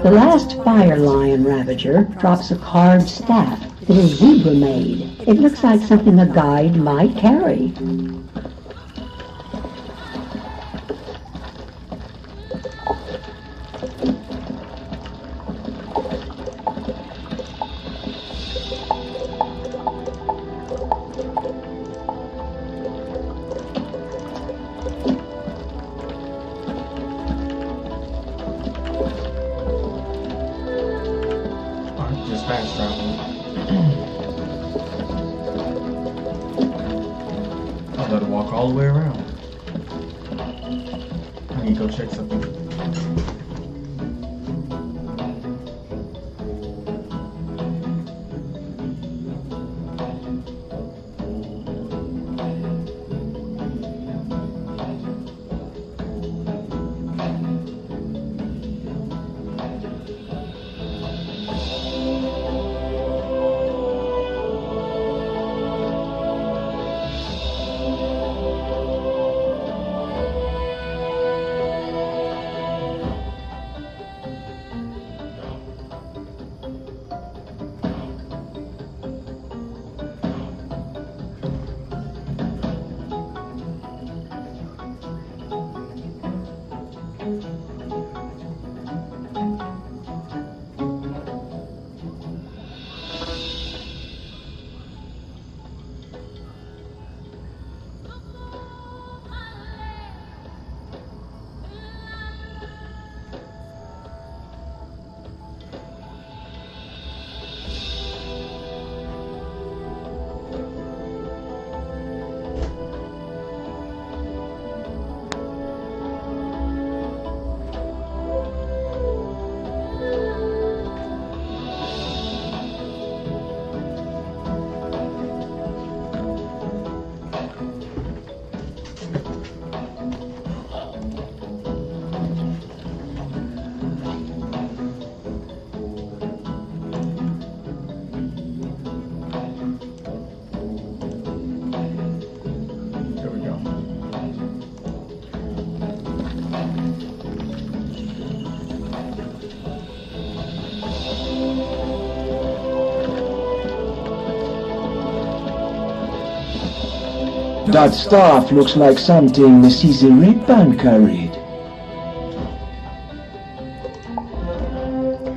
The last Fire Lion Ravager drops a carved staff that is zebra made. It looks like something a guide might carry. Fast travel. I'll let her walk all the way around. I need to go check something. That staff looks like something Mrs. Ribbon carried.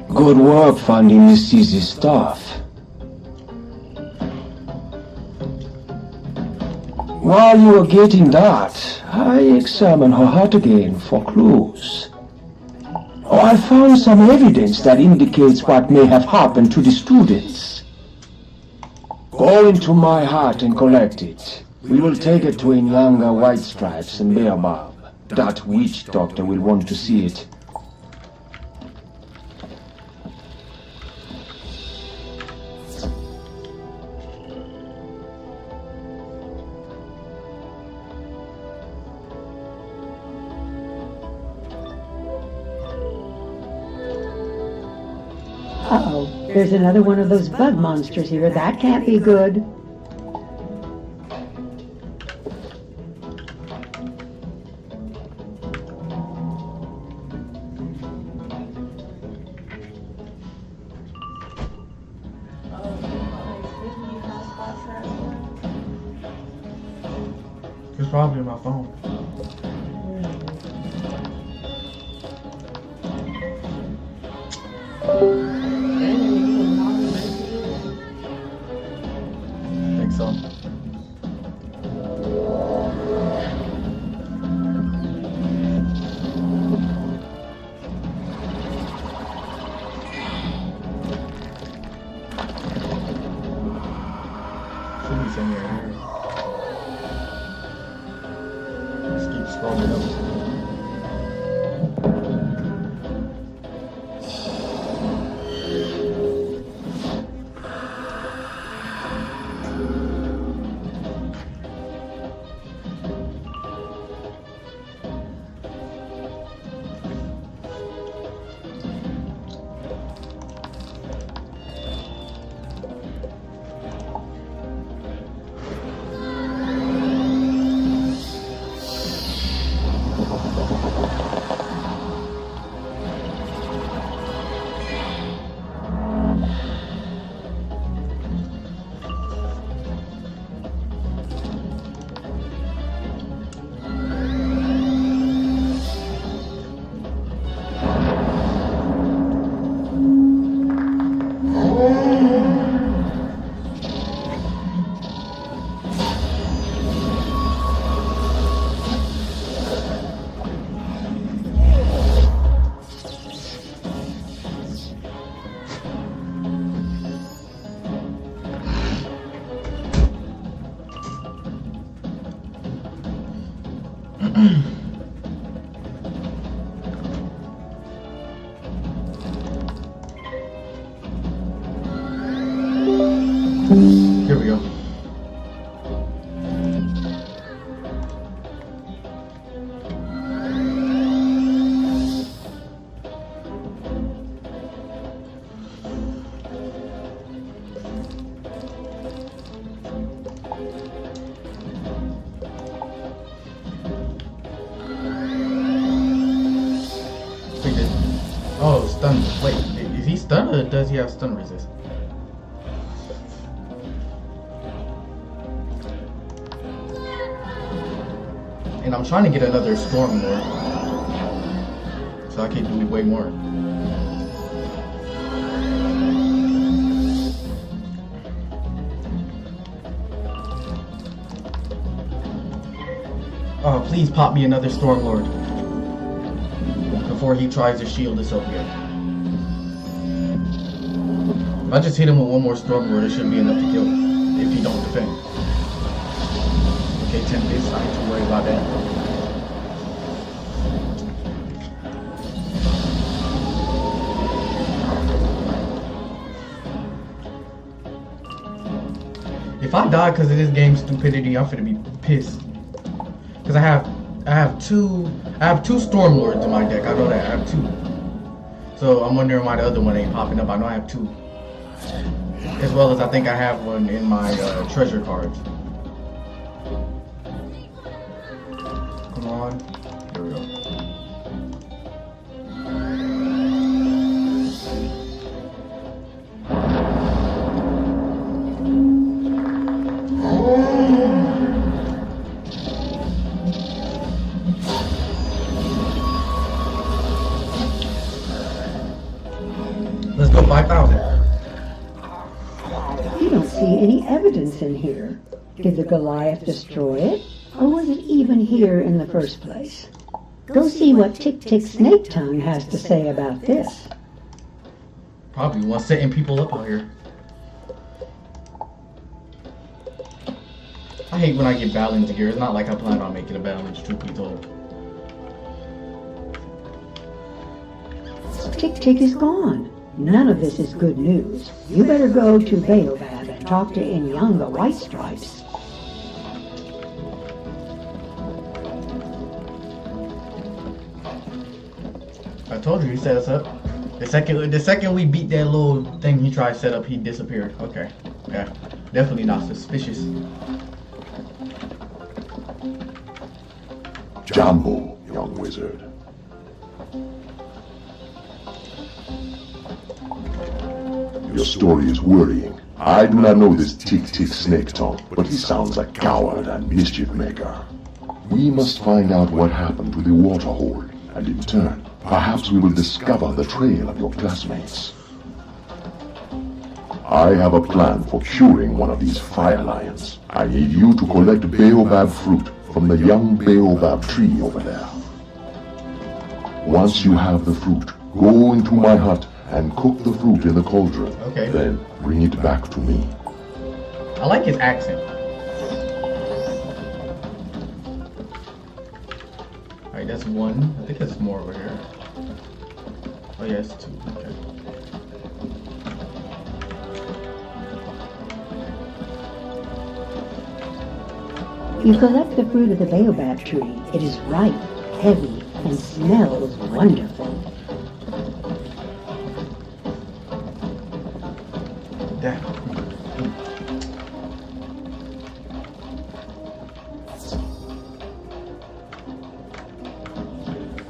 Good work finding Mrs.'s staff. While you were getting that, I examined her hut again for clues. Oh, I found some evidence that indicates what may have happened to the students. Go into my hut and collect it. We will take it to Inyanga White Stripes and Beelzebub. That witch doctor will want to see it. Uh-oh, there's another one of those bug monsters here. That can't be good. It's probably my phone. I think so. Should be somewhere here. Just keep scrolling up. Here we go. Oh, stun. Wait, is he stunned or does he have stun resist? And I'm trying to get another Storm Lord, so I can do way more. Oh, please pop me another Storm Lord before he tries to shield this up again. If I just hit him with one more Storm Lord, it should be enough to kill him if he don't defend. Okay, Tempest, I ain't too worried about that. If I die because of this game's stupidity, I'm finna be pissed. Because I have two Stormlords in my deck. I know that. I have two. So I'm wondering why the other one ain't popping up. I know I have two. As well as I think I have one in my treasure cards. Come on. Here we go. Let's go 5,000. You don't see any evidence in here. Did the Goliath destroy it? Or was it even here in the first place? Go see what Tick Tick Snake Tongue has to say about this. Probably one setting people up out here. I hate when I get balance gear. It's not like I plan on making a balance, truth be told. Tick Tick is gone. None of this is good news. You better go to Baobab and talk to Inyanga White Stripes. I told you he set us up. The second we beat that little thing he tried to set up, he disappeared. Okay. Yeah. Definitely not suspicious. Jambo, young wizard. Your story is worrying. I do not know this Tick Tick Snake Tongue, but he sounds a coward and mischief maker. We must find out what happened to the waterhole, and in turn, perhaps we will discover the trail of your classmates. I have a plan for curing one of these fire lions. I need you to collect baobab fruit from the young baobab tree over there. Once you have the fruit, go into my hut and cook the fruit in the cauldron. Okay. Then bring it back to me. I like his accent. Alright, that's one. I think there's more over here. Oh yeah, it's two. Okay. You collect the fruit of the baobab tree. It is ripe, heavy, and smells wonderful. Damn.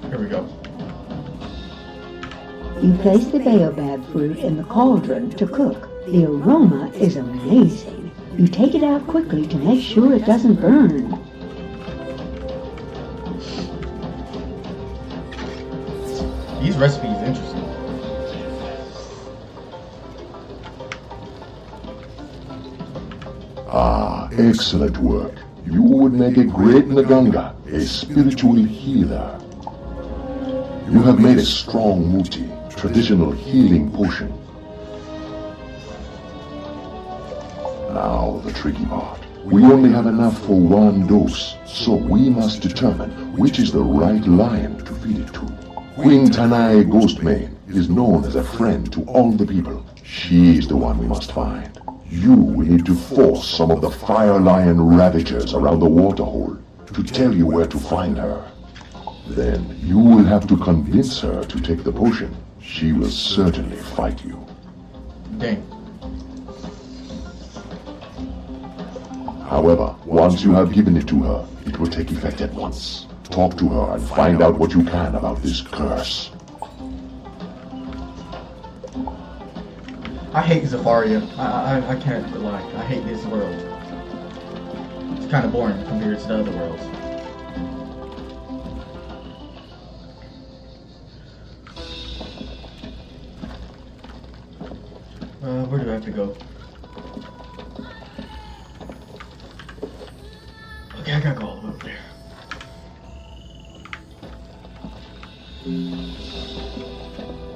Here we go. You place the baobab fruit in the cauldron to cook. The aroma is amazing. You take it out quickly to make sure it doesn't burn. These recipes are interesting. Ah, excellent work. You would make a great Naganga, a spiritual healer. You have made a strong muti, traditional healing potion. Now the tricky part. We only have enough for one dose, so we must determine which is the right lion to feed it to. Queen Tanai Ghostmane is known as a friend to all the people. She is the one we must find. You will need to force some of the Fire Lion Ravagers around the waterhole to tell you where to find her. Then you will have to convince her to take the potion. She will certainly fight you. Dang. However, once you have given it to her, it will take effect at once. Talk to her and find out what you can about this curse. I hate Zafaria. I can't lie. I hate this world. It's kind of boring compared to the other worlds. Where do I have to go? Okay, I gotta go all the way over there.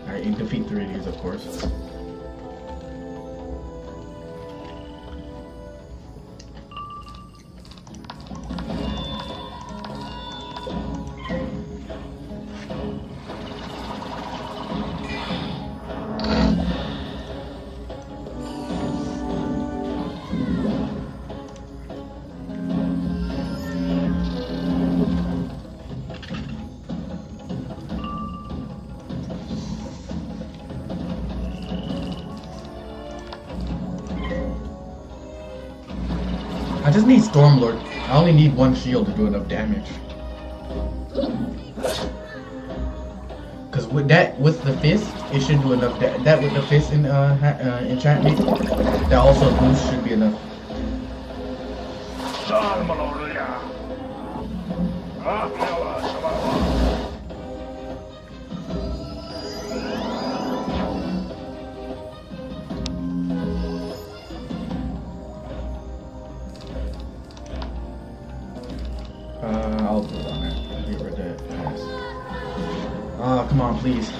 Alright, and defeat 3 of these, of course. I just need Stormlord. I only need one shield to do enough damage. Cause with the fist, it should do enough. That with the fist in enchantment, that also boost should be enough. I'll put it on that. Get rid of that fast. Come on, please.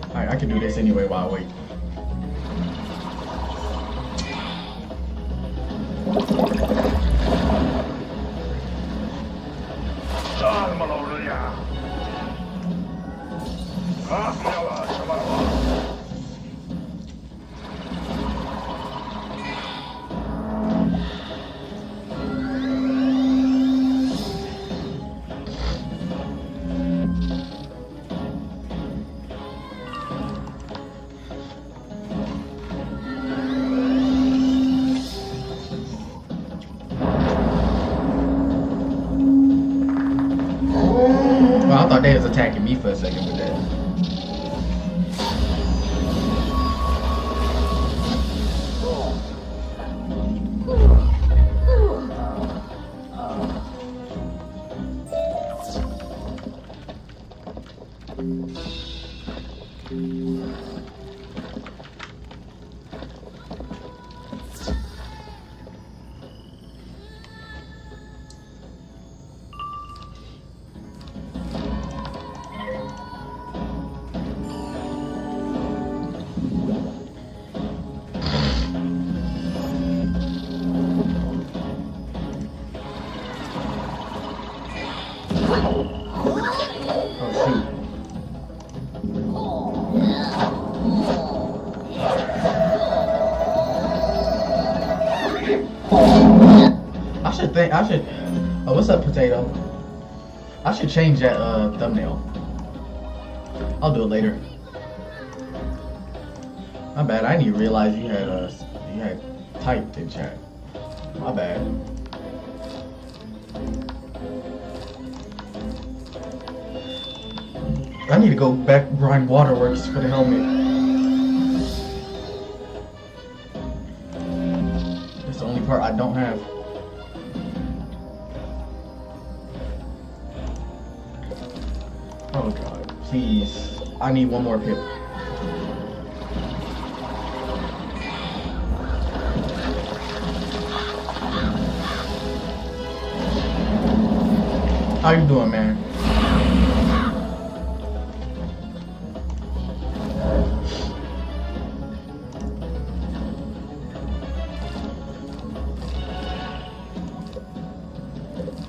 Alright, I can do this anyway while I wait. I thought they was attacking me for a second with that. I should. Oh, what's up, Potato? I should change that thumbnail. I'll do it later. My bad. I didn't even realize you had typed in chat. My bad. I need to go back grind waterworks for the helmet. That's the only part I don't have. Oh god, please. I need one more pip. How you doing, man?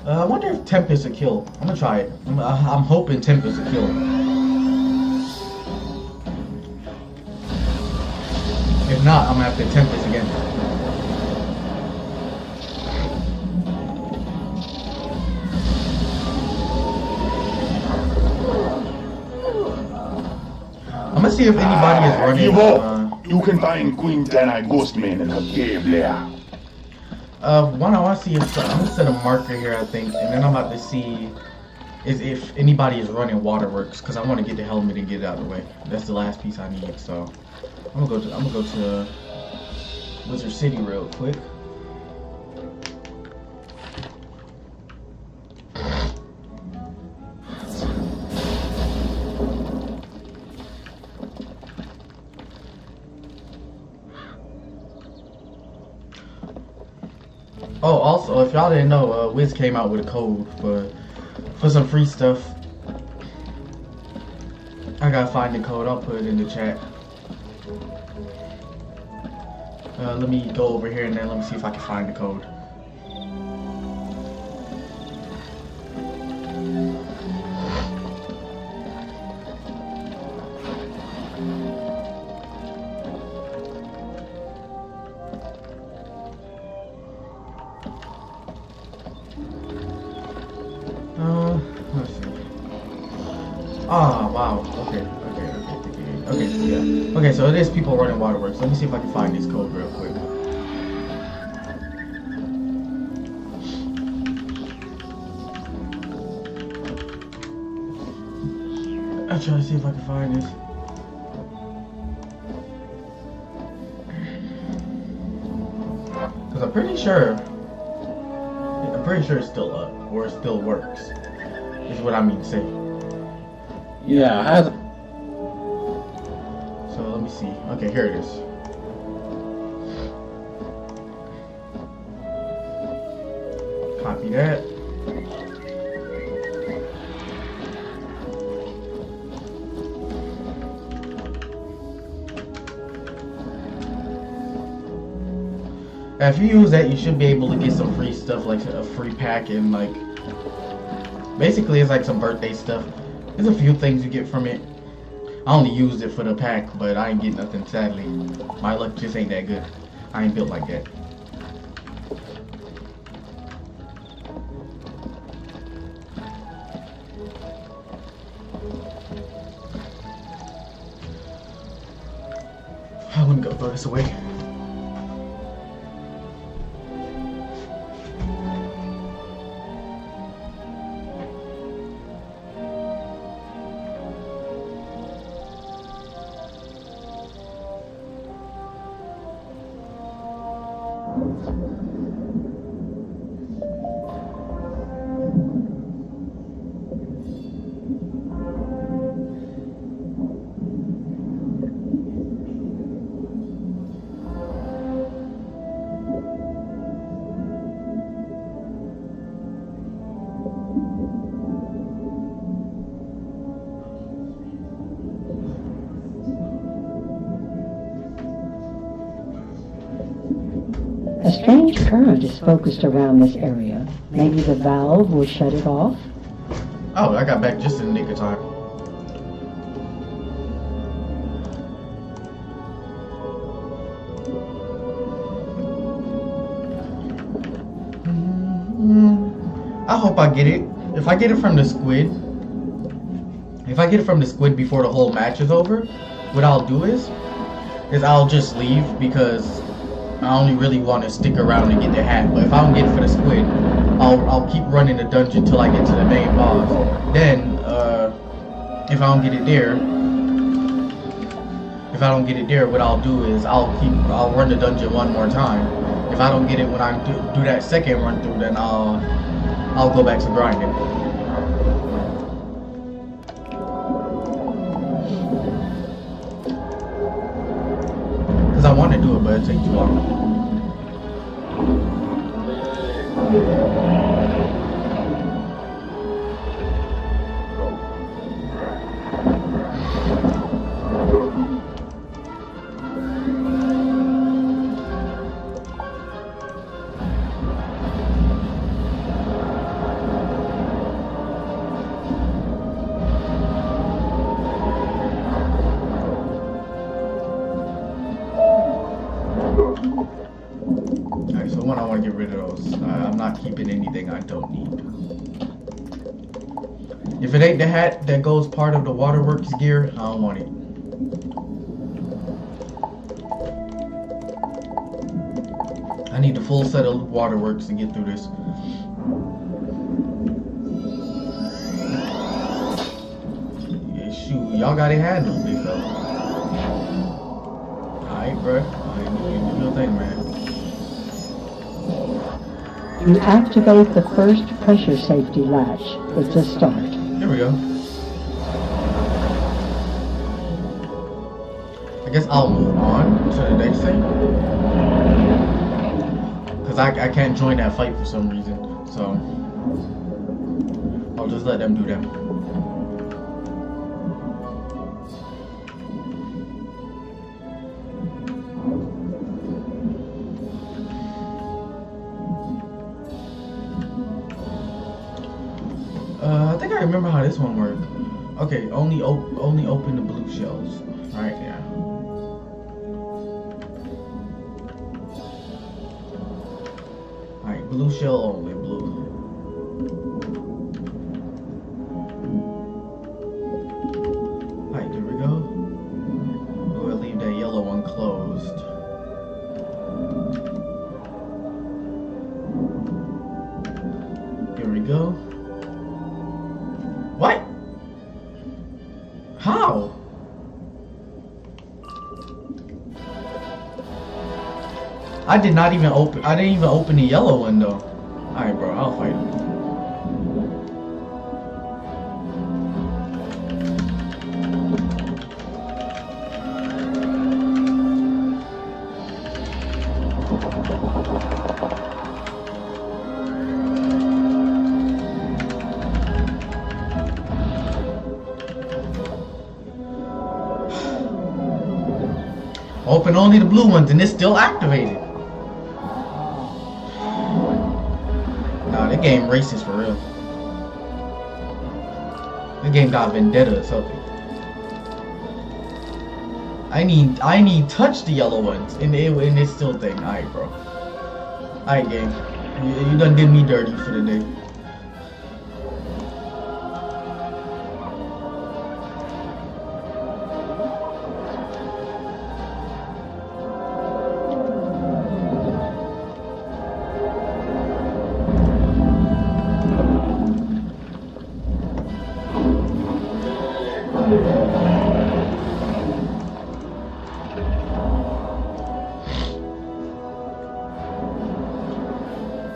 I wonder if Tempest a kill. I'm gonna try it. I'm hoping Tempest a kill. If not, I'm gonna have to Tempest again. I'm gonna see if anybody is running. Give up! You can find Quintana Ghostman in her cave there. One I want to see if I'm gonna set a marker here, I think, and then I'm about to see is if anybody is running waterworks, because I want to get the helmet and get it out of the way. That's the last piece I need. So I'm gonna go to Wizard City real quick. Oh, also, if y'all didn't know, Wiz came out with a code for some free stuff. I gotta find the code. I'll put it in the chat. Let me go over here and then let me see if I can find the code. Let's see. Ah, wow. Okay, yeah. Okay, so it is people running waterworks. Let me see if I can find this code real quick. I'll try to see if I can find this. Because I'm pretty sure it's still up, or it still works, is what I mean to say. Yeah, So let me see. Okay, here it is. Copy that. If you use that, you should be able to get some free stuff, like a free pack, and like basically it's like some birthday stuff. There's a few things you get from it. I only used it for the pack, but I ain't get nothing, sadly. My luck just ain't that good. I ain't built like that. Let me go throw this away. A strange current is focused around this area. Maybe the valve will shut it off? Oh, I got back just in the nick of time. I hope I get it. If I get it from the squid, before the whole match is over, what I'll do is I'll just leave, because I only really want to stick around and get the hat. But if I don't get it for the squid, I'll keep running the dungeon till I get to the main boss. Then, if I don't get it there, what I'll do is I'll run the dungeon one more time. If I don't get it when I do that second run through, then I'll go back to grinding. Cause I want to do it, but it takes too long. want to get rid of those. I'm not keeping anything I don't need. If it ain't the hat that goes part of the waterworks gear, I don't want it. I need the full set of waterworks to get through this. Yeah, shoot, y'all got it handled, big fella. Alright, bro. Alright, you do your thing, man. You activate the first pressure safety latch. It's a start. Here we go. I guess I'll move on to the next thing. Because I can't join that fight for some reason. So I'll just let them do that. I think I remember how this one worked. Okay, only open the blue shells. Right, yeah. Alright, blue shell only, blue. Alright, there we go. We'll leave that yellow one closed. Here we go. What? How? I didn't even open the yellow one though. Alright bro, I'll fight him. Open only the blue ones and it's still activated. Nah, that game racist for real. This game got vendetta or something. I need touch the yellow ones and it's still thing. Alright bro. Alright game. You done did me dirty for the day.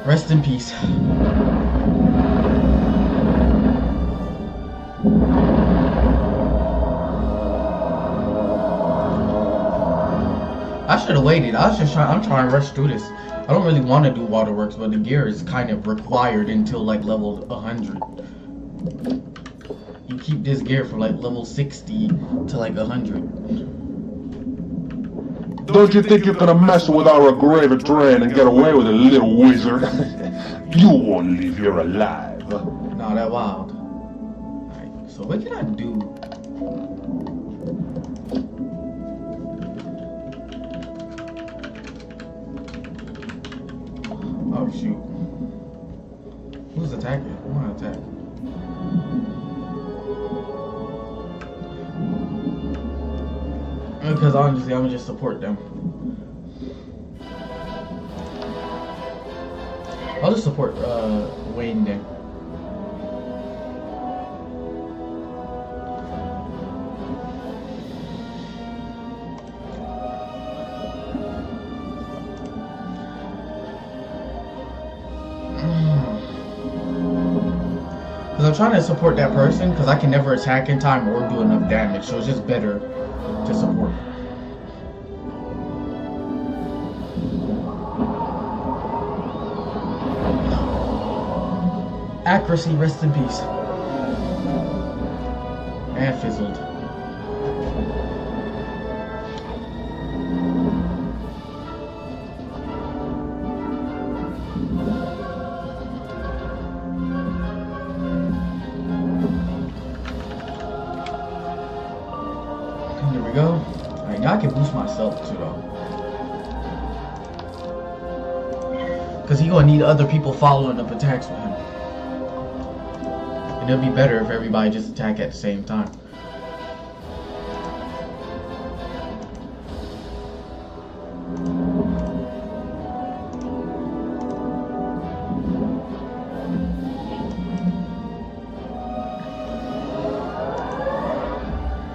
Rest in peace. I should have waited. I'm trying to rush through this. I don't really want to do waterworks, but the gear is kind of required until like level 100. You keep this gear from like level 60 to like 100. Don't you think you're gonna mess with our grave train and get away with it, little wizard? You won't leave here alive. Nah, that wild. Alright, so what can I do? Oh shoot. Who's attacking? I wanna attack. Because honestly, I'm gonna just support them. I'll just support Wayne then. Because I'm trying to support that person because I can never attack in time or do enough damage, so it's just better to support. Accuracy, rest in peace. And fizzled. There we go. Alright, now I can boost myself too though. Because he gonna need other people following up attacks with him. And it'll be better if everybody just attack at the same time.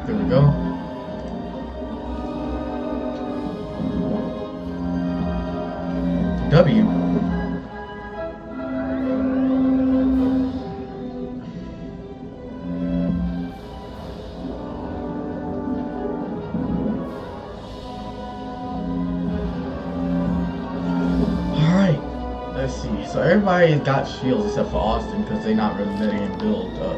There we go. W. Alright, let's see. So everybody got shields except for Austin because they're not really letting him build up.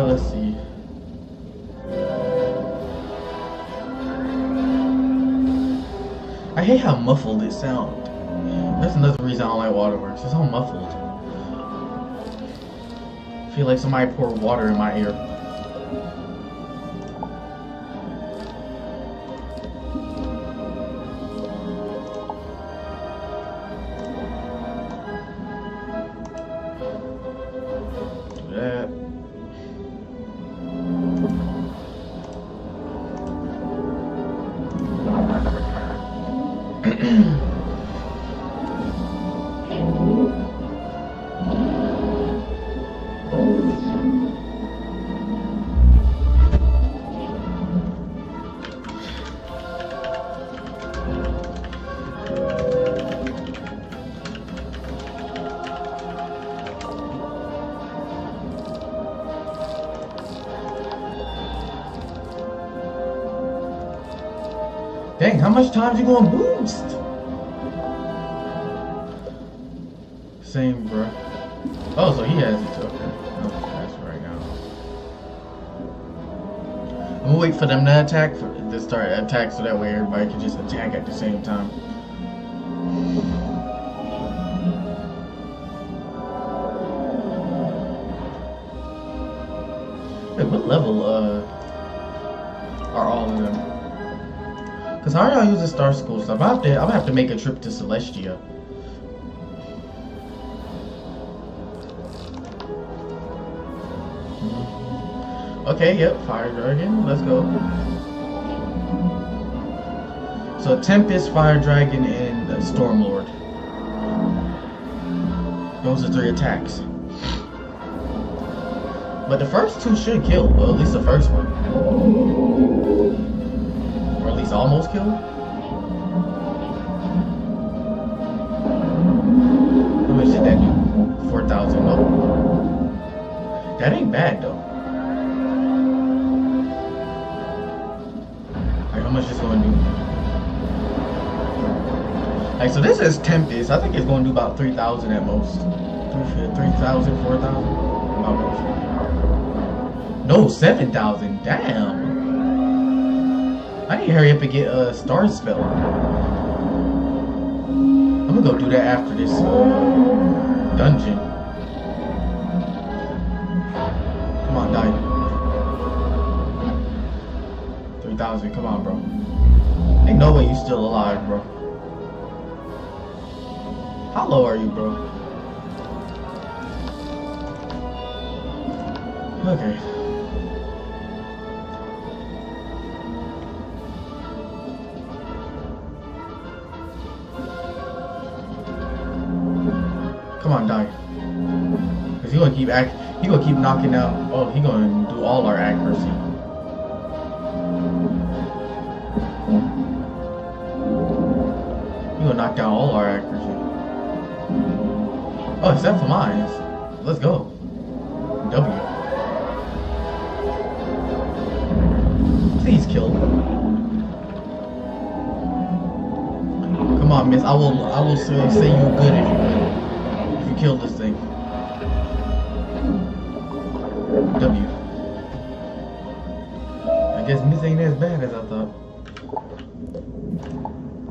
Let's see. I hate how muffled it sounds. That's another reason I don't like Waterworks. It's all muffled. I feel like somebody poured water in my ear. Do that. Dang, how much time you gonna boost? Same, bro. Oh, so he has it too. Okay. Oh, that's right now. I'm gonna wait for them to attack, to start attack, so that way everybody can just attack at the same time. Wait, what level are all of them? Cause how are y'all using Star School stuff? I'm gonna have to make a trip to Celestia. Okay, yep, Fire Dragon, let's go. So Tempest, Fire Dragon, and Stormlord. Those are 3 attacks. But the first 2 should kill, well, at least the first one. Or at least almost kill. How much did that do? 4,000, no. That ain't bad though. Like, how much is going to do? Like, so this is Tempest. I think it's going to do about 3,000 at most. 3,000, 4,000. About most. No, 7,000. Damn. I need to hurry up and get a Star Spell. I'm gonna go do that after this dungeon. Come on, die. 3,000. Come on, bro. Ain't no way you still alive, bro. How low are you, bro? Okay. Come on, die. Cause he gonna keep knocking out. Oh, he gonna do all our accuracy. He gonna knock down all our accuracy. Oh, except for mine. Let's go. W. Please kill. Come on, miss. I will say you good if you kill this thing. W. guess this ain't as bad as I thought.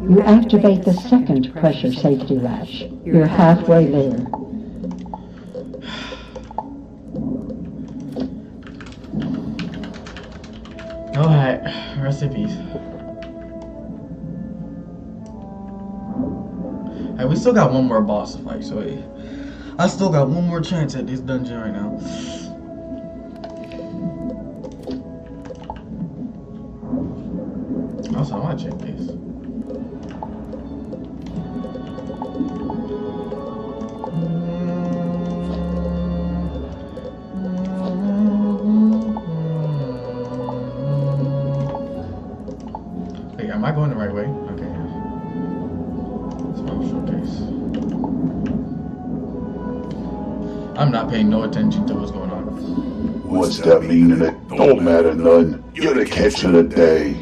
You activate the second pressure safety latch. You're halfway there. Alright, recipes. Hey, we still got one more boss fight, so I still got one more chance at this dungeon right now. Also, I want to check this. Wait, am I going the right way? Okay. Small showcase. I'm not paying no attention to what's going on. What's that meaning? It don't matter none. You're the catch of the day.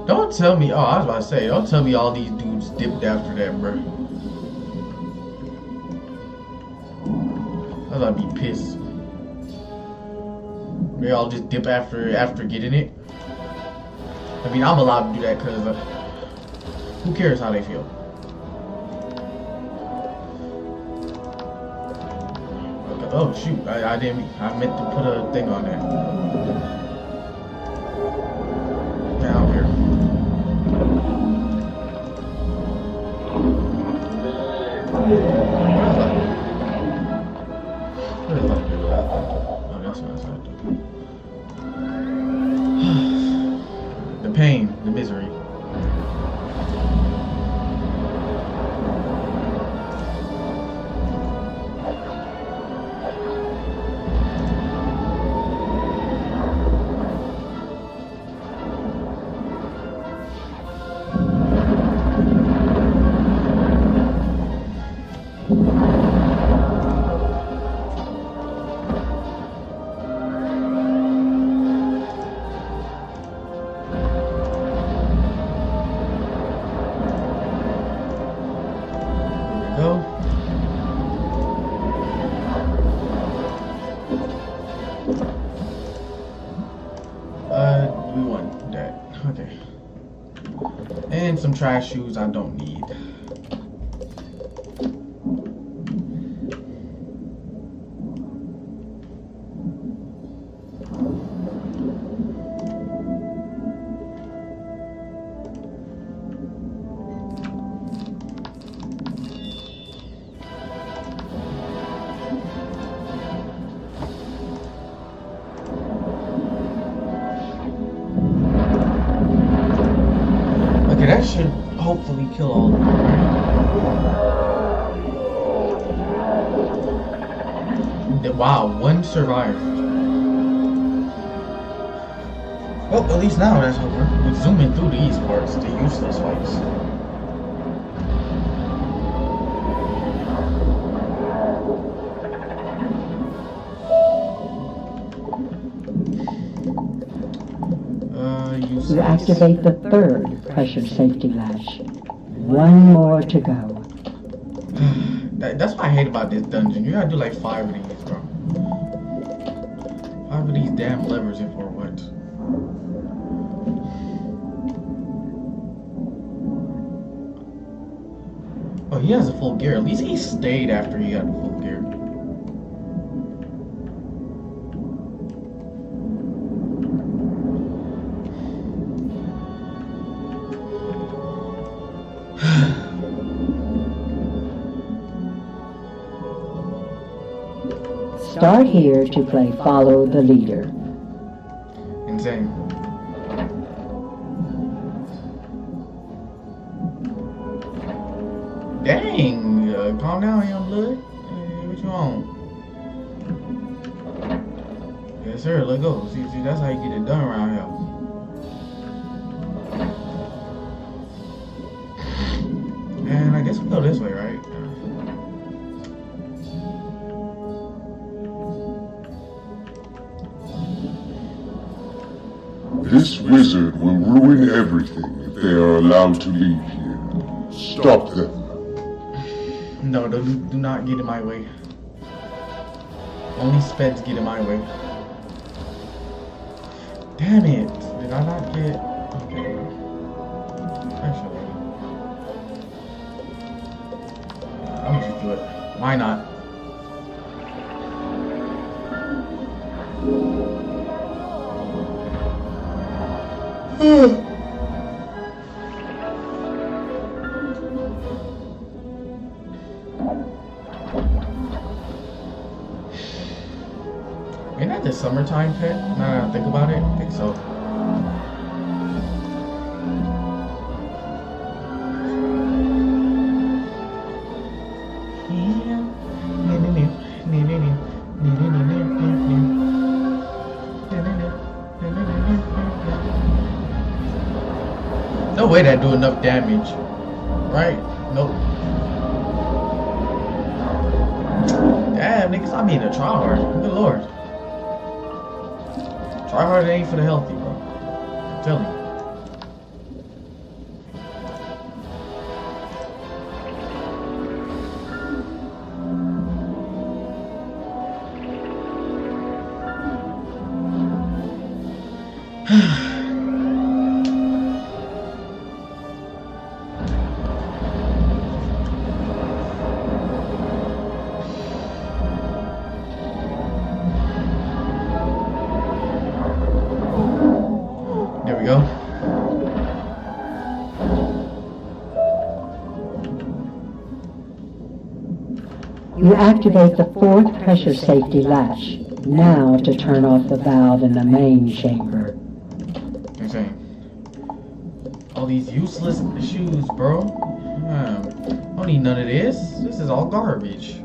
Don't tell me. Oh, I was about to say. Don't tell me all these dudes dipped after that, bro. I was about to be pissed. They all just dip after getting it. I mean, I'm allowed to do that because who cares how they feel? Okay. Oh shoot! I didn't. I meant to put a thing on there. Down here. Where is that? Oh, that's what I said. The pain, the misery. We won that. Okay. And some trash shoes I don't need. Okay, that should hopefully kill all of them. Wow, one survived. Well, at least now that's over. We're zooming through these parts, the useless fights. You activate the third pressure safety latch. One more to go. That's what I hate about this dungeon. You gotta do like 5 of these, bro. 5 of these damn levers and for what? Oh, he has a full gear. At least he stayed after he got the full gear. Start here to play Follow the Leader. Insane. Dang! Calm down, young blood. Hey, what you want? Yes, sir. Let go. See, that's how you get it done around here. And I guess we go this way, right? This wizard will ruin everything if they are allowed to leave here. Stop them. No, do not get in my way. Only speds get in my way. Damn it! Did I not get? Okay. Actually, I'm gonna just do it. Why not? Ain't that the summertime pet? Now that I think about it, I think so. No way that do enough damage, right? Nope. Damn, niggas, I mean a tryhard. Good lord. Tryhard ain't for the healthy, bro. I'm telling you. There we go. You activate the fourth pressure safety latch now to turn off the valve in the main chamber. Insane. All these useless shoes, bro. I don't need none of this. This is all garbage.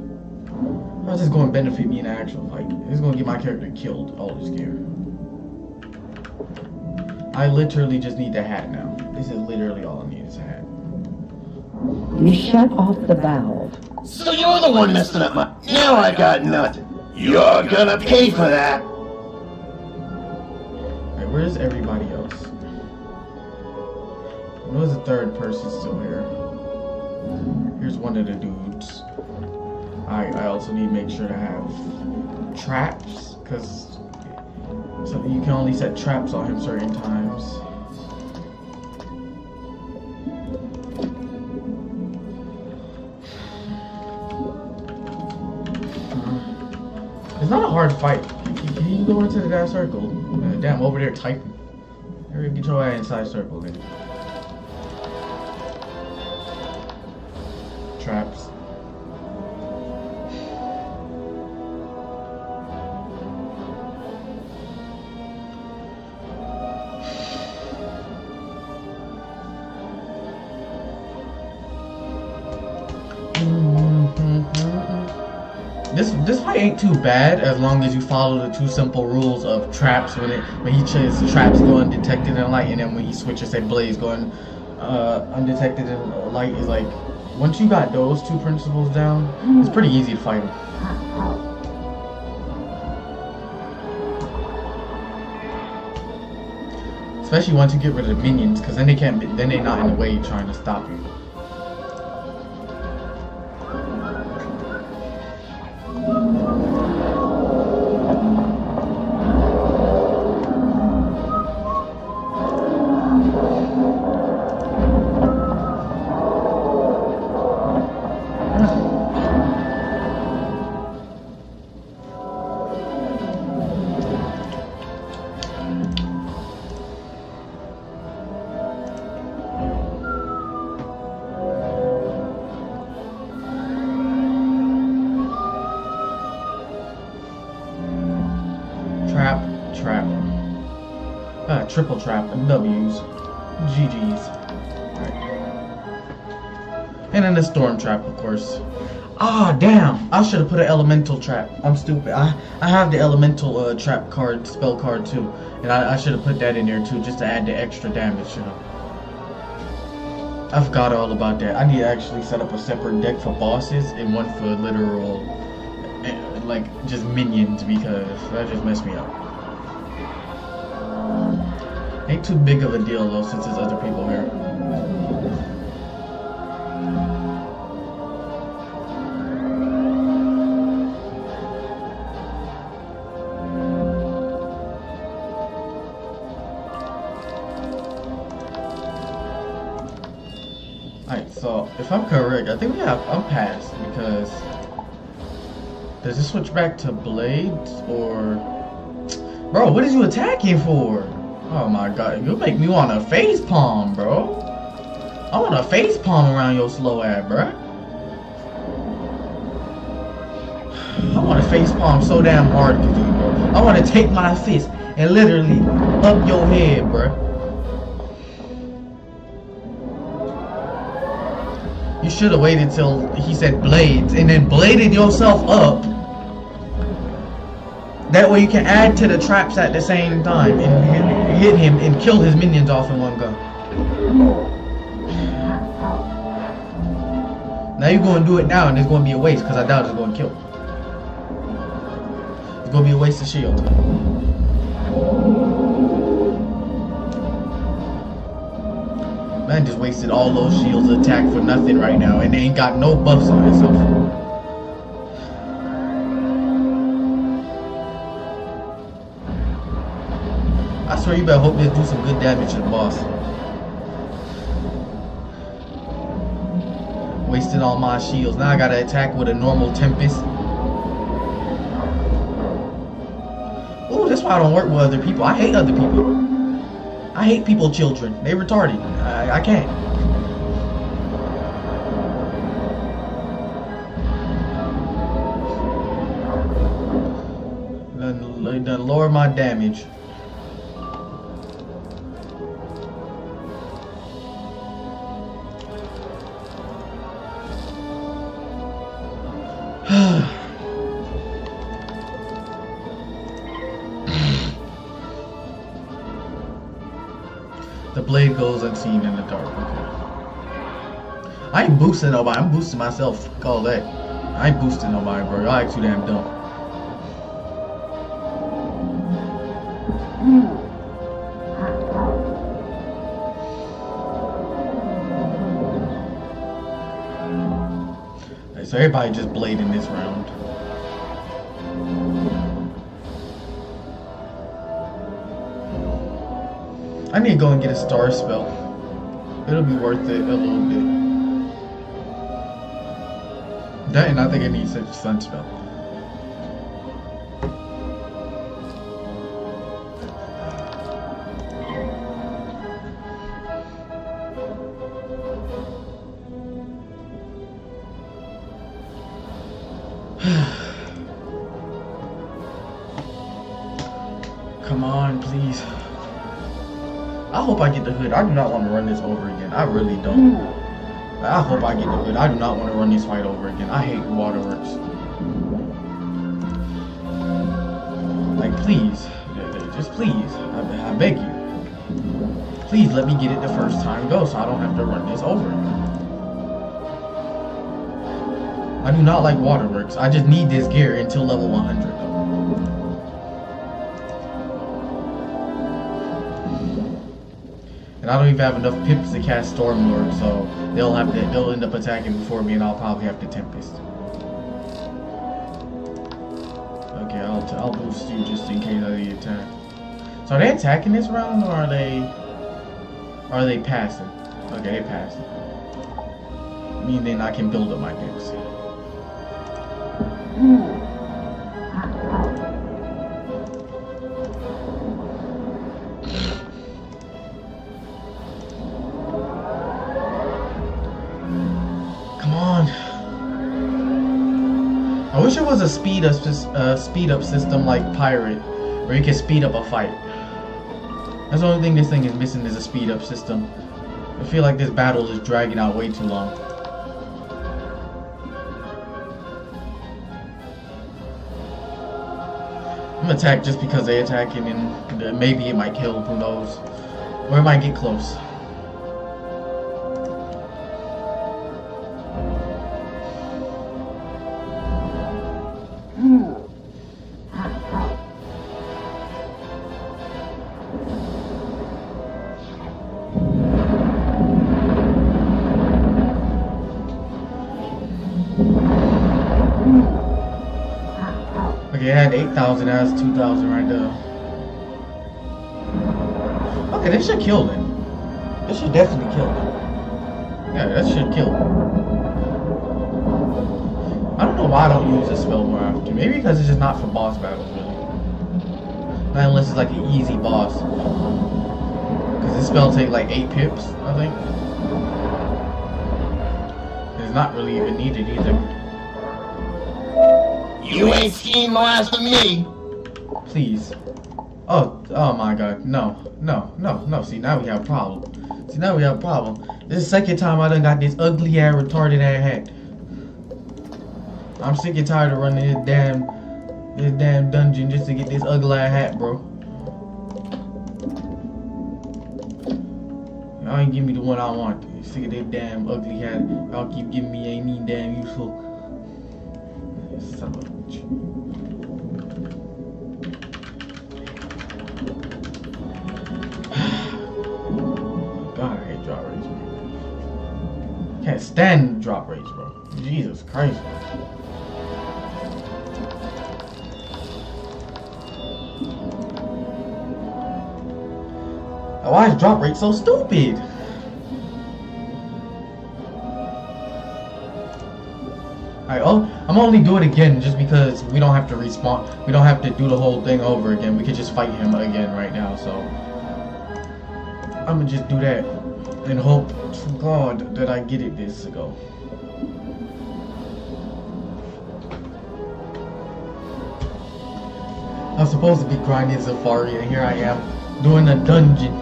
How's this going to benefit me in an actual fight? This is going to get my character killed. All this gear. I literally just need the hat now. This is literally all I need is a hat. You shut off the valve. So you're the one messing up my... Now I got nothing. You're gonna pay for that. Alright, where's everybody else? Where's the third person still here? Here's one of the dudes. I also need to make sure to have traps, because so you can only set traps on him certain times. It's not a hard fight. Can you go into that circle? Damn, over there typing. Get your ass inside circle then. Traps. This fight ain't too bad as long as you follow the two simple rules of traps when he chases traps go undetected in light, and then when he switches say blaze going undetected in light is like once you got those two principles down, it's pretty easy to fight him. Especially once you get rid of the minions, because then they're not in the way trying to stop you. Triple trap and W's. GG's. Right. And then the storm trap, of course. Ah, damn! I should have put an elemental trap. I'm stupid. I have the elemental trap card, spell card too. And I should have put that in there too, just to add the extra damage, you know. I forgot all about that. I need to actually set up a separate deck for bosses and one for literal, like, just minions, because that just messed me up. Ain't too big of a deal though, since there's other people here. So, if I'm correct, I think I'm past because does it switch back to blades or bro, what is you attacking for? Oh my god, you make me want to face palm, bro. I want to face palm around your slow ass, bro. I want to face palm so damn hard to you, bro. I want to take my fist and literally up your head, bro. You should have waited till he said blades and then bladed yourself up. That way you can add to the traps at the same time and hit him and kill his minions off in one go. Now you're going to do it now and it's going to be a waste because I doubt it's going to kill. It's going to be a waste of shield. Man just wasted all those shields attack for nothing right now and they ain't got no buffs on itself. I swear you better hope this do some good damage to the boss. Wasted all my shields. Now I gotta attack with a normal Tempest. Ooh, that's why I don't work with other people. I hate other people. I hate people children. They retarded. I can't. Done lower my damage. The blade goes unseen in the dark. Okay. I ain't boosting nobody. I'm boosting myself. Fuck all that. I ain't boosting nobody, bro. Y'all act too damn dumb. So everybody just blading this round. I need to go and get a star spell. It'll be worth it a little bit. That and I think I need such a sun spell. Come on, please. I hope I get the hood. I do not want to run this over again. I really don't. I hope I get the hood. I do not want to run this fight over again. I hate waterworks. Like, please. Just please. I beg you. Please let me get it the first time go so I don't have to run this over again. I do not like waterworks. I just need this gear until level 100. And I don't even have enough pips to cast Stormlord, so they'll end up attacking before me, and I'll probably have to Tempest. Okay, I'll boost you just in case of the attack. So are they attacking this round, or are they passing? Okay, they passing. Meaning I can build up my pips. I wish there was a speed up system like Pirate, where you can speed up a fight. That's the only thing this thing is missing is a speed up system. I feel like this battle is dragging out way too long. I'm gonna attack just because they're attacking, and maybe it might kill. Who knows? Or it might get close. Okay, I had 8,000, now it's 2,000 right there. Okay, this should kill them. This should definitely kill them. Yeah, that should kill. I don't know why I don't use this spell more often. Maybe because it's just not for boss battles, really. Not unless it's like an easy boss. Because this spell takes like 8 pips, I think. It's not really even needed either. You ain't seen the last of me. Please. Oh my god. No. See, now we have a problem. This is the second time I done got this ugly ass retarded ass hat. I'm sick and tired of running this damn dungeon just to get this ugly ass hat, bro. Y'all ain't give me the one I want. Sick of this damn ugly hat. Y'all keep giving me ain't even damn useful. Son of a bitch. God, I hate drop rates, bro. Can't stand drop rates, bro. Jesus Christ. Why is drop rate so stupid? Alright, I'm only doing it again just because we don't have to respawn. We don't have to do the whole thing over again. We could just fight him again right now, so I'm gonna just do that and hope to God that I get it this ago. I'm supposed to be grinding Safari and here I am doing a dungeon.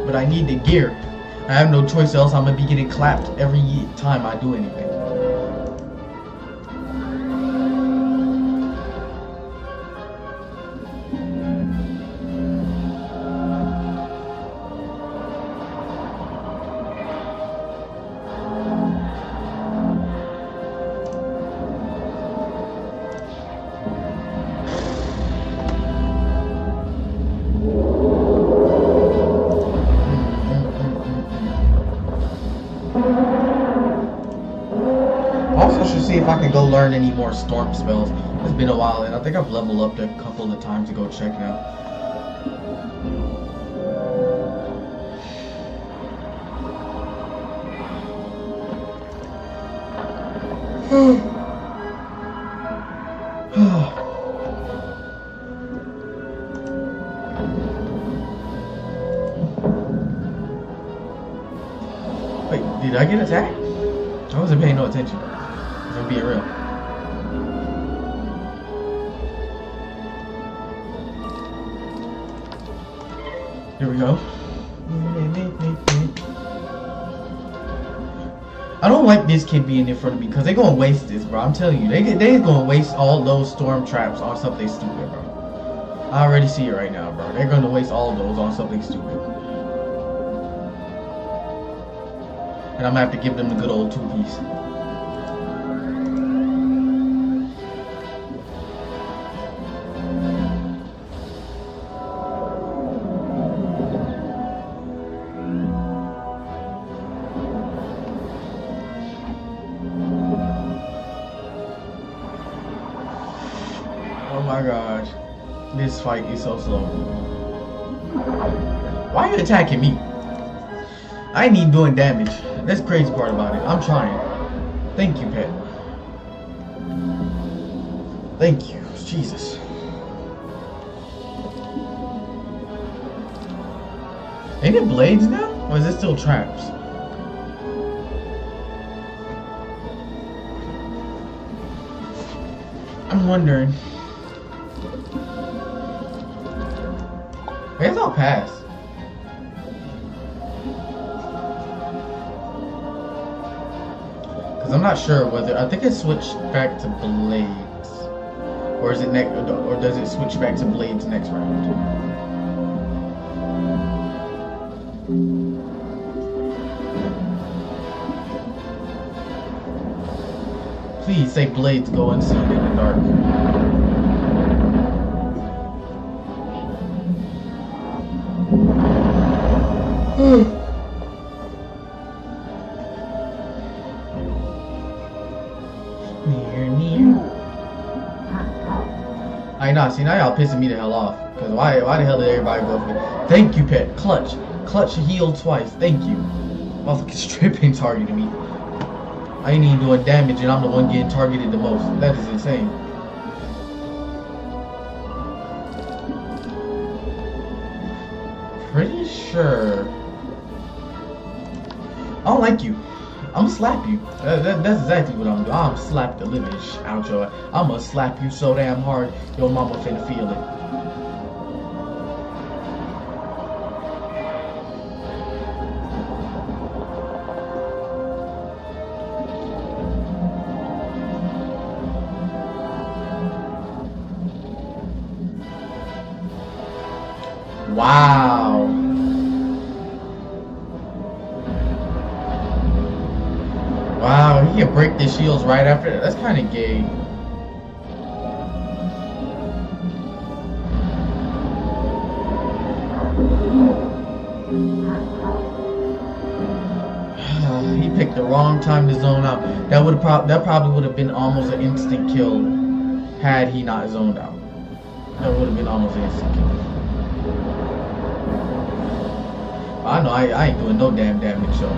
But I need the gear. I have no choice, else I'm gonna be getting clapped every time I do anything. If I can go learn any more storm spells. It's been a while and I think I've leveled up a couple of times to go check now. Wait, did I get attacked? I wasn't paying no attention. I'm being real. Here we go. I don't like this kid being in front of me because they're gonna waste this, bro. I'm telling you, they're gonna waste all those storm traps on something stupid, bro. I already see it right now, bro. They're gonna waste all of those on something stupid. And I'm gonna have to give them the good old 2-piece. Oh my gosh, this fight is so slow. Why are you attacking me? I ain't even doing damage. That's the crazy part about it. I'm trying. Thank you, pet. Thank you. Jesus. Ain't it blades now? Or is it still traps? I'm wondering. I guess I'll pass. Cause I'm not sure whether I think it switched back to blades, or is it or does it switch back to blades next round? Please say blades go unseen in the dark. I know, see now y'all pissing me the hell off. Cause why the hell did everybody go for me? Thank you, pet. Clutch healed twice. Thank you. Motherfucking stripping targeted me. I ain't even doing damage and I'm the one getting targeted the most. That is insane. Pretty sure. I don't like you. I'm gonna slap you. That's exactly what I'm doing. I'm slap the living out your. I'm gonna slap you so damn hard, your mama finna feel it. Wow. Wow, he can break the shields right after that. That's kind of gay. He picked the wrong time to zone out. That probably would have been almost an instant kill had he not zoned out. That would have been almost an instant kill. I know I ain't doing no damn damage, so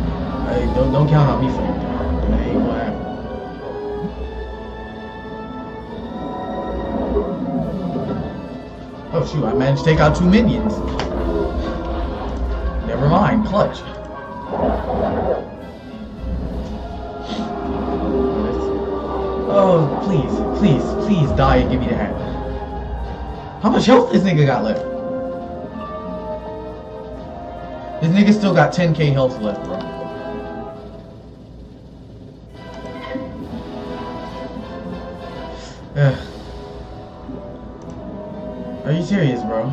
don't count on me for anything. That ain't gonna happen. Oh shoot, I managed to take out 2 minions. Never mind, clutch. Oh, please die and give me the hat. How much health this nigga got left? This nigga still got 10k health left, bro. Ugh. Are you serious, bro?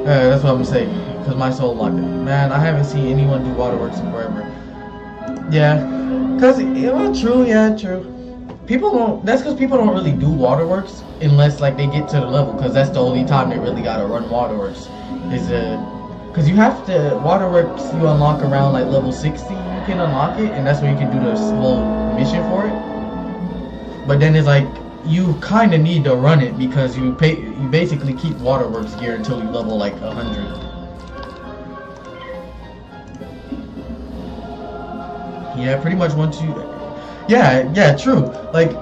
That's what I'm gonna say, because my soul locked in. Man, I haven't seen anyone do waterworks in forever. Yeah. Cause true. People don't. That's because people don't really do waterworks unless like they get to the level. Cause that's the only time they really gotta run waterworks. Is cause you have to waterworks you unlock around like level 60. You can unlock it, and that's where you can do the whole mission for it. But then it's like you kind of need to run it because you basically keep waterworks gear until you level like 100. Yeah, pretty much once you... Yeah, true. Like,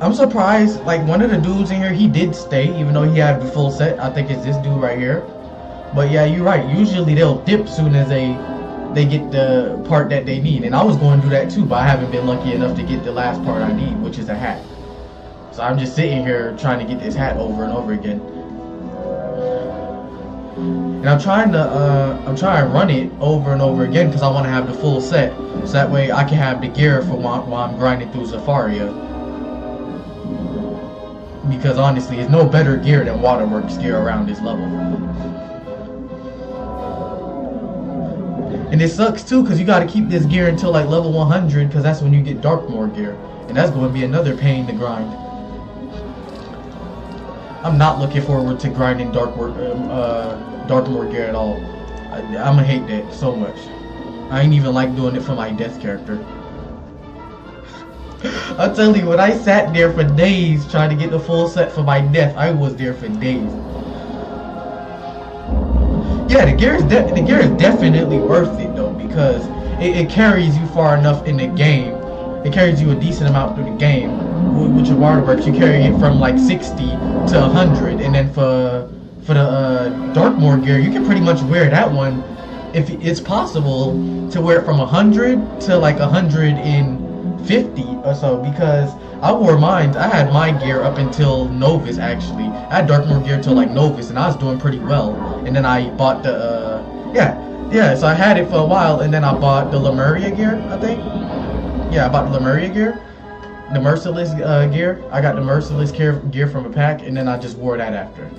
I'm surprised, like, one of the dudes in here, he did stay, even though he had the full set. I think it's this dude right here. But yeah, you're right. Usually they'll dip soon as they get the part that they need. And I was going to do that too, but I haven't been lucky enough to get the last part I need, which is a hat. So I'm just sitting here trying to get this hat over and over again. And I'm trying to run it over and over again because I want to have the full set. So that way I can have the gear for while I'm grinding through Zafaria. Because honestly, there's no better gear than Waterworks gear around this level. And it sucks too because you got to keep this gear until like level 100 because that's when you get Darkmoor gear. And that's going to be another pain to grind. I'm not looking forward to grinding Darkmoor gear at all. I'm gonna hate that so much. I ain't even like doing it for my death character. I'll tell you, when I sat there for days trying to get the full set for my death, I was there for days. Yeah, the gear is definitely worth it though because it carries you far enough in the game. It carries you a decent amount through the game. With your waterworks, you carry it from like 60 to 100, and then for the Darkmoor gear, you can pretty much wear that one if it's possible to wear it from 100 to like 150 or so. Because I wore mine. I had my gear up until Novus actually. I had Darkmoor gear till like Novus, and I was doing pretty well. And then I bought the So I had it for a while, and then I bought the Lemuria gear. I think. Yeah, I bought the Lemuria gear. The Merciless gear. I got the Merciless gear from a pack, and then I just wore that after.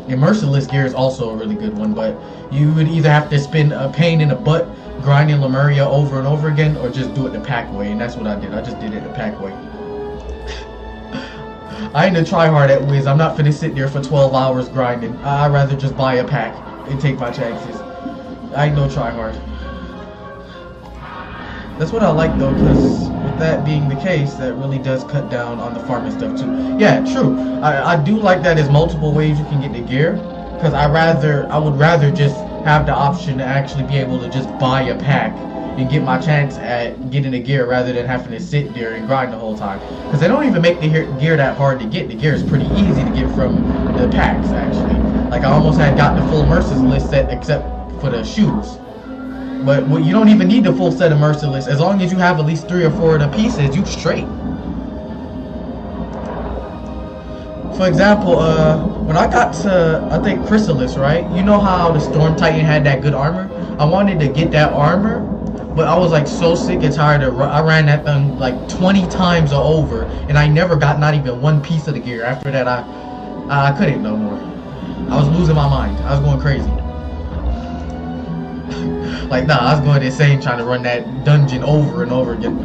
The Merciless gear is also a really good one, but you would either have to spend a pain in the butt grinding Lemuria over and over again, or just do it the pack way, and that's what I did. I just did it the pack way. I ain't gonna try hard at Wiz. I'm not finna sit there for 12 hours grinding. I'd rather just buy a pack and take my chances. I ain't no try hard. That's what I like though, because with that being the case, that really does cut down on the farming stuff too. Yeah, true. I do like that there's multiple ways you can get the gear, because I would rather just have the option to actually be able to just buy a pack and get my chance at getting the gear rather than having to sit there and grind the whole time. Because they don't even make the gear that hard to get. The gear is pretty easy to get from the packs, actually. Like, I almost had got the full Merciless set except for the shoes. But you don't even need the full set of Merciless. As long as you have at least 3 or 4 of the pieces, you straight. For example, when I got to, I think, Chrysalis, right? You know how the Storm Titan had that good armor? I wanted to get that armor, but I was like so sick and tired of I ran that thing like 20 times over, and I never got not even one piece of the gear. After that, I couldn't no more. I was losing my mind. I was going crazy. Like, nah, I was going insane trying to run that dungeon over and over again.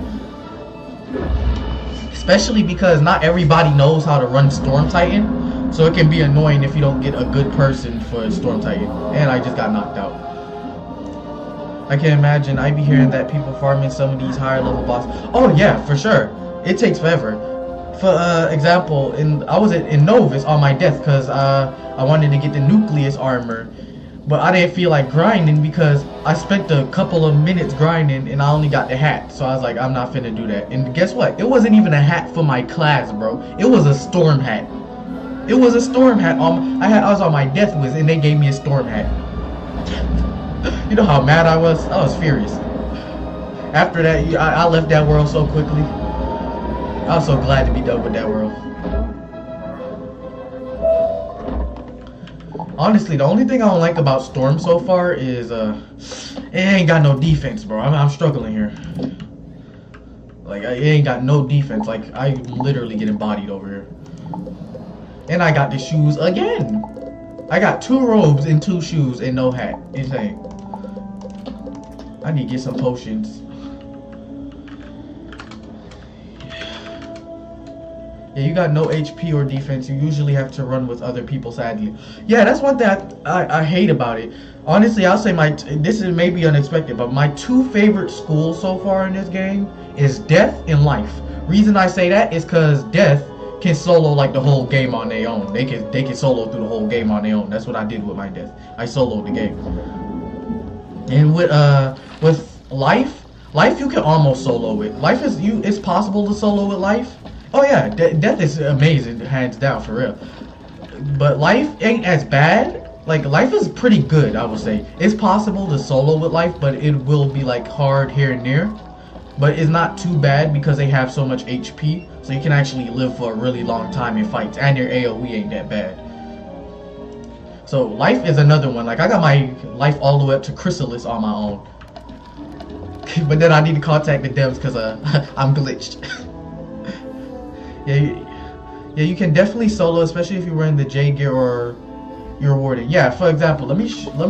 Especially because not everybody knows how to run Storm Titan, so it can be annoying if you don't get a good person for Storm Titan. And I just got knocked out. I can imagine I'd be hearing that people farming some of these higher level bosses. Oh yeah, for sure. It takes forever. For example, I was in Novus on my death because I wanted to get the Nucleus armor. But I didn't feel like grinding because I spent a couple of minutes grinding and I only got the hat. So I was like, I'm not finna do that. And guess what? It wasn't even a hat for my class, bro. It was a storm hat. It was a storm hat. I was on my death wish and they gave me a storm hat. You know how mad I was? I was furious. After that, I left that world so quickly. I was so glad to be done with that world. Honestly, the only thing I don't like about Storm so far is it ain't got no defense, bro. I'm struggling here. Like, it ain't got no defense. Like, I literally getting bodied over here. And I got the shoes again. I got 2 robes and 2 shoes and no hat. Insane. I need to get some potions. Yeah, you got no HP or defense. You usually have to run with other people, sadly. Yeah, that's one thing I hate about it. Honestly, I'll say this is maybe unexpected, but my 2 favorite schools so far in this game is Death and Life. Reason I say that is because Death can solo like the whole game on their own. They can solo through the whole game on their own. That's what I did with my Death. I soloed the game. And with Life you can almost solo it. It's possible to solo with Life. Oh yeah, Death is amazing, hands down, for real. But Life ain't as bad. Like, Life is pretty good, I would say. It's possible to solo with Life, but it will be like hard here and there. But it's not too bad because they have so much HP, so you can actually live for a really long time in fights, and your AoE ain't that bad. So Life is another one. Like, I got my Life all the way up to Chrysalis on my own. But then I need to contact the devs because I'm glitched. Yeah, you can definitely solo, especially if you're wearing the J gear or you're warden. Yeah, for example, let me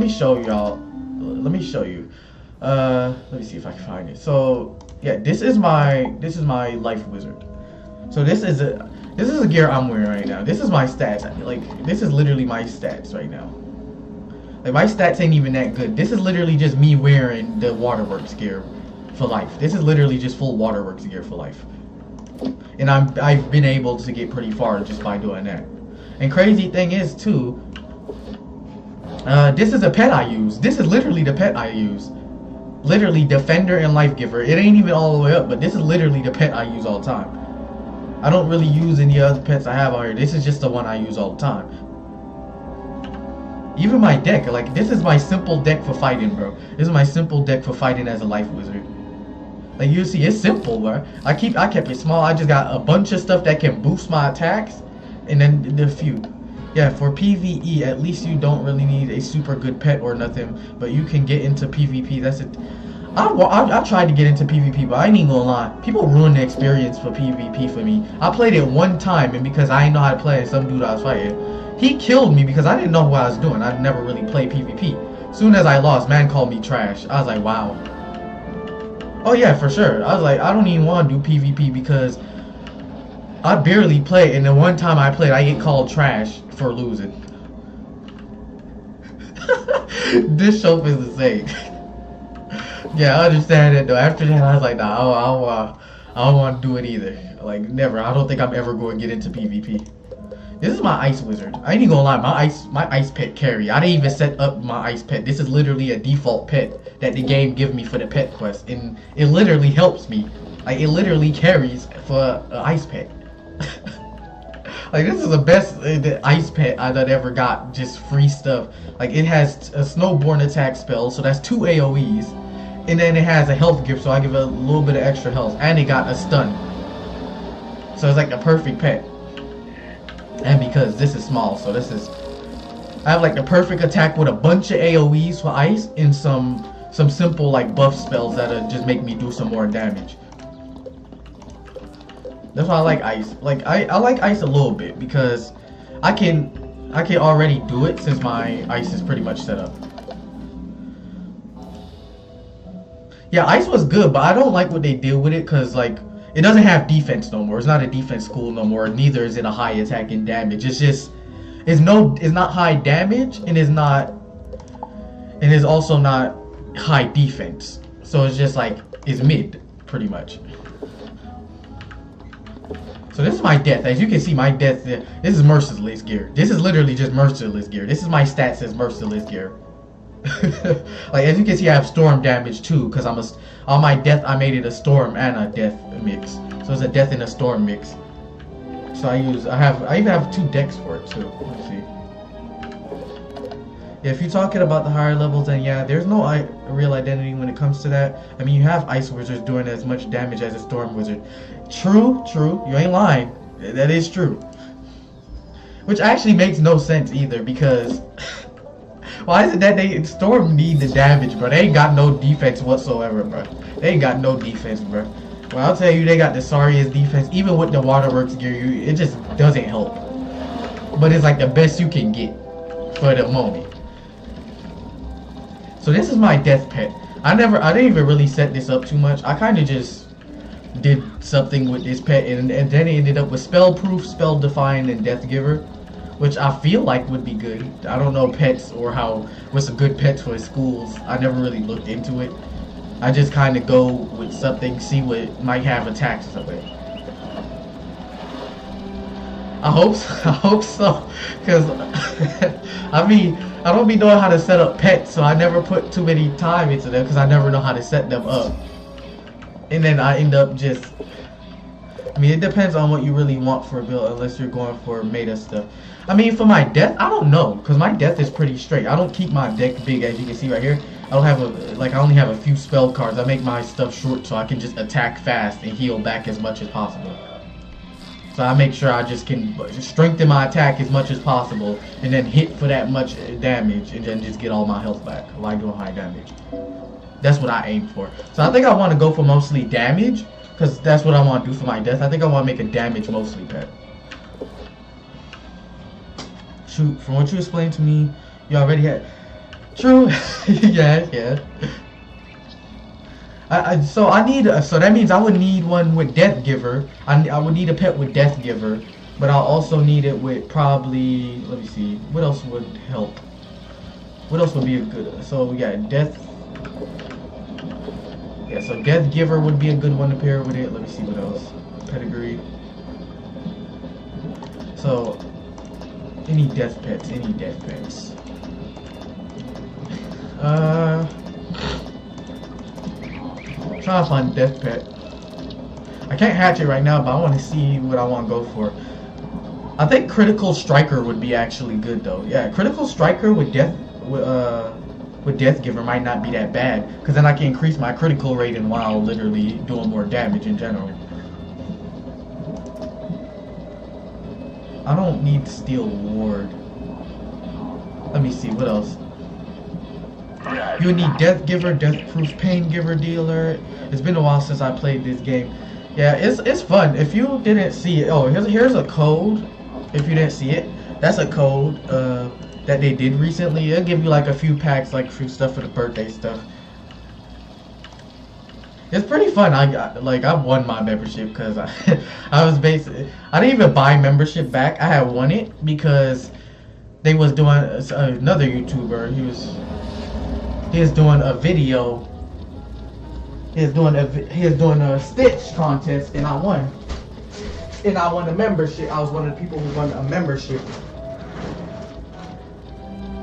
show y'all. Let me show you. Let me see if I can find it. So yeah, this is my life wizard. So this is a gear I'm wearing right now. This is my stats. Like, this is literally my stats right now. Like, my stats ain't even that good. This is literally just me wearing the Waterworks gear for life. This is literally just full Waterworks gear for life. And I've been able to get pretty far just by doing that. And crazy thing is too, this is a pet I use. This is literally the pet I use. Literally Defender and Life Giver. It ain't even all the way up, but this is literally the pet I use all the time. I don't really use any other pets I have out here. This is just the one I use all the time. Even my deck, like, this is my simple deck for fighting, bro. This is my simple deck for fighting as a Life Wizard. Like, you see, it's simple, bro. I kept it small. I just got a bunch of stuff that can boost my attacks, and then the few. Yeah, for PvE, at least you don't really need a super good pet or nothing, but you can get into PvP. That's it. I tried to get into PvP, but I ain't even gonna lie. People ruined the experience for PvP for me. I played it one time, and because I didn't know how to play it, some dude I was fighting, he killed me because I didn't know what I was doing. I'd never really played PvP. Soon as I lost, man called me trash. I was like, wow. Oh yeah, for sure. I was like, I don't even want to do PvP because I barely play, and the one time I played, I get called trash for losing. This show is insane. Yeah, I understand it though. After that, I was like, nah, I don't want to do it either. Like, never. I don't think I'm ever going to get into PvP. This is my ice wizard. I ain't even gonna lie, my ice pet carry. I didn't even set up my ice pet. This is literally a default pet that the game give me for the pet quest, and it literally helps me. Like, it literally carries for an ice pet. Like, this is the best ice pet I've ever got. Just free stuff. Like, it has a snowborn attack spell, so that's 2 AoEs, and then it has a health gift, so I give it a little bit of extra health, and it got a stun. So it's like a perfect pet. And because this is small, so this is, I have like the perfect attack with a bunch of AoEs for ice and some simple like buff spells that'll just make me do some more damage. That's why I like ice. Like I like ice a little bit because I can already do it since my ice is pretty much set up. Yeah, ice was good, but I don't like what they did with it because like it doesn't have defense no more. It's not a defense school no more. Neither is it a high attack and damage. It's just, it's not high damage, and it's also not high defense. So it's just like, it's mid, pretty much. So this is my death. As you can see, my death, this is merciless gear. This is literally just merciless gear. This is my stats as merciless gear. Like, as you can see, I have storm damage too, because on my death I made it a storm and a death mix. So it's a death and a storm mix. So I even have 2 decks for it too. Let's see. Yeah, if you're talking about the higher levels, then yeah, there's no real identity when it comes to that. I mean, you have ice wizards doing as much damage as a storm wizard. True, you ain't lying. That is true. Which actually makes no sense either, because why is it that Storm need the damage, bro? They ain't got no defense whatsoever, bro. They ain't got no defense, bro. Well, I'll tell you, they got the sorriest defense. Even with the Waterworks gear, it just doesn't help. But it's like the best you can get for the moment. So this is my death pet. I didn't even really set this up too much. I kind of just did something with this pet, and then it ended up with Spell Proof, Spell Define, and Death Giver, which I feel like would be good. I don't know pets or what's a good pets for schools. I never really looked into it. I just kind of go with something, see what might have attacks of it. I hope so, because I mean, I don't be knowing how to set up pets, so I never put too many time into them because I never know how to set them up. And then I end up just, I mean, it depends on what you really want for a build, unless you're going for meta stuff. I mean, for my death, I don't know, because my death is pretty straight. I don't keep my deck big, as you can see right here. I don't have I only have a few spell cards. I make my stuff short so I can just attack fast and heal back as much as possible. So I make sure I just can strengthen my attack as much as possible and then hit for that much damage and then just get all my health back while doing high damage. That's what I aim for. So I think I want to go for mostly damage, because that's what I want to do for my death. I think I want to make a damage mostly pet. Shoot, from what you explained to me, you already had... True. yeah. So that means I would need one with Death Giver. I would need a pet with Death Giver, but I'll also need it with probably, let me see, what else would help? What else would be a good, so we got Death, yeah, so Death Giver would be a good one to pair with it. Let me see what else. Pedigree. So, any death pets. Trying to find death pet. I can't hatch it right now, but I want to see what I want to go for. I think Critical Striker would be actually good though. Yeah, Critical Striker with Death Giver might not be that bad, because then I can increase my critical rating while literally doing more damage in general. I don't need Steel Ward. Let me see, what else? You would need Death Giver, Death Proof, Pain Giver, Dealer. It's been a while since I played this game. Yeah, it's fun. If you didn't see it, oh, here's a code. If you didn't see it, that's a code that they did recently. It'll give you like a few packs, like a few stuff for the birthday stuff. It's pretty fun. I won my membership because I didn't even buy membership back. I had won it because they was doing another YouTuber. He was doing a video he was doing a Stitch contest, and I won. And I won a membership. I was one of the people who won a membership,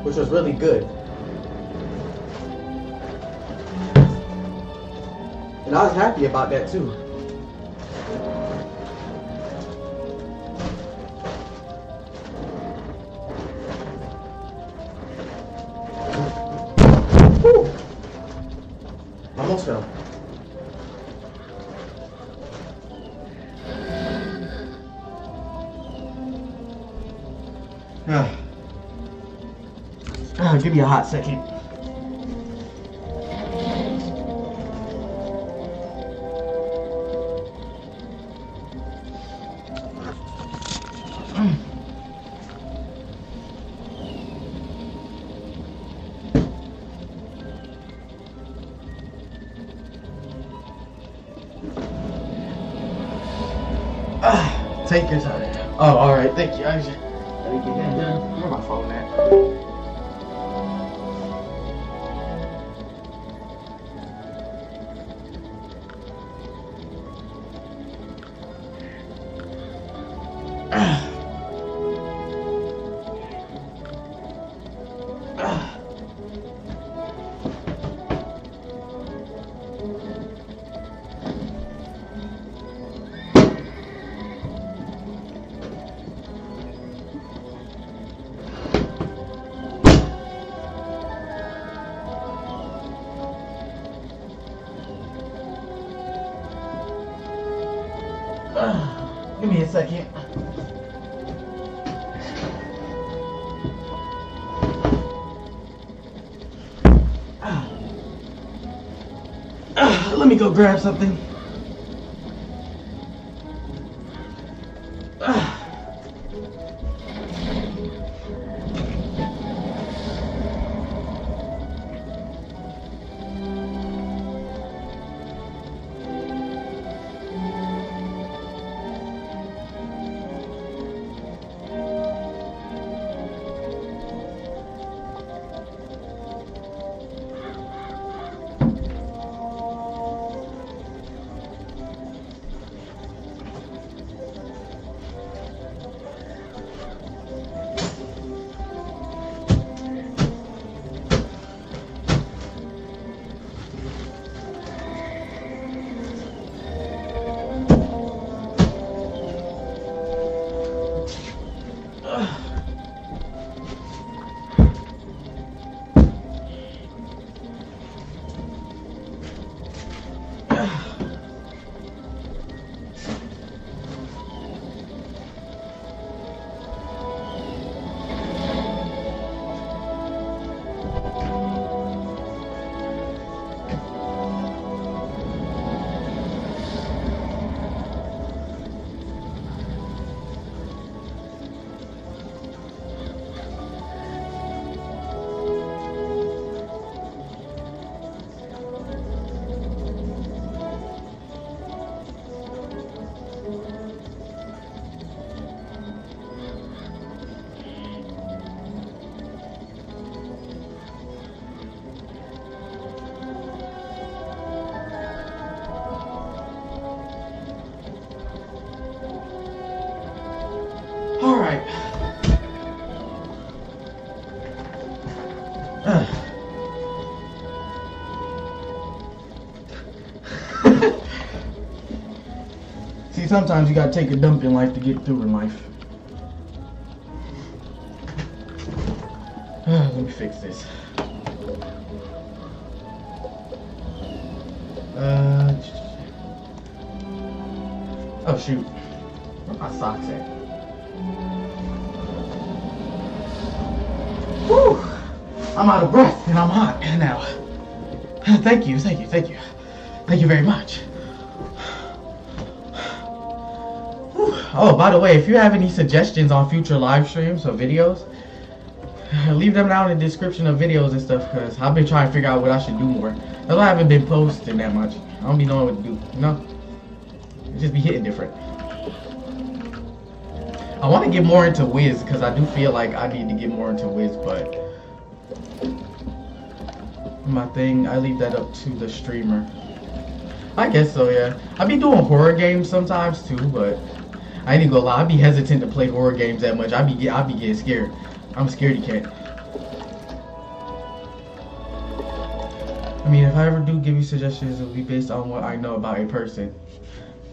which was really good. And I was happy about that too. Whew. Almost fell. Give me a hot second. Take your time. Oh, all right. Thank you. Let me get that done. Where my phone at? Give me a second. Let me go grab something. All right. See, sometimes you gotta take a dump in life to get through in life. Let me fix this. Oh shoot. Where my socks at? Whew. I'm out of breath and I'm hot now. Thank you. Thank you very much. Whew. Oh, by the way, if you have any suggestions on future live streams or videos, leave them down in the description of videos and stuff, because I've been trying to figure out what I should do more. That's why I haven't been posting that much. I don't be knowing what to do, you know? It just be hitting different. I want to get more into Wiz, because I do feel like I need to get more into Wiz, but my thing, I leave that up to the streamer. I guess so, yeah. I be doing horror games sometimes too, but I ain't gonna lie, I be hesitant to play horror games that much. I be getting scared. I'm a scaredy cat. I mean, if I ever do give you suggestions, it'll be based on what I know about a person.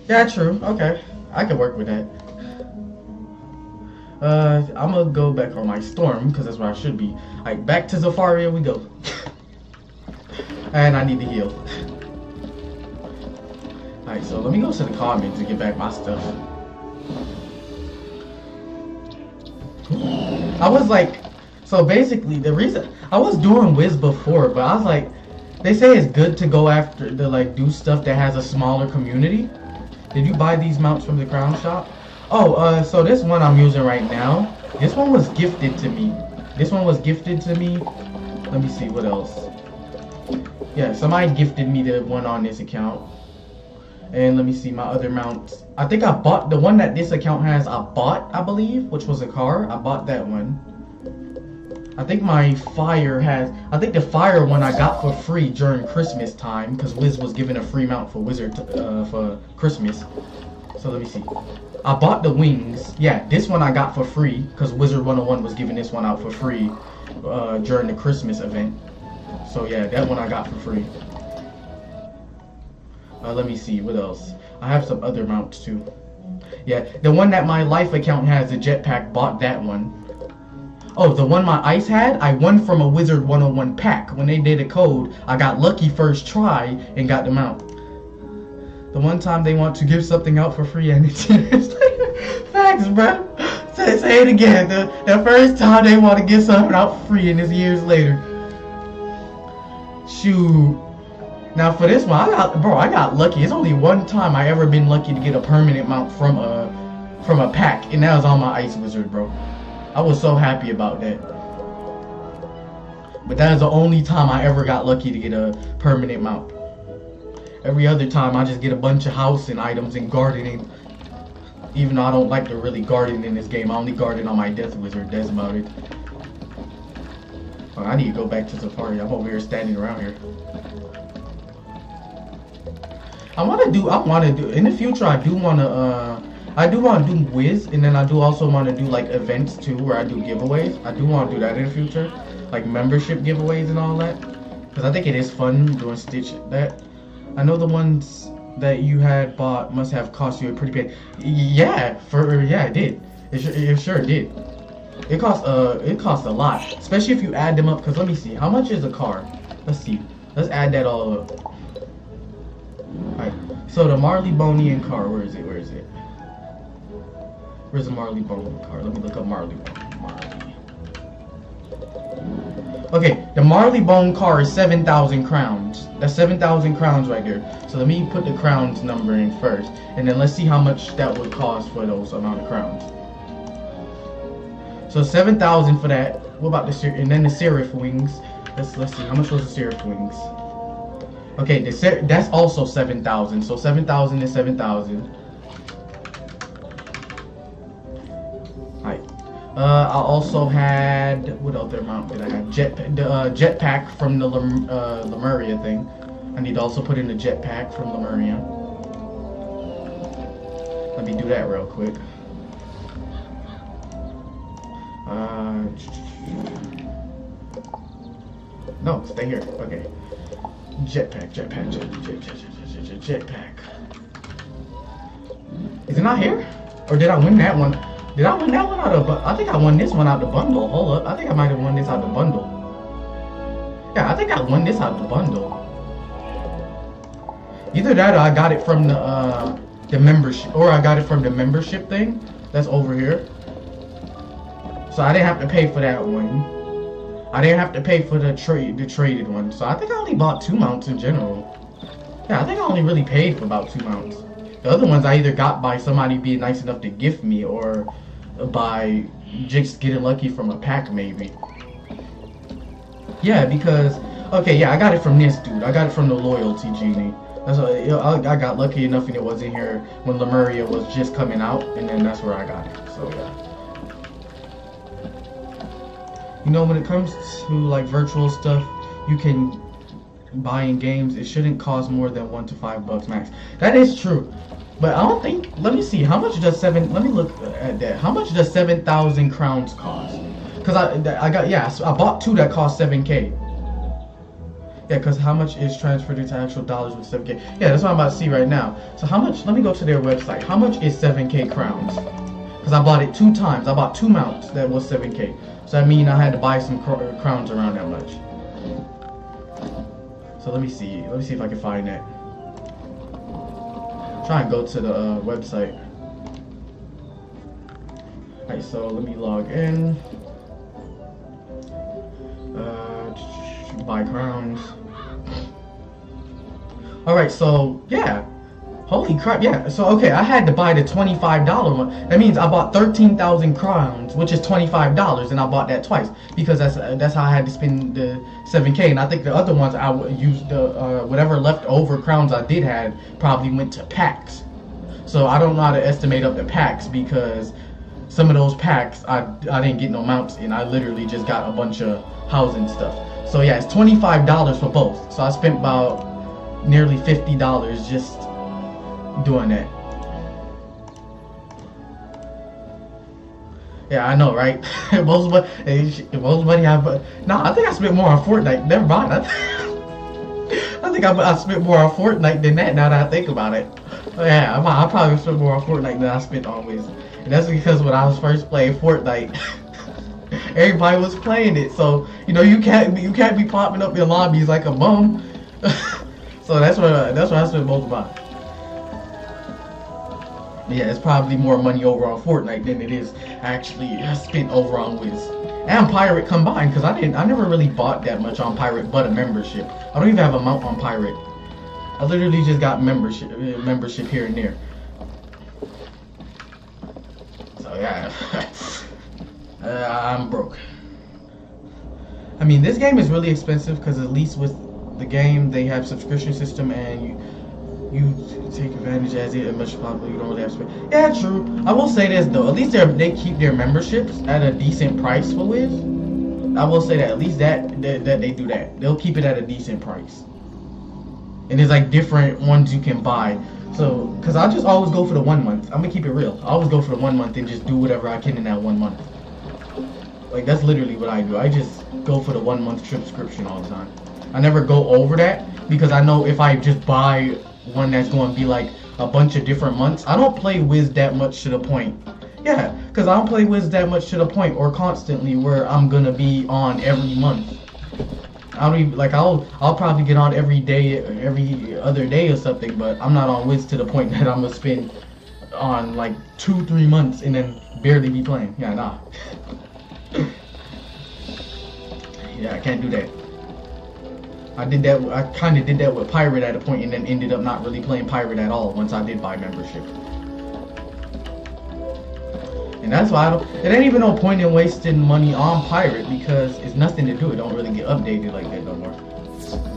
Yeah, true. Okay, I can work with that. I'm gonna go back on my storm because that's where I should be. Like, back to Zafaria we go. And I need to heal. Alright, so let me go to the comments to get back my stuff. I was like, so basically the reason I was doing Wiz before, but I was like, they say it's good to go after to like do stuff that has a smaller community. Did you buy these mounts from the crown shop? Oh, so this one I'm using right now, this one was gifted to me. This one was gifted to me. Let me see what else. Yeah, somebody gifted me the one on this account. And let me see my other mounts. I think I bought the one that this account has. I bought, I believe, which was a car. I bought that one. I think my fire has. I think the fire one I got for free during Christmas time because Wiz was giving a free mount for Wizard for Christmas. So let me see. I bought the wings. Yeah, this one I got for free because Wizard 101 was giving this one out for free during the Christmas event. So yeah, that one I got for free. Let me see, what else? I have some other mounts too. Yeah, the one that my life account has, the jetpack, bought that one. Oh, the one my ice had, I won from a Wizard 101 pack. When they did a code, I got lucky first try and got the mount. The one time they want to give something out for free and it's facts, bro. Say it again. The first time they want to give something out for free and it's years later. Shoot. Now for this one, I got lucky. It's only one time I ever been lucky to get a permanent mount from a pack, and that was on my Ice Wizard, bro. I was so happy about that. But that is the only time I ever got lucky to get a permanent mount. Every other time I just get a bunch of house and items and gardening. Even though I don't like to really garden in this game, I only garden on my Death Wizard. That's about it. Oh, I need to go back to Safari. I'm over here standing around here. I want to do in the future. I do want to do Wiz, and then I do also want to do like events too, where I do giveaways. I do want to do that in the future, like membership giveaways and all that, because I think it is fun doing Stitch. That I know the ones that you had bought must have cost you a pretty bit. Yeah, it did. It sure did. It costs a lot, especially if you add them up. Because let me see, how much is a car? Let's see. Let's add that all up. Alright, so the Marley Bonian car, where is it? Where's the Marley Bonian car? Let me look up Marley. Okay, the Marley Bone car is 7,000 crowns. That's 7,000 crowns right there. So let me put the crowns number in first, and then let's see how much that would cost for those amount of crowns. So 7,000 for that. What about the and then the Seraph wings? Let's see, how much was the Seraph wings? Okay, that's also 7,000. So 7,000 is 7,000. Alright. I also had, what other amount did I have? Jetpack from the Lemuria thing. I need to also put in the jetpack from Lemuria. Let me do that real quick. No, stay here. Okay. Jetpack. Is it not here? Or did I win that one? Did I win that one out of? I think I won this one out of the bundle. Hold up. I think I might have won this out of the bundle. Yeah, I think I won this out of the bundle. Either that or I got it from the membership, or I got it from the membership thing that's over here. So I didn't have to pay for that one. I didn't have to pay for the traded one. So I think I only bought 2 mounts in general. Yeah, I think I only really paid for about 2 mounts. The other ones I either got by somebody being nice enough to gift me, or by just getting lucky from a pack maybe. Yeah, because okay, yeah, I got it from this dude. I got it from the Loyalty Genie. That's I got lucky enough and it was in here when Lemuria was just coming out, and then that's where I got it. So yeah. You know, when it comes to like virtual stuff, you can buying games, it shouldn't cost more than $1 to $5 max. That is true. But I don't think, let me see, how much does let me look at that. How much does 7,000 crowns cost? Cause I bought 2 that cost 7K. Yeah, cause how much is transferred into actual dollars with 7K? Yeah, that's what I'm about to see right now. So how much, let me go to their website. How much is 7K crowns? Cause I bought it 2 times. I bought 2 mounts that was 7K. So that means I had to buy some crowns around that much. So let me see if I can find that. Try and go to the website. Alright, so let me log in. Buy crowns. Alright, so yeah. Holy crap, yeah. So okay, I had to buy the $25 one. That means I bought 13,000 crowns, which is $25, and I bought that twice because that's how I had to spend the 7K. And I think the other ones I used the whatever leftover crowns I did had probably went to packs. So I don't know how to estimate up the packs because some of those packs I didn't get no mounts in. I literally just got a bunch of housing stuff. So yeah, it's $25 for both. So I spent about nearly $50 just doing that. Yeah, I know, right? most money I think I spent more on Fortnite. Never mind. I think I spent more on Fortnite than that now that I think about it. Yeah, I probably spent more on Fortnite than I spent on Wiz. And that's because when I was first playing Fortnite, everybody was playing it. So, you know, you can't be popping up in lobbies like a bum. So that's what I spent most of mine. Yeah, it's probably more money over on Fortnite than it is actually spent over on Wiz and Pirate combined, because I never really bought that much on Pirate but a membership. I don't even have a mount on Pirate. I literally just got membership here and there. So yeah, I'm broke. I mean, this game is really expensive because at least with the game they have subscription system and you take advantage as much possible. You don't really have to spend. Yeah, true. I will say this though. At least they keep their memberships at a decent price for Wiz. I will say that at least that they do that. They'll keep it at a decent price. And there's like different ones you can buy. So, cause I just always go for the 1 month. I'm gonna keep it real. I always go for the 1 month and just do whatever I can in that 1 month. Like that's literally what I do. I just go for the 1 month subscription all the time. I never go over that because I know if I just buy one that's going to be like a bunch of different months. I don't play Wiz that much to the point. Yeah, because I don't play Wiz that much to the point or constantly where I'm going to be on every month. I don't even, like, I'll probably get on every day, every other day or something, but I'm not on Wiz to the point that I'm going to spend on like 2-3 months and then barely be playing. Yeah, nah. Yeah, I can't do that. I kind of did that with Pirate at a point and then ended up not really playing Pirate at all once I did buy membership. And that's why it ain't even no point in wasting money on Pirate because it's nothing to do. It don't really get updated like that no more.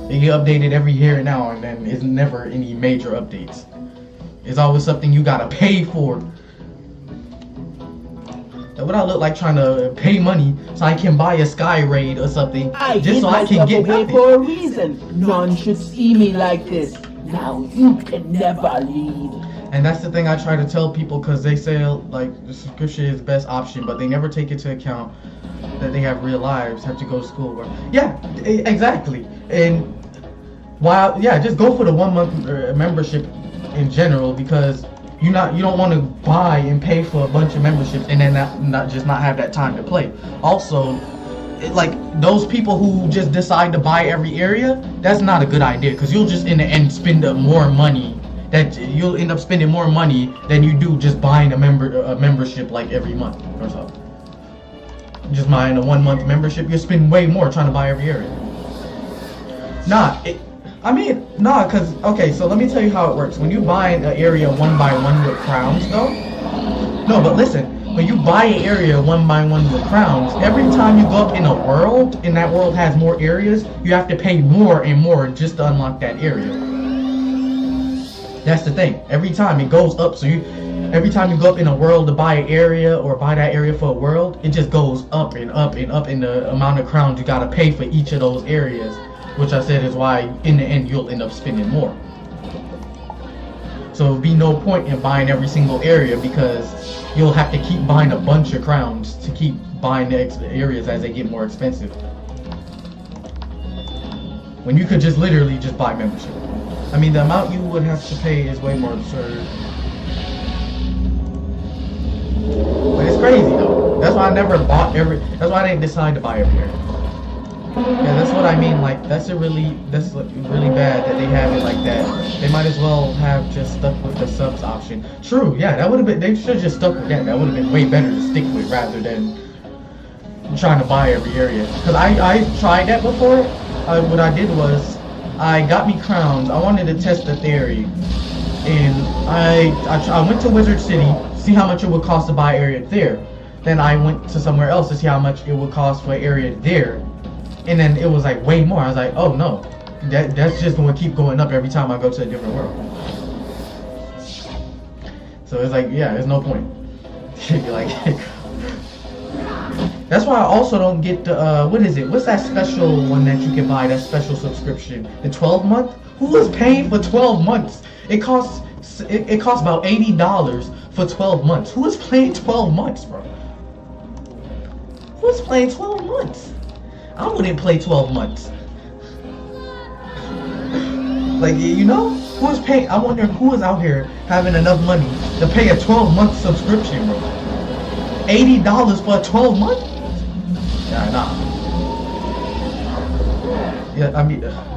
They get updated every here and now and then it's never any major updates. It's always something you gotta pay for. What I look like trying to pay money so I can buy a Sky Raid or something just so I can get away for a reason. None should see me like this. Now you can never leave. And that's the thing I try to tell people because they say like the subscription is the best option, but they never take into account that they have real lives, have to go to school. Yeah, exactly. And while just go for the 1 month membership in general because you don't want to buy and pay for a bunch of memberships and then not have that time to play. Also, like those people who just decide to buy every area, that's not a good idea because you'll just in the end spend up more money. You'll end up spending more money than you do just buying a membership like every month or so. Just buying a 1 month membership, you'll spend way more trying to buy every area. Cause okay, so let me tell you how it works. When you buy an area 1 by 1 with crowns though, no, but listen, when you buy an area 1 by 1 with crowns, every time you go up in a world, and that world has more areas, you have to pay more and more just to unlock that area. That's the thing. Every time it goes up, so every time you go up in a world to buy an area or buy that area for a world, it just goes up and up and up in the amount of crowns you gotta pay for each of those areas. which I said is why in the end you'll end up spending more. So there'll be no point in buying every single area because you'll have to keep buying a bunch of crowns to keep buying the areas as they get more expensive. When you could just literally just buy membership. I mean, the amount you would have to pay is way more absurd. But it's crazy though. That's why I never bought that's why I didn't decide to buy every area. Yeah, that's what I mean. Like, that's really bad that they have it like that. They might as well have just stuck with the subs option. True, yeah, that would have been. They should have just stuck with that. That would have been way better to stick with rather than trying to buy every area. Cause I tried that before. What I did was I got me crowns. I wanted to test the theory, and I went to Wizard City, see how much it would cost to buy area there. Then I went to somewhere else to see how much it would cost for area there. And then it was like way more. I was like, oh no, that's just gonna keep going up every time I go to a different world. So it's like, yeah, there's no point. Like, that's why I also don't get the what is it? What's that special one that you can buy? That special subscription, the 12-month. Who is paying for 12 months? It costs about $80 for 12 months. Who is playing 12 months, bro? Who is playing 12 months? I wouldn't play 12 months. Like, you know, who is paying? I wonder who is out here having enough money to pay a 12-month subscription, bro. $80 for a 12 month? Yeah, nah. Yeah,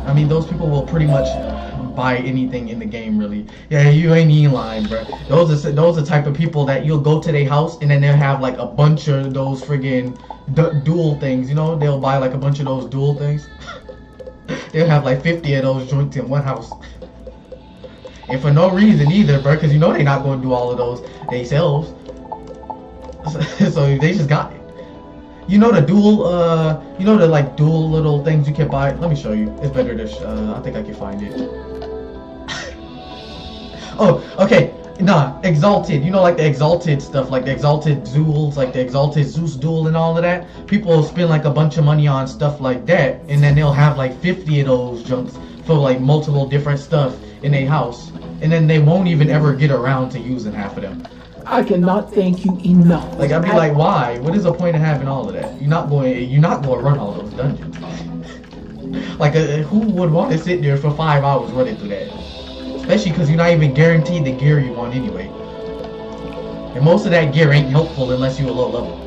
I mean, those people will pretty much buy anything in the game, really. Yeah, you ain't in line, bro. Those are the type of people that you'll go to their house and then they'll have like a bunch of those friggin' dual things. You know, they'll buy like a bunch of those dual things. They'll have like 50 of those joints in one house. And for no reason either, bro, because you know they're not going to do all of those themselves. So they just got it. You know the dual, you know the like dual little things you can buy. Let me show you. It's better to. I think I can find it. Oh, okay. Nah, Exalted. You know, like the Exalted stuff, like the Exalted Duels, like the Exalted Zeus Duel and all of that. People will spend like a bunch of money on stuff like that, and then they'll have like 50 of those junks for like multiple different stuff in their house, and then they won't even ever get around to using half of them. I cannot thank you enough. Like, I'd be like, why? What is the point of having all of that? You're not going to run all those dungeons. Like, who would want to sit there for 5 hours running through that? Especially because you're not even guaranteed the gear you want anyway. And most of that gear ain't helpful unless you're a low level.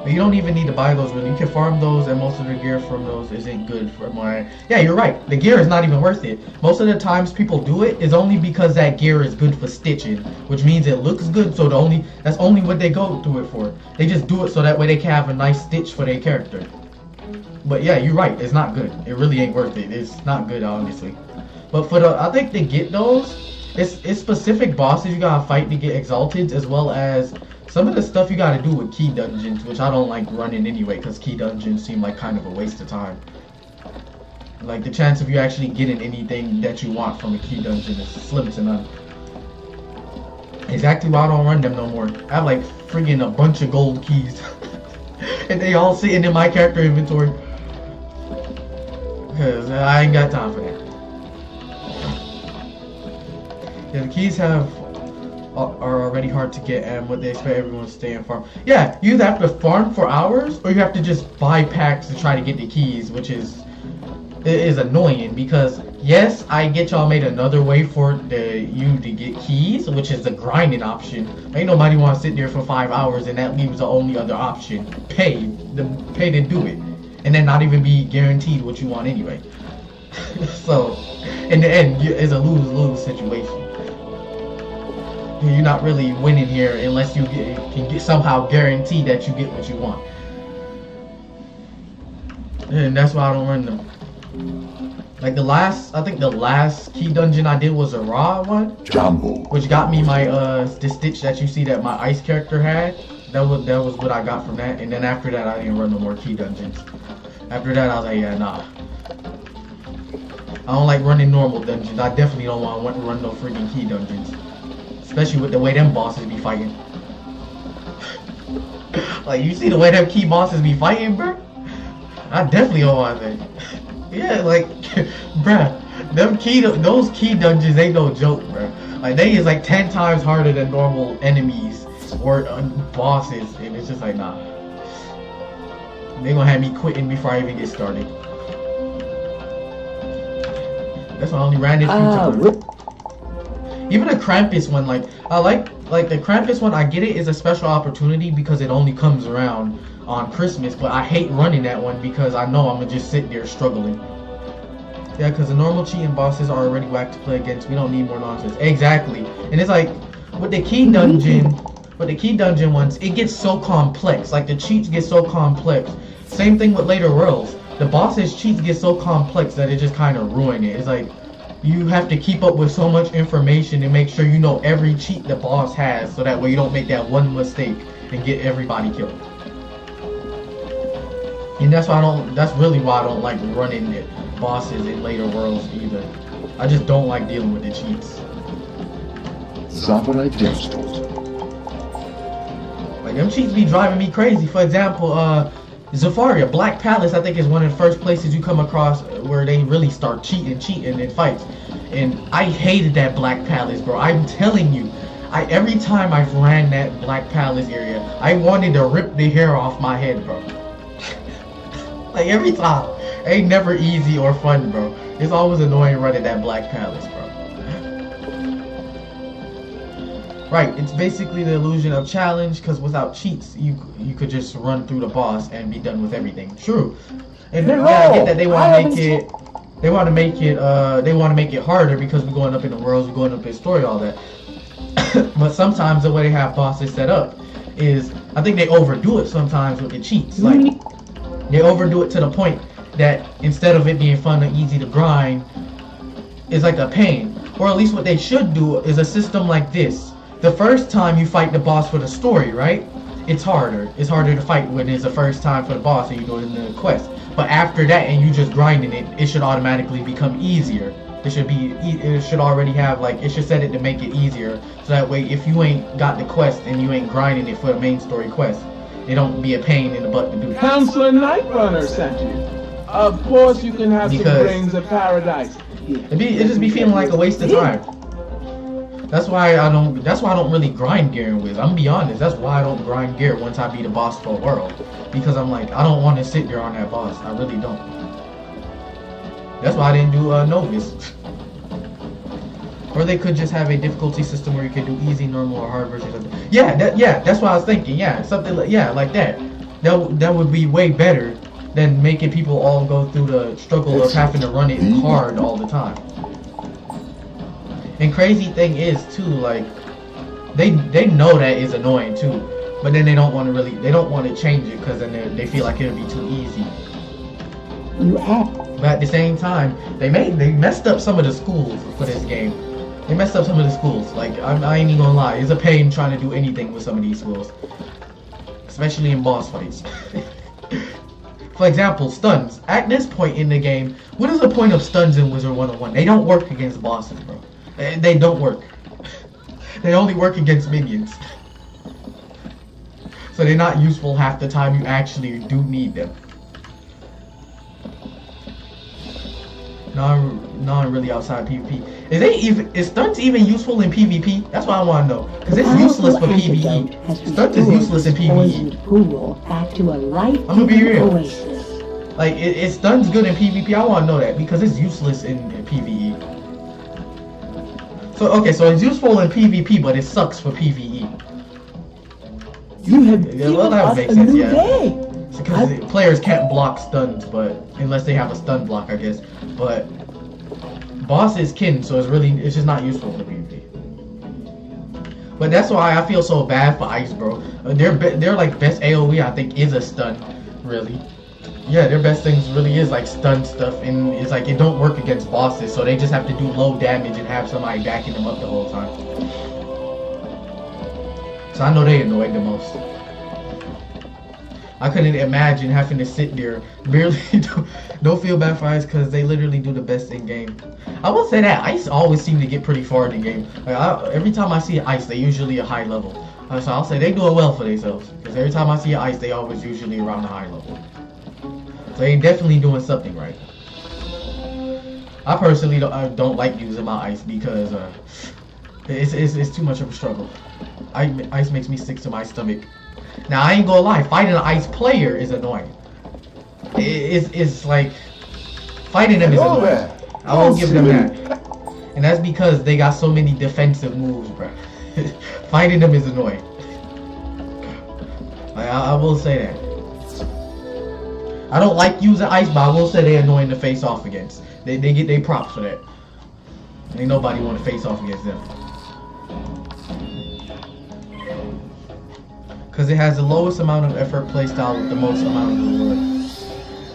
But you don't even need to buy those really. You can farm those, and most of the gear from those isn't good for my... Yeah, you're right. The gear is not even worth it. Most of the times people do it is only because that gear is good for stitching, which means it looks good, so that's only what they go through it for. They just do it so that way they can have a nice stitch for their character. But yeah, you're right. It's not good. It really ain't worth it. It's not good, obviously. But for I think to get those, it's specific bosses you gotta fight to get Exalted, as well as some of the stuff you gotta do with key dungeons, which I don't like running anyway, because key dungeons seem like kind of a waste of time. Like, the chance of you actually getting anything that you want from a key dungeon is slim to none. Exactly why I don't run them no more. I have like friggin' a bunch of gold keys. And they all sitting in my character inventory. Because I ain't got time for that. Yeah, the keys are already hard to get, and what they expect everyone to stay and farm. Yeah, you either have to farm for hours, or you have to just buy packs to try to get the keys, which is annoying, because yes, I get y'all made another way for you to get keys, which is the grinding option. Ain't nobody want to sit there for 5 hours, and that leaves the only other option: pay to do it, and then not even be guaranteed what you want anyway. So, in the end, it's a lose-lose situation. You're not really winning here unless you can somehow guarantee that you get what you want. And that's why I don't run them. Like I think the last key dungeon I did was a raw one, Jumbo. which got me my the stitch that you see that my ice character had. That was what I got from that. And then after that, I didn't run no more key dungeons. After that, I was like, yeah, nah. I don't like running normal dungeons. I definitely don't want to run no freaking key dungeons. Especially with the way them bosses be fighting. Like, you see the way them key bosses be fighting, bro? I definitely don't want that. Yeah, like, bruh, those key dungeons ain't no joke, bruh. Like, they is like 10 times harder than normal enemies or bosses, and it's just like, nah. They gonna have me quitting before I even get started. That's why I only ran it 3 times. Even the Krampus one, like, I like the Krampus one, I get it is a special opportunity because it only comes around on Christmas, but I hate running that one because I know I'm gonna just sit there struggling. Yeah, because the normal cheating bosses are already whack to play against. We don't need more nonsense. Exactly. And it's like, with the key dungeon ones, it gets so complex. Like, the cheats get so complex. Same thing with later worlds. The bosses' cheats get so complex that it just kind of ruin it. It's like, you have to keep up with so much information and make sure you know every cheat the boss has, so that way you don't make that one mistake and get everybody killed. And that's really why I don't like running it. Bosses in later worlds either. I just don't like dealing with the cheats. Zavarite Gemstone. Like, them cheats be driving me crazy. For example, Zafaria, Black Palace, I think is one of the first places you come across where they really start cheating in fights. And I hated that Black Palace, bro. I'm telling you, every time I've ran that Black Palace area, I wanted to rip the hair off my head, bro. Like, every time. It ain't never easy or fun, bro. It's always annoying running that Black Palace, bro. Right, it's basically the illusion of challenge, because without cheats, you could just run through the boss and be done with everything. True. And yeah, I get that they want to make it harder because we're going up in the worlds, we're going up in story, all that. But sometimes the way they have bosses set up is, I think they overdo it sometimes with the cheats. Like, they overdo it to the point that instead of it being fun and easy to grind, it's like a pain. Or at least what they should do is a system like this. The first time you fight the boss for the story, right? It's harder. It's harder to fight when it's the first time for the boss and you do it in the quest. But after that and you just grinding it, it should automatically become easier. It should already have, like, it should set it to make it easier. So that way if you ain't got the quest and you ain't grinding it for the main story quest, it don't be a pain in the butt to do. Counselor Nightrunner sent you. Of course you can have some brains of paradise. It just be feeling like a waste of time. That's why I don't really grind gear in Wiz. I'm gonna be honest, that's why I don't grind gear once I beat a boss for a world. Because I'm like, I don't want to sit there on that boss. I really don't. That's why I didn't do Novus. Or they could just have a difficulty system where you could do easy, normal, or hard versions of it. Yeah, that's what I was thinking. Yeah, something like that. That would be way better than making people all go through the struggle of having to run it hard all the time. And crazy thing is too, like, they know that is annoying too, but then they don't want to change it because then they feel like it'll be too easy. But at the same time, they messed up some of the schools for this game. They messed up some of the schools. Like, I ain't even gonna lie, it's a pain trying to do anything with some of these schools, especially in boss fights. For example, stuns. At this point in the game, what is the point of stuns in Wizard 101? They don't work against bosses, bro. They don't work. They only work against minions. So they're not useful half the time you actually do need them. Not really outside PvP. Is stunts even useful in PvP? That's what I want to know. Because it's useless for PvE. Stunts is useless in PvE. I'm gonna be real. Like, it stunts good in PvP. I want to know that because it's useless in PvE. So okay, so it's useful in PvP, but it sucks for PvE. You have given us a new day. Because players can't block stuns, but unless they have a stun block, I guess. But bosses can, so it's just not useful for PvP. But that's why I feel so bad for Ice, bro. Their like best AOE I think is a stun, really. Yeah, their best things really is like stun stuff, and it's like it don't work against bosses, so they just have to do low damage and have somebody backing them up the whole time. So I know they annoyed the most. I couldn't imagine having to sit there, barely don't feel bad for Ice because they literally do the best in game. I will say that Ice always seem to get pretty far in the game. Like every time I see Ice, they usually a high level. So I'll say they do it well for themselves because every time I see Ice, they always usually around a high level. So they definitely doing something right. I personally don't like using my ice because it's too much of a struggle. Ice makes me sick to my stomach. Now I ain't gonna lie, fighting an ice player is annoying. It's like fighting them is annoying. I won't give them that. And that's because they got so many defensive moves, bro. Fighting them is annoying. I will say that. I don't like using ice, but I will say they're annoying to face off against. They get their props for that. Ain't nobody want to face off against them. Because it has the lowest amount of effort playstyle with the most amount of reward.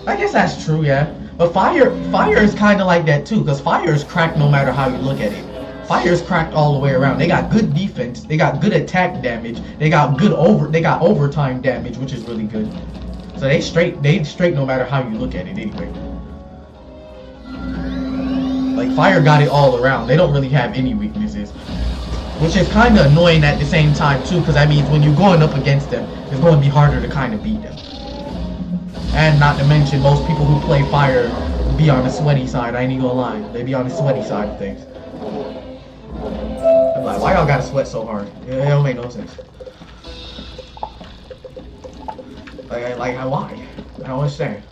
I guess that's true, yeah. But fire is kind of like that too, because fire is cracked no matter how you look at it. Fire is cracked all the way around. They got good defense, they got good attack damage, they got overtime damage, which is really good. So they straight no matter how you look at it anyway. Like fire got it all around. They don't really have any weaknesses. Which is kind of annoying at the same time too, because that means when you're going up against them, it's going to be harder to kind of beat them. And not to mention, most people who play fire be on the sweaty side. I ain't even gonna lie. They be on the sweaty side of things. I'm like, why y'all gotta sweat so hard? It don't make no sense. Like why? I don't understand.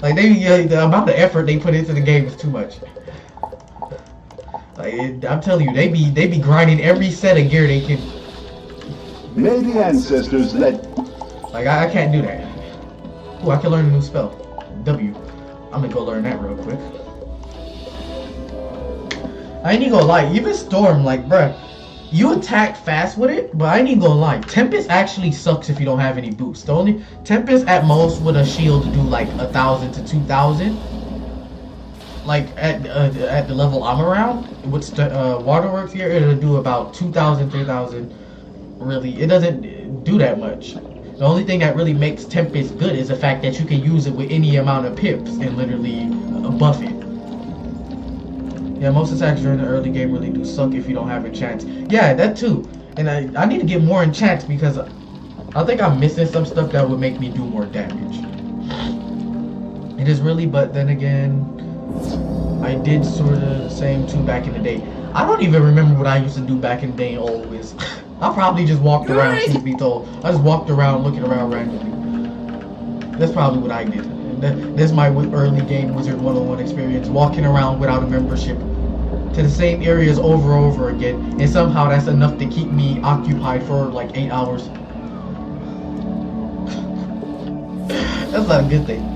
Like the amount of effort they put into the game is too much. Like I'm telling you, they be grinding every set of gear they can. May the ancestors let. Like I can't do that. Ooh, I can learn a new spell. W. I'm gonna go learn that real quick. I ain't even gonna lie, even Storm, like bruh, you attack fast with it, but I ain't even gonna lie, Tempest actually sucks if you don't have any boosts. The only Tempest at most with a shield do like 1,000 to 2,000. Like at the level I'm around, with Waterworks here, it'll do about 2,000, 3,000. Really, it doesn't do that much. The only thing that really makes Tempest good is the fact that you can use it with any amount of pips and literally buff it. Yeah, most attacks during the early game really do suck if you don't have enchants. Yeah, that too. And I need to get more enchants because I think I'm missing some stuff that would make me do more damage. It is really, but then again, I did sort of the same too back in the day. I don't even remember what I used to do back in the day always. I probably just walked around, truth be told. I just walked around looking around randomly. That's probably what I did. That's my early game Wizard 101 experience. Walking around without a membership to the same areas over and over again. And somehow that's enough to keep me occupied for like 8 hours. That's not a good thing.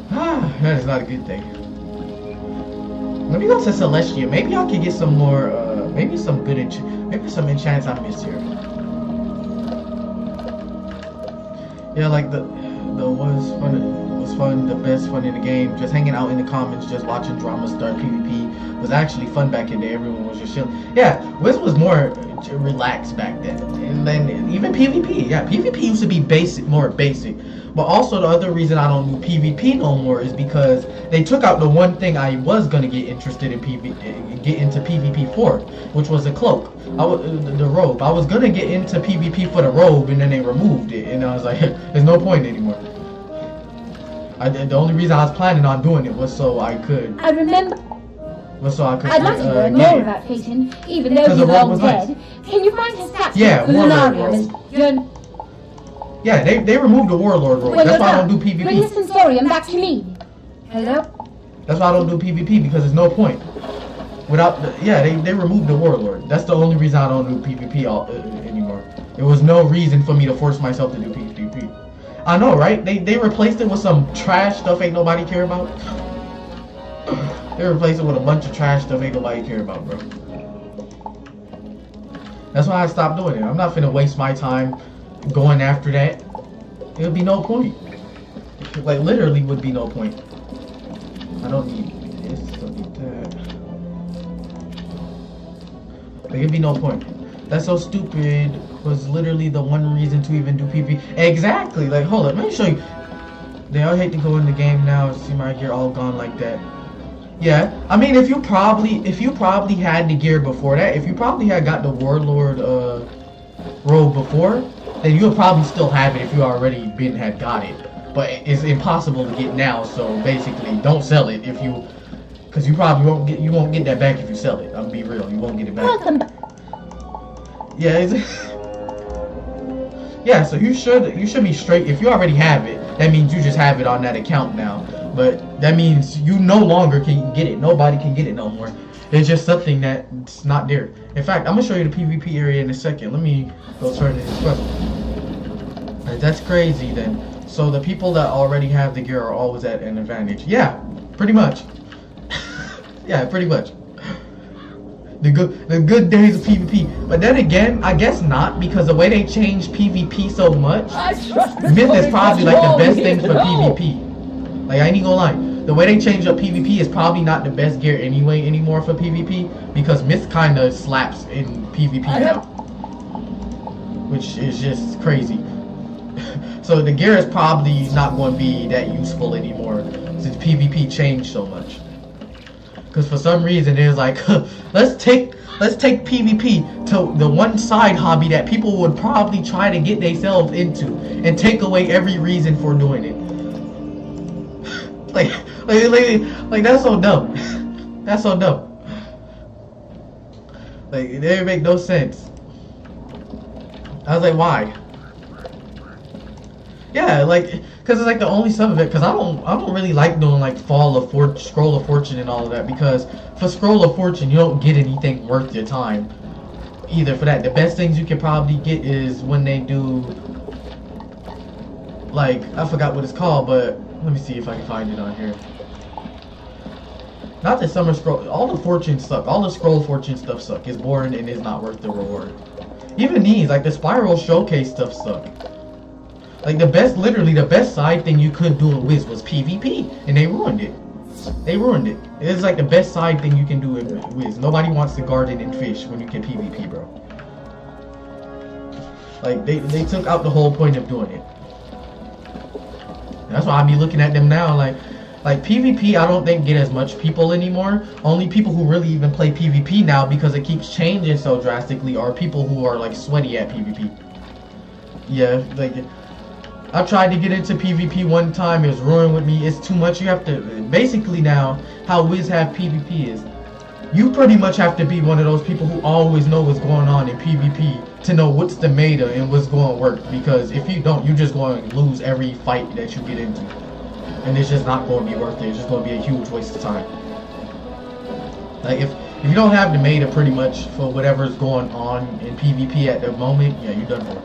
That is not a good thing. Let me go to Celestia. Maybe I could get some more, maybe some good maybe some enchants I missed here. Yeah, like the was fun, the best fun in the game. Just hanging out in the comments, just watching drama start. PvP was actually fun back in the day. Everyone was just chilling. Yeah, Wiz was more relaxed back then. And then even PvP. Yeah, PvP used to be more basic. But also the other reason I don't do PvP no more is because they took out the one thing I was gonna get interested in get into PvP for, which was the cloak. The robe. I was gonna get into PvP for the robe, and then they removed it, and I was like, there's no point anymore. The only reason I was planning on doing it was so I could. I remember. Was so I could. I'd like to learn more about Peyton, even though he's long dead. Can you find his stats? Yeah, Lunarium. Yeah, they removed the Warlord role. That's why I don't do PvP. Bring this Sensorium back to me. Hello? That's why I don't do PvP, because there's no point. They removed the Warlord. That's the only reason I don't do PvP anymore. There was no reason for me to force myself to do PvP. I know, right? They replaced it with some trash stuff ain't nobody care about. They replaced it with a bunch of trash stuff ain't nobody care about, bro. That's why I stopped doing it. I'm not finna waste my time going after that. There'll be no point. Like literally would be no point. I don't need this, I don't need that. Like it'd be no point. That's so stupid. Was literally the one reason to even do PvP. Exactly. Like hold up, let me show you. They all hate to go in the game now and see my gear all gone like that. Yeah, I mean if you probably had the gear before that, if you probably had got the Warlord robe before, then you'll probably still have it if you already had got it. but it's impossible to get now. So basically, don't sell it if you, because you probably won't get that back if you sell it. I'm be real, you won't get it back. Welcome back. Yeah, yeah. So you should be straight. If you already have it, that means you just have it on that account now. But that means you no longer can get it. Nobody can get it no more. It's just something that's not there. In fact, I'm gonna show you the PvP area in a second. Let me go turn to this quest. That's crazy then. So the people that already have the gear are always at an advantage. Yeah, pretty much. Yeah, pretty much. The good days of PvP. But then again, I guess not, because the way they changed PvP so much, Myth is probably like the best thing for PvP. Like, I ain't gonna lie. The way they changed up PvP is probably not the best gear anymore for PvP, because Myth kinda slaps in PvP now. Which is just crazy. So the gear is probably not going to be that useful anymore since PvP changed so much. Because for some reason it's like, let's take PvP to the one side hobby that people would probably try to get themselves into, and take away every reason for doing it. like that's so dumb. That's so dumb. Like, it didn't make no sense. I was like, why? Yeah, like, cause it's like the only sub of it. Cause I don't really like doing like Scroll of Fortune and all of that, because for Scroll of Fortune you don't get anything worth your time either. For that, the best things you can probably get is when they do, like, I forgot what it's called, but let me see if I can find it on here. Not the Summer Scroll. All the fortune suck. All the Scroll of Fortune stuff suck. It's boring and is not worth the reward. Even these, like the Spiral Showcase stuff, suck. Like literally the best side thing you could do in Wiz was PvP, and they ruined it. They ruined it. It's like the best side thing you can do in Wiz. Nobody wants to garden and fish when you can PvP, bro. Like, they took out the whole point of doing it. That's why I be looking at them now, like PvP I don't think get as much people anymore. Only people who really even play PvP now, because it keeps changing so drastically, are people who are like sweaty at PvP. Yeah, like, I tried to get into PvP one time, it was ruined with me. It's too much. You have to, basically now, how Wiz have PvP is, you pretty much have to be one of those people who always know what's going on in PvP to know what's the meta and what's going to work. Because if you don't, you're just going to lose every fight that you get into. And it's just not going to be worth it. It's just going to be a huge waste of time. Like, if you don't have the meta pretty much for whatever's going on in PvP at the moment, yeah, you're done for.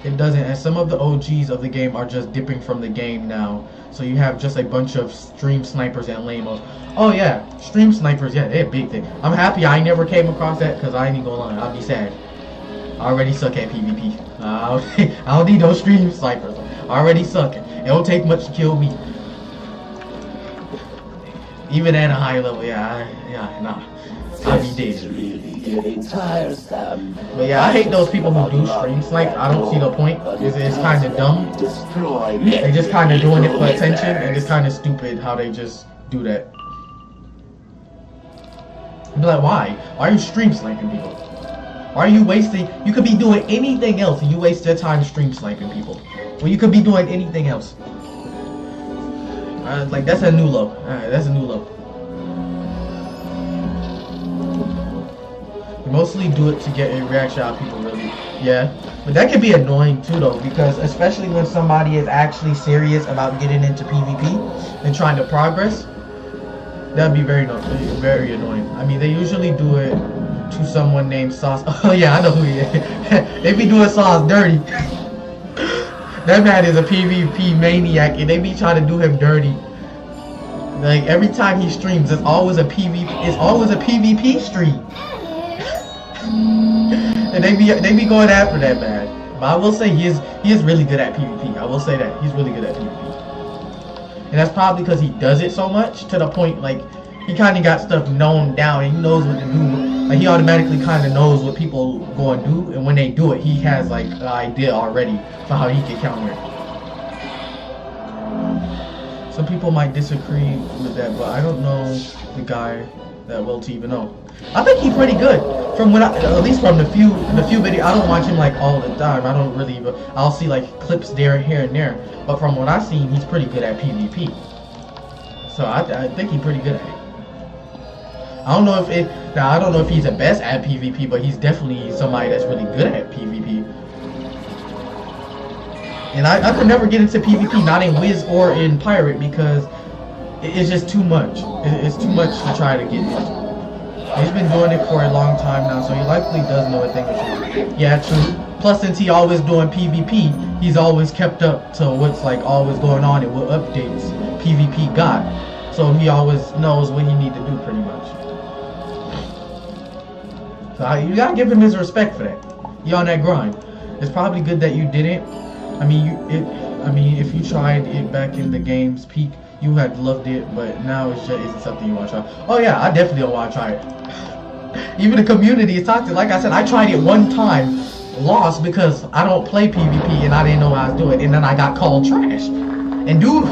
It doesn't, and some of the OGs of the game are just dipping from the game now. So you have just a bunch of stream snipers and lamos. Oh yeah, stream snipers, yeah, they're a big thing. I'm happy I never came across that, because I ain't even gonna lie, I'll be sad. I already suck at PvP. I don't need those stream snipers. I already suck. It don't take much to kill me. Even at a high level, nah. I'll be dead. Getting tiresome. But yeah, I hate those people who do stream snipe. I don't see the point. It's kind of dumb. They just kind of doing it for attention, and it's kind of stupid how they just do that. Be like, why? Why are you stream sniping people? Why are you wasting? You could be doing anything else, and you waste your time stream sniping people. Well, you could be doing anything else. Like, that's a new low. That's a new low. Mostly do it to get a reaction out of people, really. Yeah, but that can be annoying too, though, because especially when somebody is actually serious about getting into PvP and trying to progress, that'd be very annoying. I mean, they usually do it to someone named Sauce. Oh yeah, I know who he is. They be doing Sauce dirty. That man is a PvP maniac, and they be trying to do him dirty. Like, every time he streams, it's always a PvP stream. And they be going after that man. But I will say he is really good at PvP. I will say that. He's really good at PvP. And that's probably because he does it so much, to the point, like, he kind of got stuff known down, and he knows what to do. Like, he automatically kind of knows what people go and do, and when they do it, he has, like, an idea already for how he can counter it. Some people might disagree with that, but I don't know the guy that well to even know. I think he's pretty good. from when at least from the few videos, I don't watch him like all the time. I don't really, I'll see like clips there, here and there. But from what I've seen, he's pretty good at PvP. So I think he's pretty good at it. I don't know if he's the best at PvP, but he's definitely somebody that's really good at PvP. And I could never get into PvP, not in Wiz or in Pirate, because it's just too much. It's too much to try to get into. He's been doing it for a long time now, so he likely does know a thing or two. Yeah, true. Plus, since he always doing PvP, he's always kept up to what's like always going on and what updates PvP got. So he always knows what he need to do, pretty much. So you gotta give him his respect for that. You on that grind. It's probably good that you didn't. I mean, if you tried it back in the game's peak, you had loved it, but now it's just isn't something you want to try. Oh yeah, I definitely don't want to try it. Even the community is toxic. Like I said, I tried it one time, lost because I don't play PvP and I didn't know how I was doing, and then I got called trash. And dude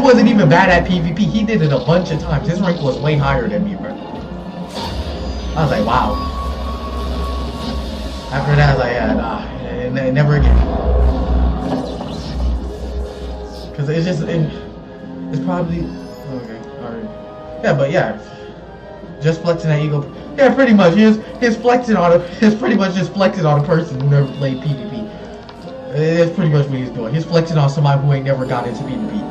wasn't even bad at PvP. He did it a bunch of times. His rank was way higher than me, bro. I was like, wow. After that, I was like, yeah, nah, never again. Cause it's just, it's probably, okay, alright. Yeah, but yeah, just flexing that ego. Yeah, pretty much. He's flexing on he's pretty much just flexing on a person who never played PvP. It's pretty much what he's doing. He's flexing on somebody who ain't never got into PvP.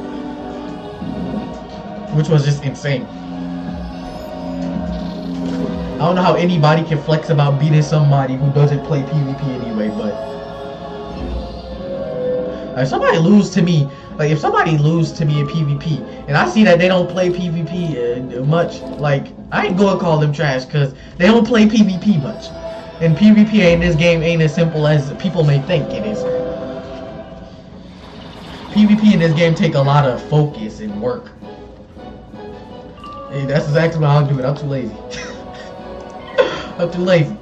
Which was just insane. I don't know how anybody can flex about beating somebody who doesn't play PvP anyway, but if somebody lose to me, like if somebody lose to me in PvP, and I see that they don't play PvP much, like I ain't gonna call them trash because they don't play PvP much. And PvP in this game ain't as simple as people may think it is. PvP in this game take a lot of focus and work. Hey, that's exactly how I'll do it. I'm too lazy. I'm too lazy.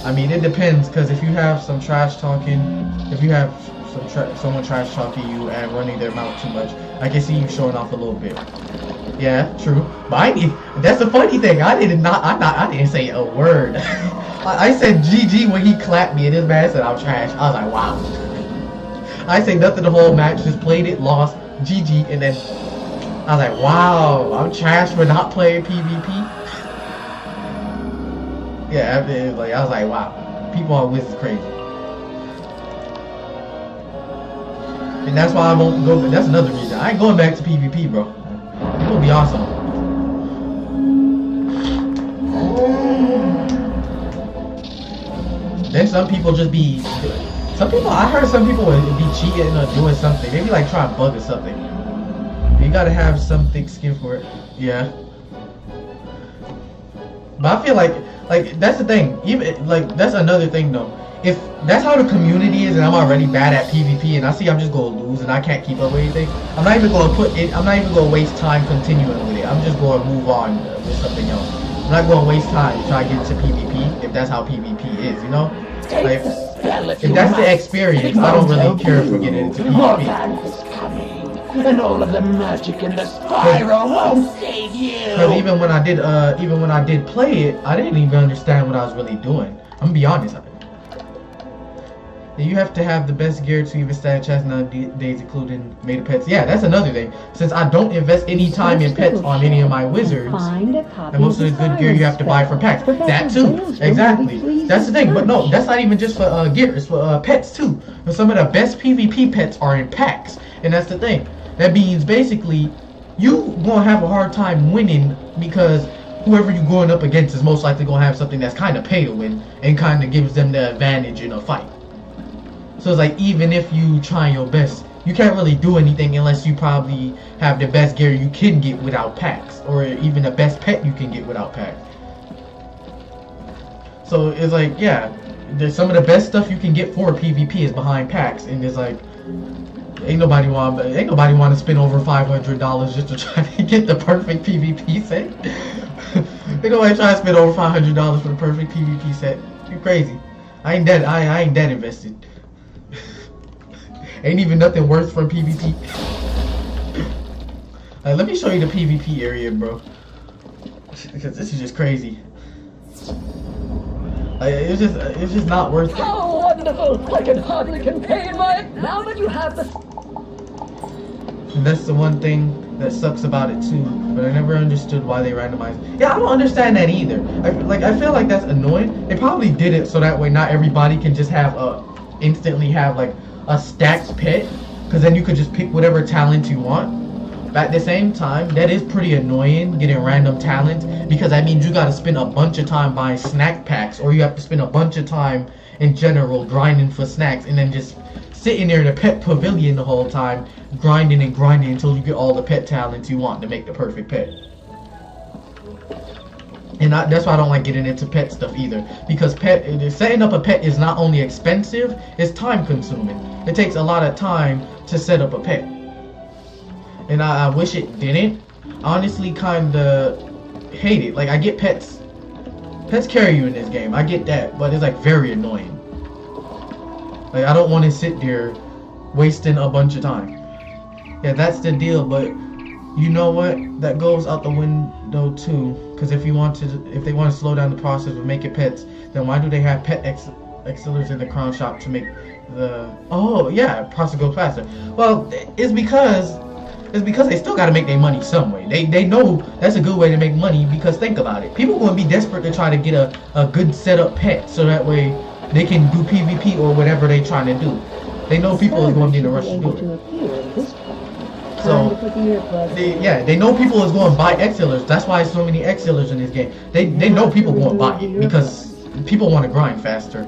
I mean, it depends, because if you have some trash talking, if you have someone trash talking you and running their mouth too much, I can see you showing off a little bit. Yeah, true. But that's the funny thing. I didn't say a word. I said GG when he clapped me, and this man said I'm trash. I was like, wow. I say nothing the whole match. Just played it, lost, GG, and then I was like, wow, I'm trash for not playing PvP. Yeah, I was like, wow, people on Wiz is crazy. And that's why I won't go, that's another reason. I ain't going back to PvP, bro. It's gonna be awesome. Then some people just be, I heard some people would be cheating or doing something. Maybe like trying to bug or something. You gotta have some thick skin for it. Yeah. But I feel like that's the thing. Even like that's another thing though. If that's how the community is, and I'm already bad at PvP, and I see I'm just gonna lose, and I can't keep up with anything, I'm not even gonna waste time continuing with it. I'm just gonna move on with something else. I'm not gonna waste time trying to get into PvP if that's how PvP is, you know? Like, if that's the experience, I don't really care for getting into PvP. And all of the magic in the spiral won't save you. Because even when I did play it, I didn't even understand what I was really doing. I'm gonna be honest. You have to have the best gear to even stand a chance nowadays, including made pets. Yeah, that's another thing. Since I don't invest any time in pets on any of my wizards, and most of the good gear you have to buy from packs. That too, exactly. That's the thing. But no, that's not even just for gear. It's for pets too. But some of the best PvP pets are in packs, and that's the thing. That means basically you gonna have a hard time winning because whoever you're going up against is most likely gonna have something that's kind of pay to win and kind of gives them the advantage in a fight. So it's like even if you try your best, you can't really do anything unless you probably have the best gear you can get without packs, or even the best pet you can get without packs. So it's like, yeah, there's some of the best stuff you can get for PvP is behind packs, and it's like ain't nobody want to spend over $500 just to try to get the perfect PvP set. Ain't nobody try to spend over $500 for the perfect PvP set. You crazy? I ain't that invested. Ain't even nothing worth from PvP. Let me show you the PvP area, bro. Because this is just crazy. It's just not worth it. How wonderful! I can hardly contain my... Now that you have the... And that's the one thing that sucks about it too. But I never understood why they randomized. Yeah, I don't understand that either. I feel like that's annoying. They probably did it so that way not everybody can just have instantly have like a stacked pet. Because then you could just pick whatever talent you want. But at the same time, that is pretty annoying, getting random talent, because that means you gotta spend a bunch of time buying snack packs, or you have to spend a bunch of time in general grinding for snacks, and then just sitting there in a pet pavilion the whole time, grinding and grinding until you get all the pet talents you want to make the perfect pet. And that's why I don't like getting into pet stuff either, because setting up a pet is not only expensive, it's time consuming. It takes a lot of time to set up a pet. And I wish it didn't. I honestly kinda hate it. Like, I get pets carry you in this game, I get that, but it's like very annoying. Like, I don't want to sit there wasting a bunch of time. Yeah, that's the deal, but you know what? That goes out the window too. Because if they want to slow down the process of making pets, then why do they have pet excellers in the crown shop to make the... Oh, yeah, process goes faster. Well, it's because they still got to make their money some way. They know that's a good way to make money, because think about it. People going to be desperate to try to get a good setup pet so that way they can do PvP or whatever they trying to do. They know people is going to be in a rush to do it. So, they know people is going to buy Excellers. That's why there's so many Excellers in this game. They know people going to buy it because people want to grind faster.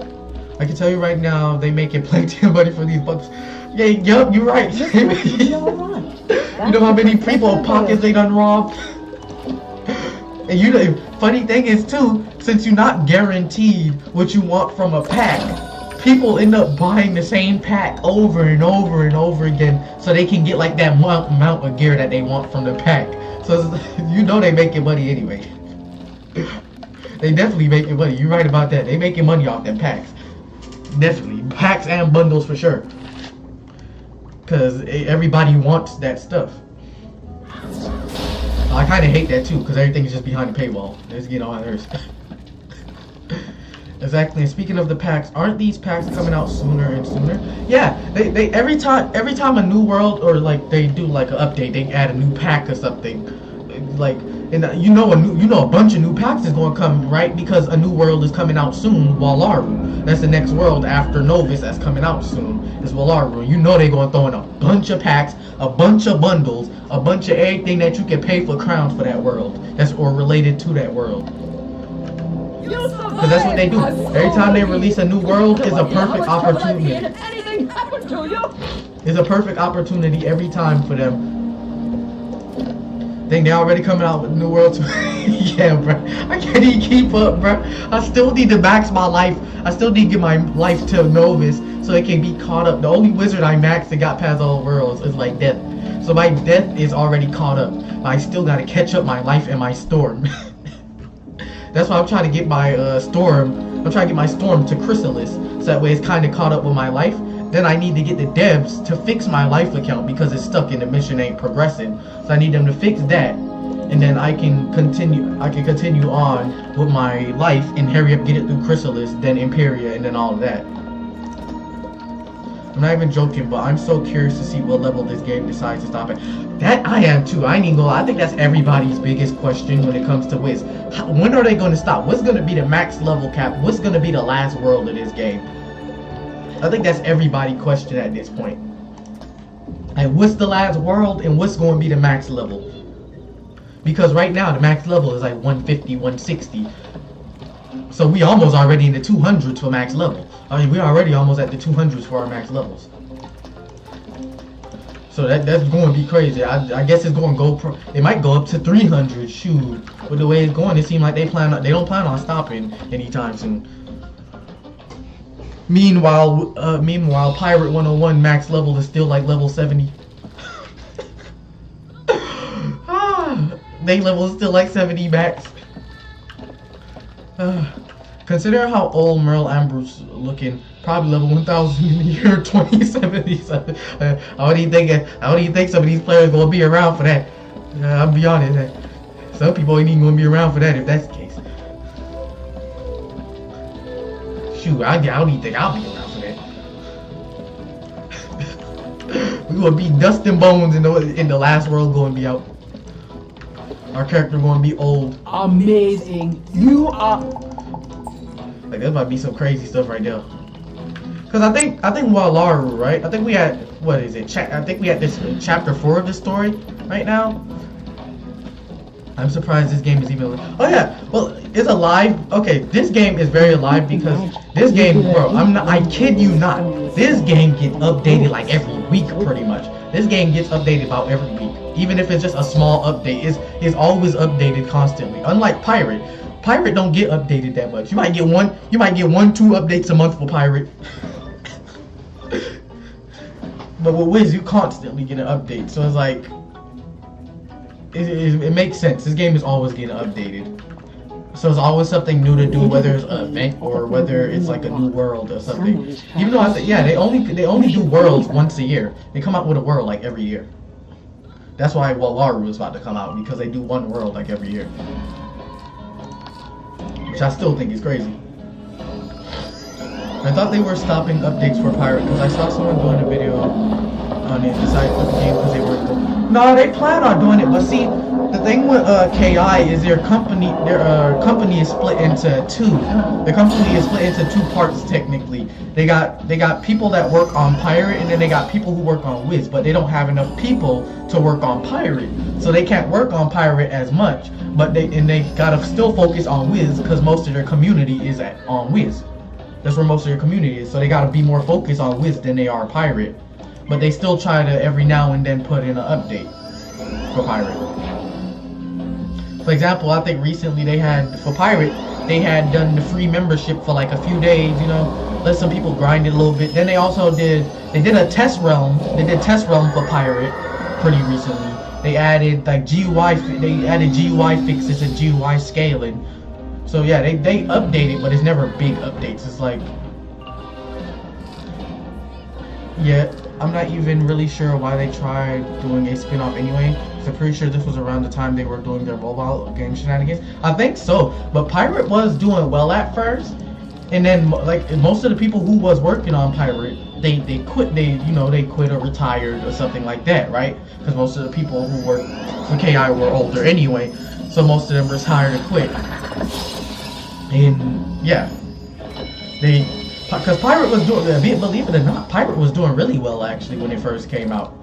I can tell you right now, they making plenty of money for these bucks. Yeah, yup, you're right. You know how many people pockets they done robbed? And you know, funny thing is too, since you're not guaranteed what you want from a pack, people end up buying the same pack over and over and over again so they can get like that amount of gear that they want from the pack. So you know they making money anyway. They definitely making money. You're right about that. They making money off them packs. Definitely. Packs and bundles for sure. Because everybody wants that stuff. I kind of hate that too, because everything is just behind the paywall. Let's get on hers. Exactly. And speaking of the packs, aren't these packs coming out sooner and sooner? Yeah, they every time a new world, or like they do like an update, they add a new pack or something. Like, and you know a bunch of new packs is going to come, right? Because a new world is coming out soon, Walaru. That's the next world after Novus that's coming out soon. Is Walaru. You know they're going to throw in a bunch of packs, a bunch of bundles, a bunch of everything that you can pay for crowns for that world. That's or related to that world. Because that's what they do. Every time they release a new world, it's a perfect opportunity. It's a perfect opportunity every time for them. Think they already coming out with new worlds? Yeah, bro. I can't even keep up, bro. I still need to max my life. I still need to get my life to Novus so it can be caught up. The only wizard I maxed and got past all worlds is like death. So my death is already caught up. I still gotta catch up my life and my storm. That's why I'm trying to get my storm. I'm trying to get my storm to Chrysalis, so that way it's kind of caught up with my life. Then I need to get the devs to fix my life account because it's stuck and the mission ain't progressing. So I need them to fix that, and then I can continue. I can continue on with my life and hurry up, get it through Chrysalis, then Imperia, and then all of that. I'm not even joking, but I'm so curious to see what level this game decides to stop at. That I am too. I ain't gonna lie. I think that's everybody's biggest question when it comes to Wiz. When are they going to stop? What's going to be the max level cap? What's going to be the last world of this game? I think that's everybody's question at this point. And what's the last world and what's going to be the max level? Because right now the max level is like 150, 160. So we almost already in the 200s for max level. I mean, we're already almost at the 200s for our max levels. So that's going to be crazy. I guess it's going to go. It might go up to 300. Shoot, with the way it's going, it seems like they don't plan on stopping anytime soon. Meanwhile, Pirate 101 max level is still like level 70. They level is still like 70 max. Consider how old Merle Amber's looking. Probably level 1000 in the year 2070. I don't even think some of these players gonna be around for that. I'll be honest. Some people ain't even gonna be around for that if that's the case. Shoot, I don't even think I'll be around for that. We gonna be dust and bones in the last world gonna be out. Our character gonna be old. Amazing. You are. Like that might be some crazy stuff right there. Cause I think Walaru, right? I think we had what is it? I think we had this chapter 4 of the story right now. I'm surprised this game is even. Oh yeah, well it's alive. Okay, this game is very alive because this game, bro. I kid you not. This game gets updated like every week, pretty much. This game gets updated about every week, even if it's just a small update. It's always updated constantly. Unlike Pirate. Pirate don't get updated that much. You might get 1-2 updates a month for Pirate. But with Wiz, you constantly get an update. So it's like, it makes sense. This game is always getting updated. So it's always something new to do, whether it's an event or whether it's like a new world or something. Even though they only do worlds once a year. They come out with a world like every year. That's why Walaru is about to come out, because they do one world like every year. Which I still think is crazy. I thought they were stopping updates for Pirate because I saw someone doing a video on it, decided to put the game because they were. No, they plan on doing it, but see, the thing with KI is their company is split into two. The company is split into two parts technically. They got people that work on Pirate, and then they got people who work on Wiz, but they don't have enough people to work on Pirate, so they can't work on Pirate as much. But they gotta still focus on Wiz because most of their community is on Wiz. That's where most of their community is, so they gotta be more focused on Wiz than they are Pirate. But they still try to every now and then put in an update for Pirate. For example, I think recently for Pirate, they had done the free membership for like a few days, you know, let some people grind it a little bit. Then they also did a test realm. They did test realm for Pirate pretty recently. They added like GUI fixes and GUI scaling. So yeah, they update it, but it's never big updates. It's like, yeah, I'm not even really sure why they tried doing a spin-off anyway. So I'm pretty sure this was around the time they were doing their mobile game shenanigans. I think so, but Pirate was doing well at first, and then like most of the people who was working on Pirate, they quit. They quit or retired or something like that, right? Because most of the people who worked for KI were older anyway, so most of them retired or quit. And yeah, because Pirate was doing, believe it or not, Pirate was doing really well actually when it first came out.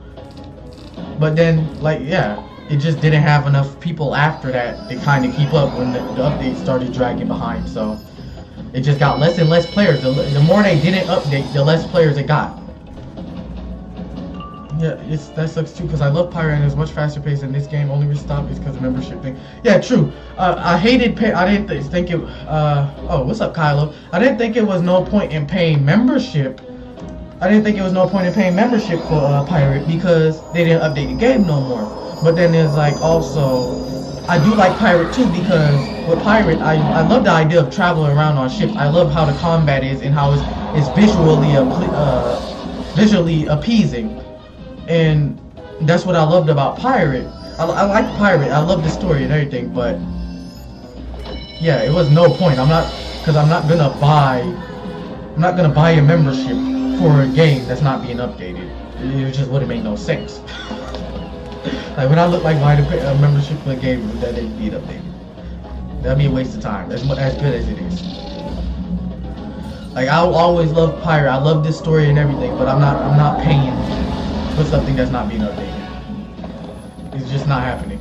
But then, like, yeah, it just didn't have enough people after that to kind of keep up when the updates started dragging behind. So it just got less and less players. The more they didn't update, the less players it got. Yeah, that sucks too, because I love Pirate and it's much faster paced, and this game only restopped is because of membership thing. Yeah, true. I didn't think it. Oh, what's up, Kylo? I didn't think it was no point in paying membership. I didn't think it was no point in paying membership for Pirate because they didn't update the game no more. But then there's like also, I do like Pirate too because with Pirate, I love the idea of traveling around on ships. I love how the combat is and how it's visually appeasing. And that's what I loved about Pirate. I like Pirate. I love the story and everything, but yeah, it was no point. I'm not gonna buy a membership for a game that's not being updated. It just wouldn't make no sense. Like when I look like buying a membership for a game that ain't being updated, that'd be a waste of time. As good as it is. Like I'll always love Pirate. I love this story and everything, but I'm not paying for something that's not being updated. It's just not happening.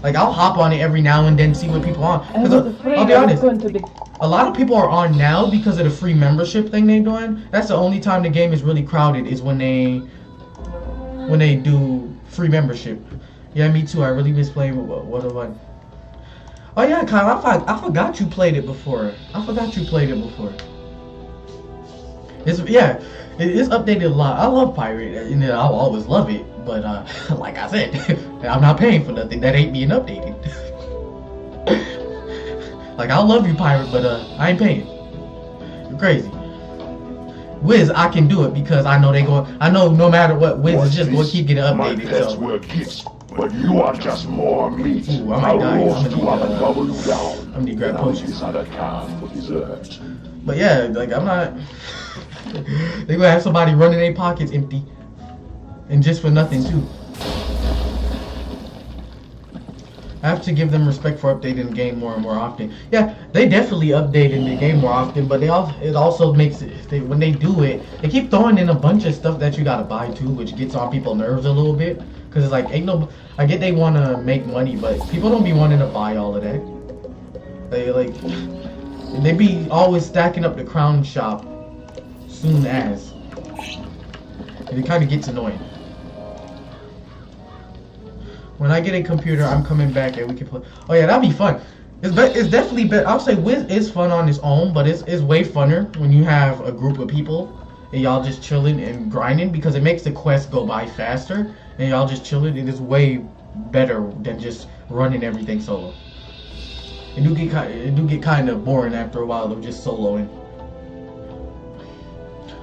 Like I'll hop on it every now and then, see what people are on. I'll be honest, a lot of people are on now because of the free membership thing they're doing. That's the only time the game is really crowded, is when they do free membership. Yeah, me too. I really miss playing with what. Oh yeah, Kyle, I forgot you played it before. It is updated a lot. I love Pirate. You know, I'll always love it. But like I said, I'm not paying for nothing that ain't being updated. Like I love you, Pirate, but I ain't paying. You're crazy. Wiz, I can do it because I know no matter what, Wiz is just gonna keep getting updated. My password gifts but you are just more meat. Ooh, I might die. I'll roast you up and bubble you down. I'm gonna grab potions. This other calf for dessert. But yeah, like I'm not. They gonna have somebody running their pockets empty, and just for nothing too. I have to give them respect for updating the game more and more often. Yeah, they definitely updated the game more often, but it also makes it, when they do it, they keep throwing in a bunch of stuff that you gotta buy too, which gets on people's nerves a little bit. Cause it's like, ain't no, I get they wanna make money, but people don't be wanting to buy all of that. They be always stacking up the crown shop soon as, and it kind of gets annoying. When I get a computer, I'm coming back and we can play. Oh yeah, that'd be fun. It's definitely better. I'll say Wiz is fun on its own, but it's way funner when you have a group of people and y'all just chilling and grinding, because it makes the quest go by faster and y'all just chilling. It is way better than just running everything solo. It do get kind of boring after a while of just soloing.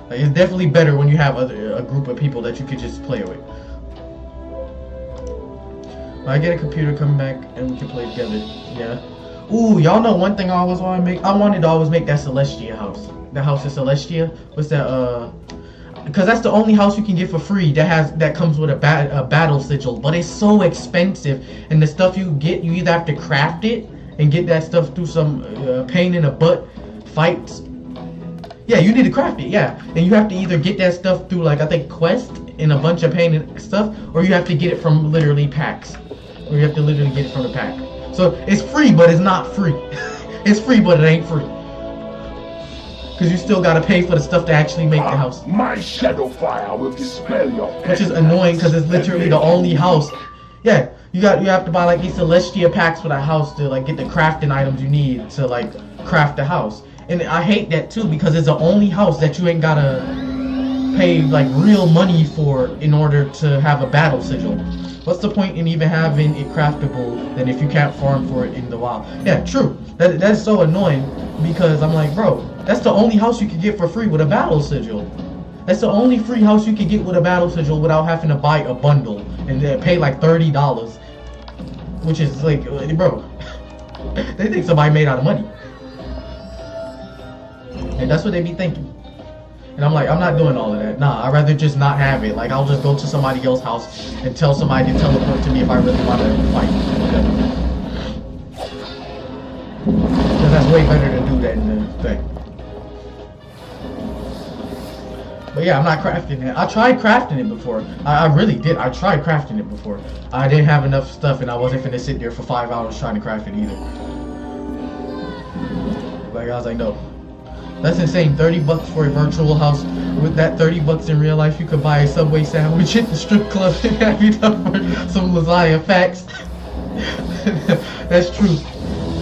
Like, it's definitely better when you have a group of people that you could just play with. I get a computer coming back and we can play together. Yeah. Ooh, y'all know one thing I always want to make? I wanted to always make that Celestia house. The house of Celestia. What's that? Because that's the only house you can get for free that comes with a battle sigil. But it's so expensive, and the stuff you get, you either have to craft it and get that stuff through some pain in the butt fights. Yeah, you need to craft it. Yeah, and you have to either get that stuff through, like, I think quest and a bunch of pain and stuff, or you have to get it from literally packs. Or you have to literally get it from the pack. So it's free, but it's not free. It's free, but it ain't free. Because you still gotta pay for the stuff to actually make the house. My shadow fire will dispel your pain. Which is annoying because it's literally the only house. Yeah, you have to buy like these Celestia packs for the house to like get the crafting items you need to like craft the house. And I hate that too, because it's the only house that you ain't gotta pay like real money for in order to have a battle sigil. What's the point in even having it craftable than if you can't farm for it in the wild? Yeah, true. That's so annoying, because I'm like, bro, that's the only house you can get for free with a battle sigil. That's the only free house you can get with a battle sigil without having to buy a bundle and pay like $30. Which is like, bro, they think somebody made out of money. And that's what they be thinking. And I'm like, I'm not doing all of that. Nah, I'd rather just not have it. Like, I'll just go to somebody else's house and tell somebody to teleport to me if I really want to fight. Because that's way better to do that than the thing. But yeah, I'm not crafting it. I tried crafting it before. I really did. I tried crafting it before. I didn't have enough stuff and I wasn't finna sit there for 5 hours trying to craft it either. Like, I was like, no. That's insane. $30 for a virtual house. With that $30 in real life, you could buy a Subway sandwich at the strip club and have you done for some lasagna. Facts. That's true.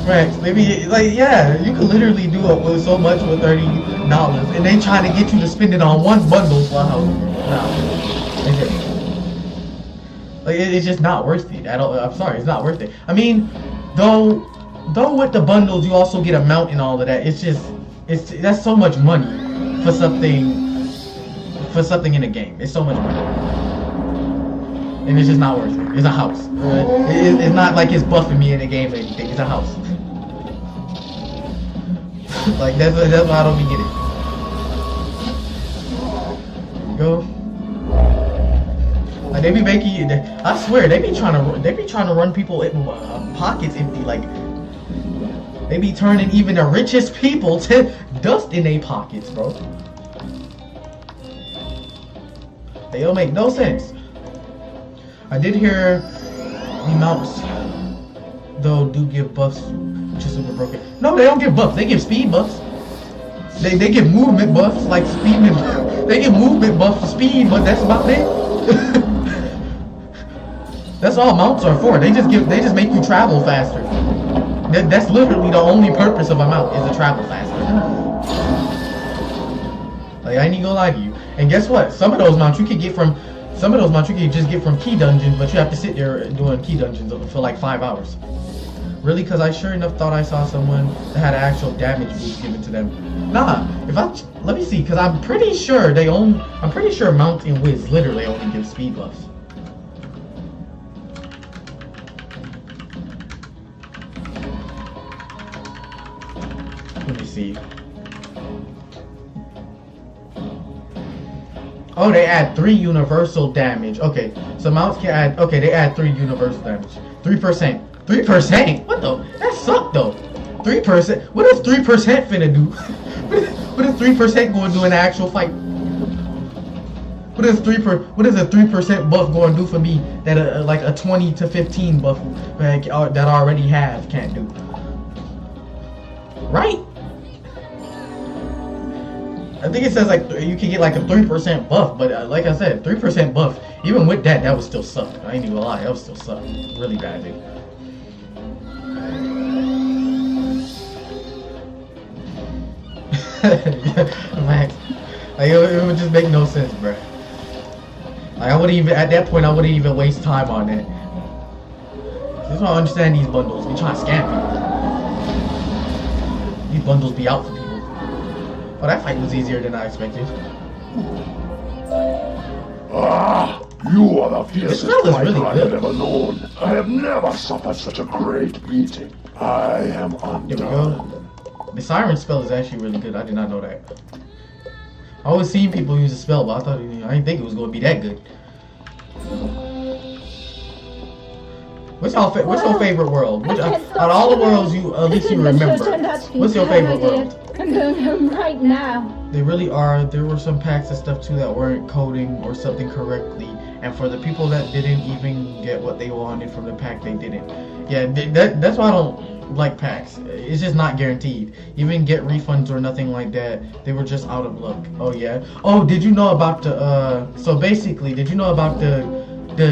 Facts. Maybe, like, yeah, you could literally do it with so much with $30, and they trying to get you to spend it on one bundle for a house. Nah. It's just not worth it. I'm sorry, it's not worth it. I mean, though with the bundles, you also get a mount and all of that. It's just. That's so much money for something in a game. It's so much money, and it's just not worth it. It's a house. It's not like it's buffing me in a game or anything. It's a house. Like that's why I don't be getting. There we go. Like they be making. I swear they be trying to run people in pockets empty. Like. They be turning even the richest people to dust in their pockets, bro. They don't make no sense. I did hear the mounts, though, do give buffs, which is super broken. No, they don't give buffs. They give speed buffs. They give movement buffs, like speed. They give movement buffs for speed, but that's about it. That's all mounts are for. They just make you travel faster. That's literally the only purpose of a mount, is to travel faster. Like, I ain't even gonna lie to you. And guess what? Some of those mounts you can just get from key dungeons, but you have to sit there doing key dungeons for like 5 hours. Really? Because I sure enough thought I saw someone that had an actual damage boost given to them. Nah, let me see, because I'm pretty sure mounts in Wiz literally only give speed buffs. see. Oh, they add 3 universal damage. Okay, so mounts can add. Okay, they add 3 universal damage. 3%. 3%? What the? That sucked though. 3%. What is 3% finna do? What is 3% going to do in an actual fight? What is a 3% buff going to do for me that like a 20 to 15 buff that I already have can't do? Right? I think it says like you can get like a 3% buff, but like I said, 3% buff. Even with that, that would still suck. I ain't even gonna lie, that would still suck really badly. Max, like it would just make no sense, bro. Like I wouldn't even at that point. I wouldn't even waste time on that. I just don't understand these bundles. They trying to scam people. These bundles be out for people. Oh, that fight was easier than I expected. Ah, you are the fiercest smell is fighter really I good. have ever known. I have never suffered such a great beating. I am There we undone. go. The siren spell is actually really good. I did not know that. I always seen people use the spell, but I didn't think it was going to be that good. What's your favorite world? Out of all the worlds at least you remember. What's your favorite world? I'm going home right now. They really are. There were some packs and stuff too that weren't coding or something correctly, and for the people that didn't even get what they wanted from the pack, they didn't. Yeah, that's why I don't like packs. It's just not guaranteed. You didn't get refunds or nothing like that. They were just out of luck. Oh yeah. Oh, did you know about the so basically, did you know about the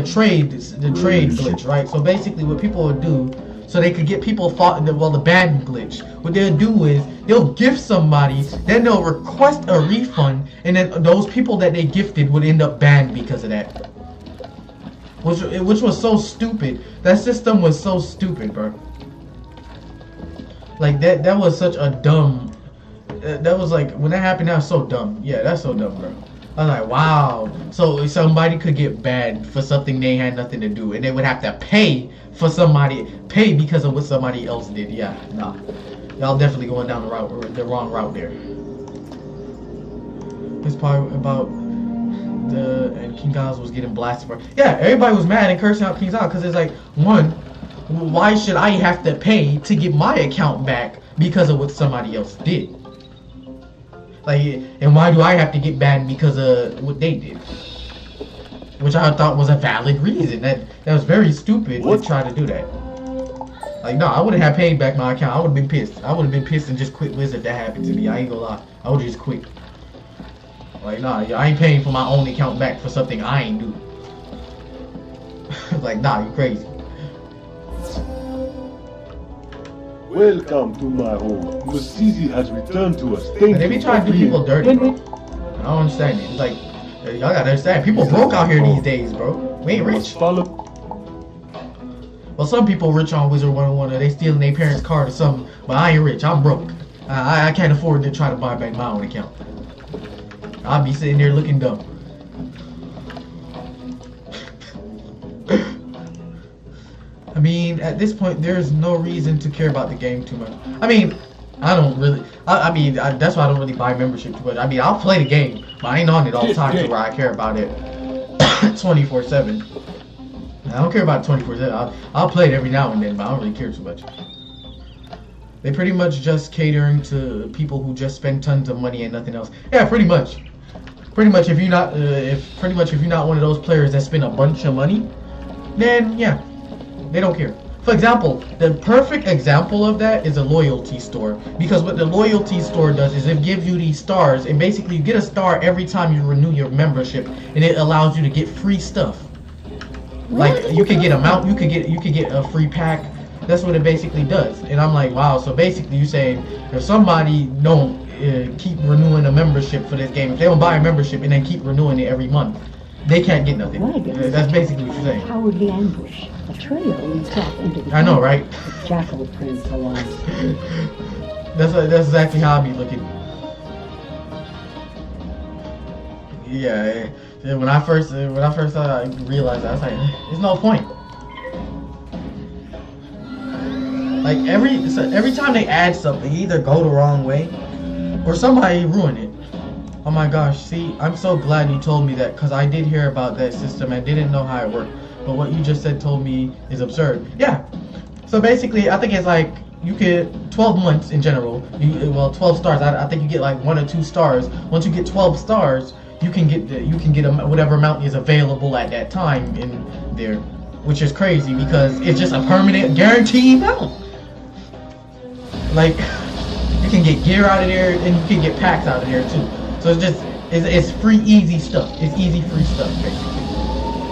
trade glitch, right? So basically what people would do so they could get people the ban glitch. What they'll do is they'll gift somebody, then they'll request a refund, and then those people that they gifted would end up banned because of that. Which was so stupid. That system was so stupid, bro. Like that was such a dumb. That was like when that happened. That was so dumb. Yeah, that's so dumb, bro. I was like, wow. So somebody could get banned for something they had nothing to do, and they would have to pay because of what somebody else did. Yeah, nah. Y'all definitely going down the wrong route there. This part about and King Oz was getting blasted for. Yeah, everybody was mad and cursing out King Oz because it's like, one, why should I have to pay to get my account back because of what somebody else did? Like, and why do I have to get banned because of what they did? Which I thought was a valid reason. That was very stupid to try to do that. Like, no, I wouldn't have paid back my account. I would have been pissed. I would have been pissed and just quit Wiz if that happened to me. I ain't gonna lie. I would just quit. Like, nah, I ain't paying for my own account back for something I ain't do. Like, nah, you crazy. Welcome to my home. Masizi has returned to us. Thank But they be you trying to for do being- people dirty, bro. I don't understand it. It's like, y'all gotta understand, people broke out here these days, bro. We ain't rich. Follow. Well, some people rich on Wizard 101, or they stealing their parents' card or something, but I ain't rich, I'm broke. I can't afford to try to buy back my own account. I'll be sitting there looking dumb. I mean, at this point, there's no reason to care about the game too much. I mean, I don't really, that's why I don't really buy membership too much. I mean, I'll play the game, but I ain't on it all the time to where I care about it 24/7. I don't care about it 24/7. I'll play it every now and then, but I don't really care too much. They pretty much just catering to people who just spend tons of money and nothing else. Yeah, pretty much. Pretty much, if you're not one of those players that spend a bunch of money, then yeah, they don't care. For example, the perfect example of that is a loyalty store. Because what the loyalty store does is it gives you these stars, and basically you get a star every time you renew your membership, and it allows you to get free stuff. Like you could get a mount, you could get a free pack. That's what it basically does. And I'm like, wow. So basically, you saying if somebody don't keep renewing a membership for this game, if they don't buy a membership and then keep renewing it every month, they can't get nothing. That's basically what you're saying. Cowardly ambush. A trail leads off into the I know, right? with jackal prints along. That's exactly how I be looking. Yeah. When I first realized that, I was like, there's no point. Like every time they add something, either go the wrong way or somebody ruin it. Oh my gosh, see, I'm so glad you told me that, because I did hear about that system and didn't know how it worked. But what you just said told me is absurd. Yeah. So basically, I think it's like you get 12 months in general. 12 stars. I think you get like 1 or 2 stars. Once you get 12 stars, you can get whatever amount is available at that time in there, which is crazy because it's just a permanent guaranteed amount. Like you can get gear out of there and you can get packs out of there too. So it's free, easy stuff. It's easy, free stuff, basically.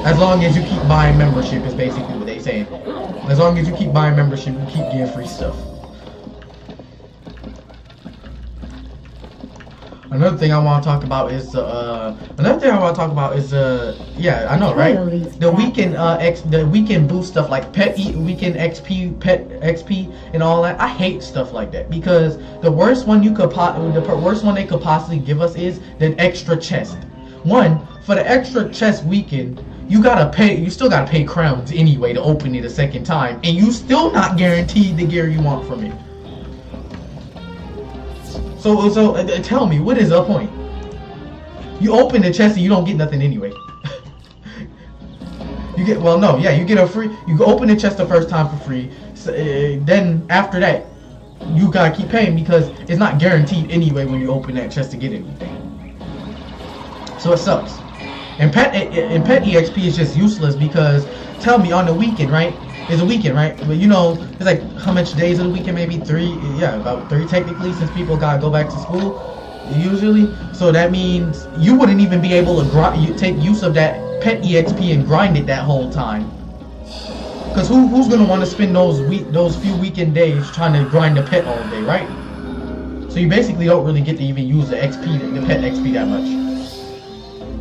As long as you keep buying membership is basically what they saying. As long as you keep buying membership, you keep getting free stuff. Another thing I want to talk about is yeah, I know, right? The weekend boost stuff like weekend XP, pet XP, and all that. I hate stuff like that because the worst one they could possibly give us is the extra chest. One, for the extra chest weekend, you still gotta pay crowns anyway to open it a second time, and you still not guaranteed the gear you want from it. So tell me, what is the point? You open the chest and you don't get nothing anyway. You get a free. You open the chest the first time for free. So, then after that, you gotta keep paying because it's not guaranteed anyway when you open that chest to get anything. So it sucks. And pet EXP is just useless because tell me on the weekend, right? It's a weekend, right? But you know, it's like how much days of the weekend? Maybe 3. Yeah, about 3 technically, since people gotta go back to school usually. So that means you wouldn't even be able to take use of that pet EXP and grind it that whole time. Because who's gonna want to spend those few weekend days trying to grind the pet all day, right? So you basically don't really get to even use the pet XP that much.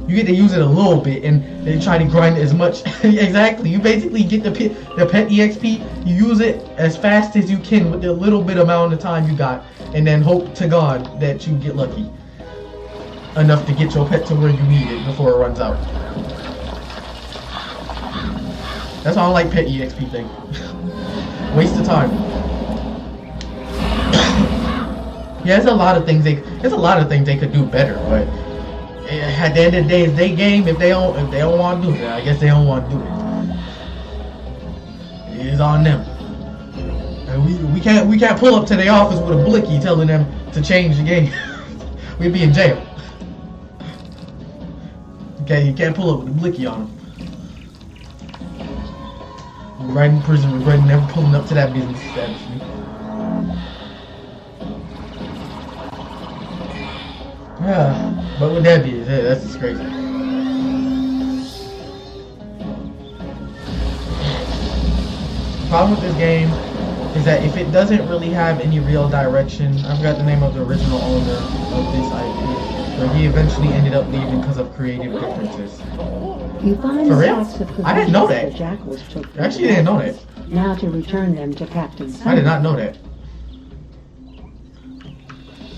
You get to use it a little bit and then try to grind it as much. Exactly. You basically get the pet EXP, you use it as fast as you can with the little bit amount of time you got, and then hope to God that you get lucky enough to get your pet to where you need it before it runs out. That's why I don't like pet EXP thing. Waste of time. Yeah, there's a lot of things they could do better, but at the end of the day, it's their game. If they don't want to do it, I guess they don't want to do it. It's on them. And we can't pull up to their office with a blicky telling them to change the game. We'd be in jail. Okay, you can't pull up with a blicky on them. We're right in prison, regretting never pulling up to that business establishment. Yeah. But with that be, that's just crazy. The problem with this game is that if it doesn't really have any real direction, I forgot the name of the original owner of this IP, but he eventually ended up leaving because of creative differences. You find For real? sacks of I didn't know provisions that. Jackals took from I actually didn't know that. Now to return them to Captain Sun. I did not know that.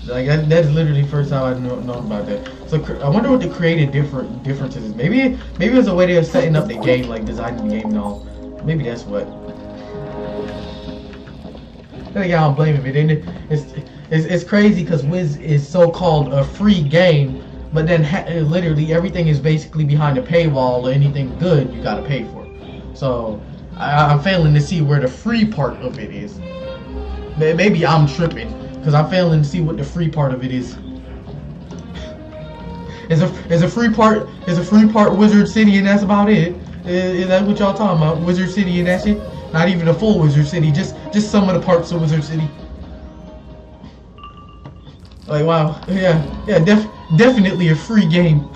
Like that's literally the first time I known about that. So I wonder what the creative differences is. Maybe it's a way they're setting up the game, like designing the game and all. Maybe that's what. Then again, I don't blame him. It's crazy because Wiz is so-called a free game, but then literally everything is basically behind a paywall, or anything good you gotta pay for. So I'm failing to see where the free part of it is. Maybe I'm tripping. Because I'm failing to see what the free part of it is. Is a free part Wizard City and that's about it? Is that what y'all talking about? Wizard City and that's it? Not even a full Wizard City, just some of the parts of Wizard City. Like wow, yeah, definitely a free game.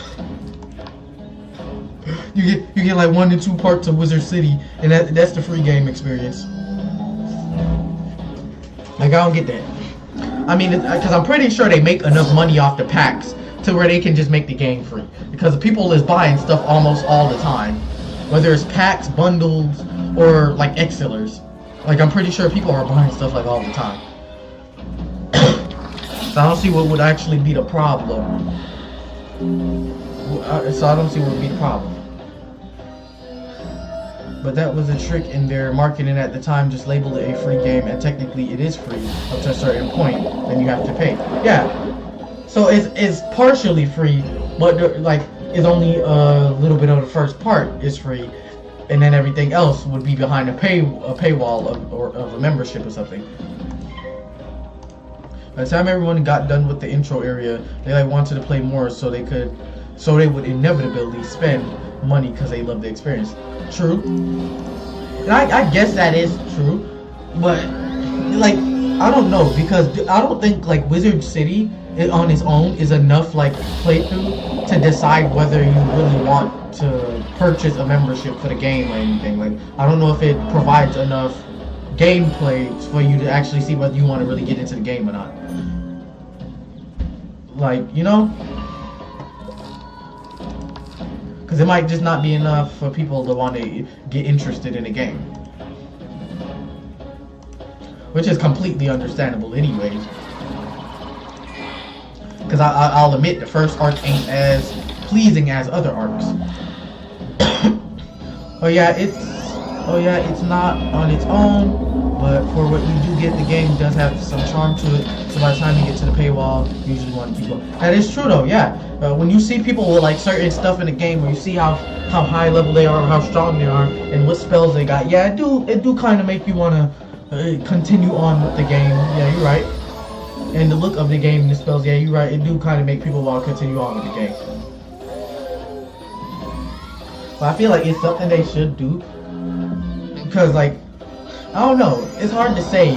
You get like 1 to 2 parts of Wizard City, and that's the free game experience. Like I don't get that. I mean, because I'm pretty sure they make enough money off the packs to where they can just make the game free. Because people is buying stuff almost all the time. Whether it's packs, bundles, or like Xfillers. Like, I'm pretty sure people are buying stuff like all the time. So I don't see what would actually be the problem. So I don't see what would be the problem. But that was a trick in their marketing at the time. Just label it a free game, and technically it is free up to a certain point. Then you have to pay. Yeah. So it's partially free, but like it's only a little bit of the first part is free, and then everything else would be behind a paywall of a membership or something. By the time everyone got done with the intro area, they like wanted to play more, so they would inevitably spend money because they love the experience. True. And I guess that is true, but like I don't know, because I don't think like Wizard City on its own is enough like playthrough to decide whether you really want to purchase a membership for the game or anything. Like I don't know if it provides enough gameplay for you to actually see whether you want to really get into the game or not. Like, you know? Because it might just not be enough for people to want to get interested in a game. Which is completely understandable anyways. Because I'll admit the first arc ain't as pleasing as other arcs. Oh yeah, it's not on its own, but for what you do get, the game does have some charm to it. So by the time you get to the paywall, you usually want to keep going. That is true though, yeah. When you see people with like certain stuff in the game, where you see how high level they are, how strong they are, and what spells they got, yeah, it do kind of make you want to continue on with the game. Yeah, you're right. And the look of the game and the spells, yeah, you're right. It do kind of make people want to continue on with the game. But I feel like it's something they should do. Because, like, I don't know. It's hard to say.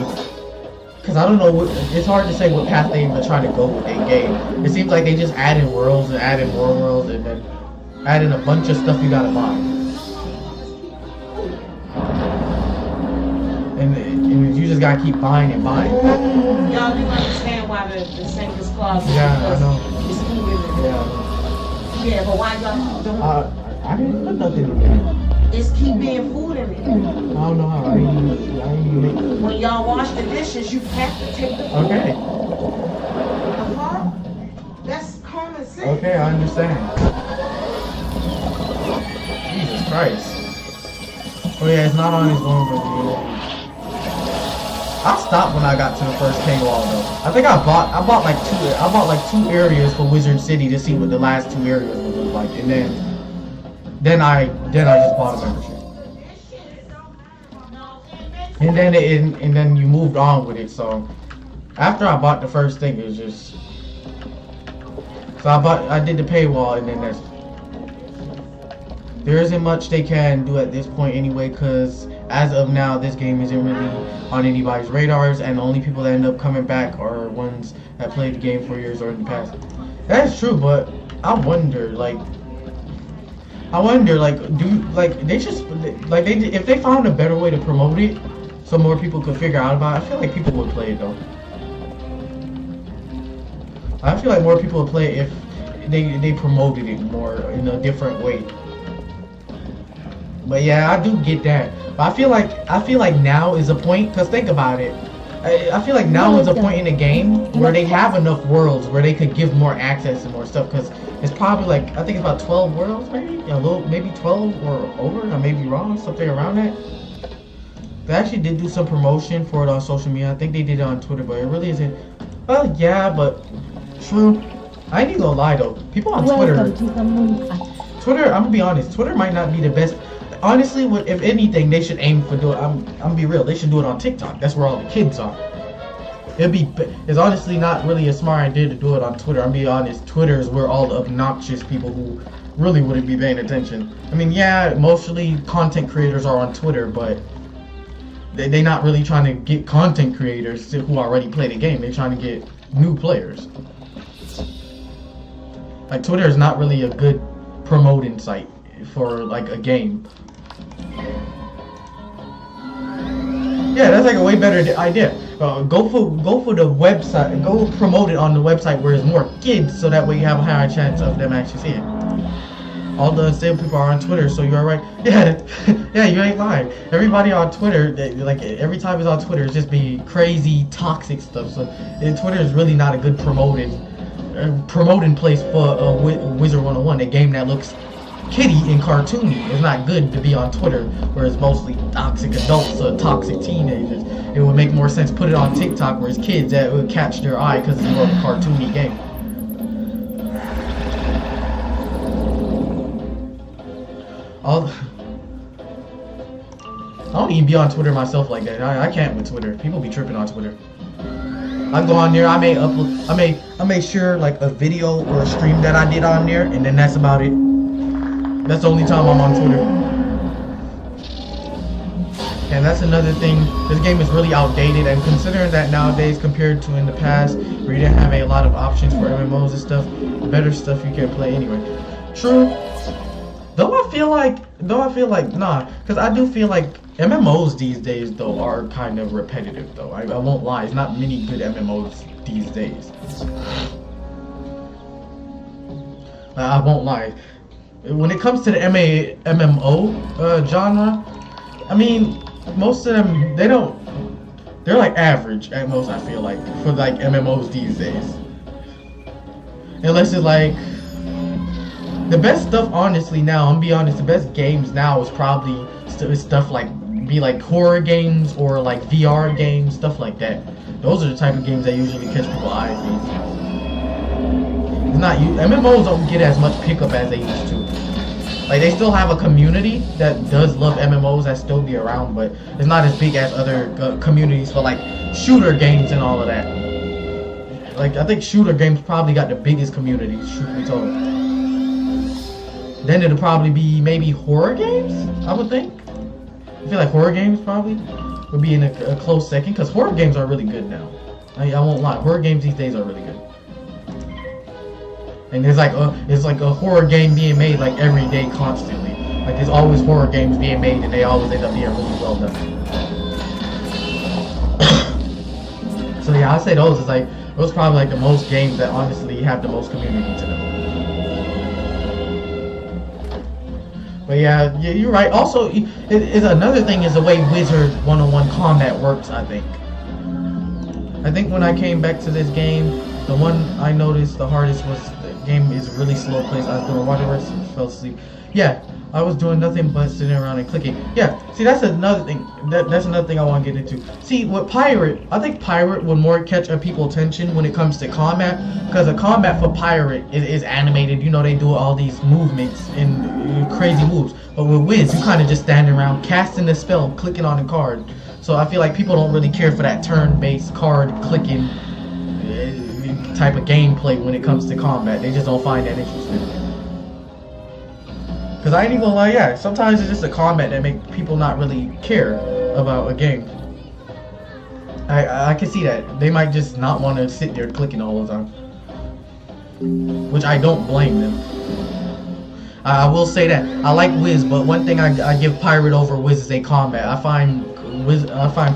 Because I don't know it's hard to say what path they were trying to go with a game. It seems like they just added worlds and added more worlds and then added a bunch of stuff you gotta buy. And you just gotta keep buying and buying. Y'all do understand why the Satan's Clause is I know. It's food in there. Yeah, but why y'all don't? I didn't put nothing in there. It's keep being food in there. I don't know how. I ain't make it. When y'all wash the dishes, you have to take the food. Okay. That's common sense. Okay, I understand. Jesus Christ. Oh yeah, it's not on its own review. I stopped when I got to the first paywall though. I think I bought like two areas for Wizard City to see what the last two areas would look like, and then I just bought a membership. And then you moved on with it. So after I bought the first thing, it was just I did the paywall, and then there isn't much they can do at this point anyway, because as of now this game isn't really on anybody's radars, and the only people that end up coming back are ones that played the game for years or in the past. That's true, but I wonder if they found a better way to promote it so more people could figure out about it, I feel like people would play it though. I feel like more people would play it if they promoted it more in a different way. But yeah, I do get that. But I feel like now is a point, because think about it. I feel like now is a point in the game where they have enough worlds where they could give more access to more stuff, because it's probably like, I think it's about 12 worlds maybe? Maybe 12 or over, I may be wrong, something around that. They actually did do some promotion for it on social media. I think they did it on Twitter, but it really isn't. Well, yeah, but true. I ain't even gonna lie though. People on Twitter, I'm gonna be honest, Twitter might not be the best. Honestly, if anything, they should aim for doing. I'm gonna be real. They should do it on TikTok. That's where all the kids are. It's honestly not really a smart idea to do it on Twitter. I'm gonna be honest. Twitter is where all the obnoxious people who really wouldn't be paying attention. I mean, yeah, mostly content creators are on Twitter, but they're not really trying to get content creators who already play the game. They're trying to get new players. Like, Twitter is not really a good promoting site for like a game. Yeah, that's like a way better idea. Go for the website. Go promote it on the website where there's more kids, so that way you have a higher chance of them actually seeing it. All the same people are on Twitter, so you're right. Yeah, yeah, you ain't lying. Everybody on Twitter, like every time it's on Twitter, it's just be crazy, toxic stuff. So Twitter is really not a good promoting place for Wizard 101, a game that looks kiddie and cartoony. It's not good to be on Twitter where it's mostly toxic adults or toxic teenagers. It would make more sense put it on TikTok where it's kids that would catch their eye because it's more of a cartoony game. I don't even be on Twitter myself like that. I can't with Twitter. People be tripping on Twitter. I go on there. I may upload. I may share like a video or a stream that I did on there, and then that's about it. That's the only time I'm on Twitter. And that's another thing. This game is really outdated, and considering that nowadays compared to in the past, where you didn't have a lot of options for MMOs and stuff, better stuff you can play anyway. True. Though I feel like nah, because I do feel like MMOs these days though are kind of repetitive though. I won't lie, it's not many good MMOs these days. I won't lie. When it comes to the MMO genre, I mean, most of them they're like average at most. I feel like for like MMOs these days, unless it's like. The best stuff, honestly, now, I'm gonna be honest, the best games now is probably stuff like horror games or like VR games, stuff like that. Those are the type of games that usually catch people's eyes these days. It's not MMOs don't get as much pickup as they used to. Like they still have a community that does love MMOs that still be around, but it's not as big as other communities for like shooter games and all of that. Like I think shooter games probably got the biggest community, truth be told. Then it'll probably be maybe horror games, I would think. I feel like horror games probably would be in a close second, because horror games are really good now. I won't lie, horror games these days are really good. And there's like it's like a horror game being made like every day constantly. Like there's always horror games being made and they always end up being really well done. So yeah, I'd say those probably like the most games that honestly have the most community to them. But yeah, you're right. Also, it's another thing is the way Wizard 101 combat works, I think. I think when I came back to this game, the one I noticed the hardest was the game is really slow paced. I was doing whatever, fell asleep. Yeah, I was doing nothing but sitting around and clicking. Yeah, see that's another thing. That's another thing I want to get into. See, with Pirate, I think Pirate would more catch people's attention when it comes to combat, because the combat for Pirate is animated. You know, they do all these movements and crazy moves. But with Wiz, you kind of just stand around casting the spell, clicking on the card. So I feel like people don't really care for that turn-based card clicking type of gameplay when it comes to combat. They just don't find that interesting. Because I ain't even gonna lie, yeah, sometimes it's just the combat that make people not really care about a game. I can see that. They might just not want to sit there clicking all the time. Which I don't blame them. I will say that. I like Wiz, but one thing I give Pirate over Wiz is a combat. I find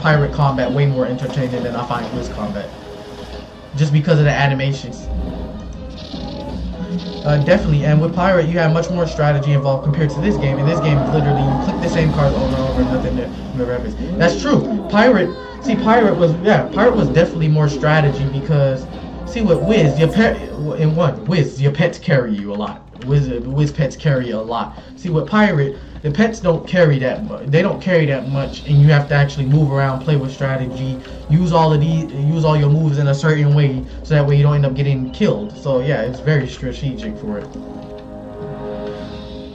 Pirate combat way more entertaining than I find Wiz combat. Just because of the animations. Definitely, and with Pirate you have much more strategy involved compared to this game. In this game, literally, you click the same cards over and over, nothing never happens. That's true. Pirate was definitely more strategy because, see, with Wiz, your pets carry you a lot. Wiz pets carry a lot. See, with Pirate, the pets don't carry that much. They don't carry that much, and you have to actually move around, play with strategy, use all your moves in a certain way, so that way you don't end up getting killed. So yeah, it's very strategic for it.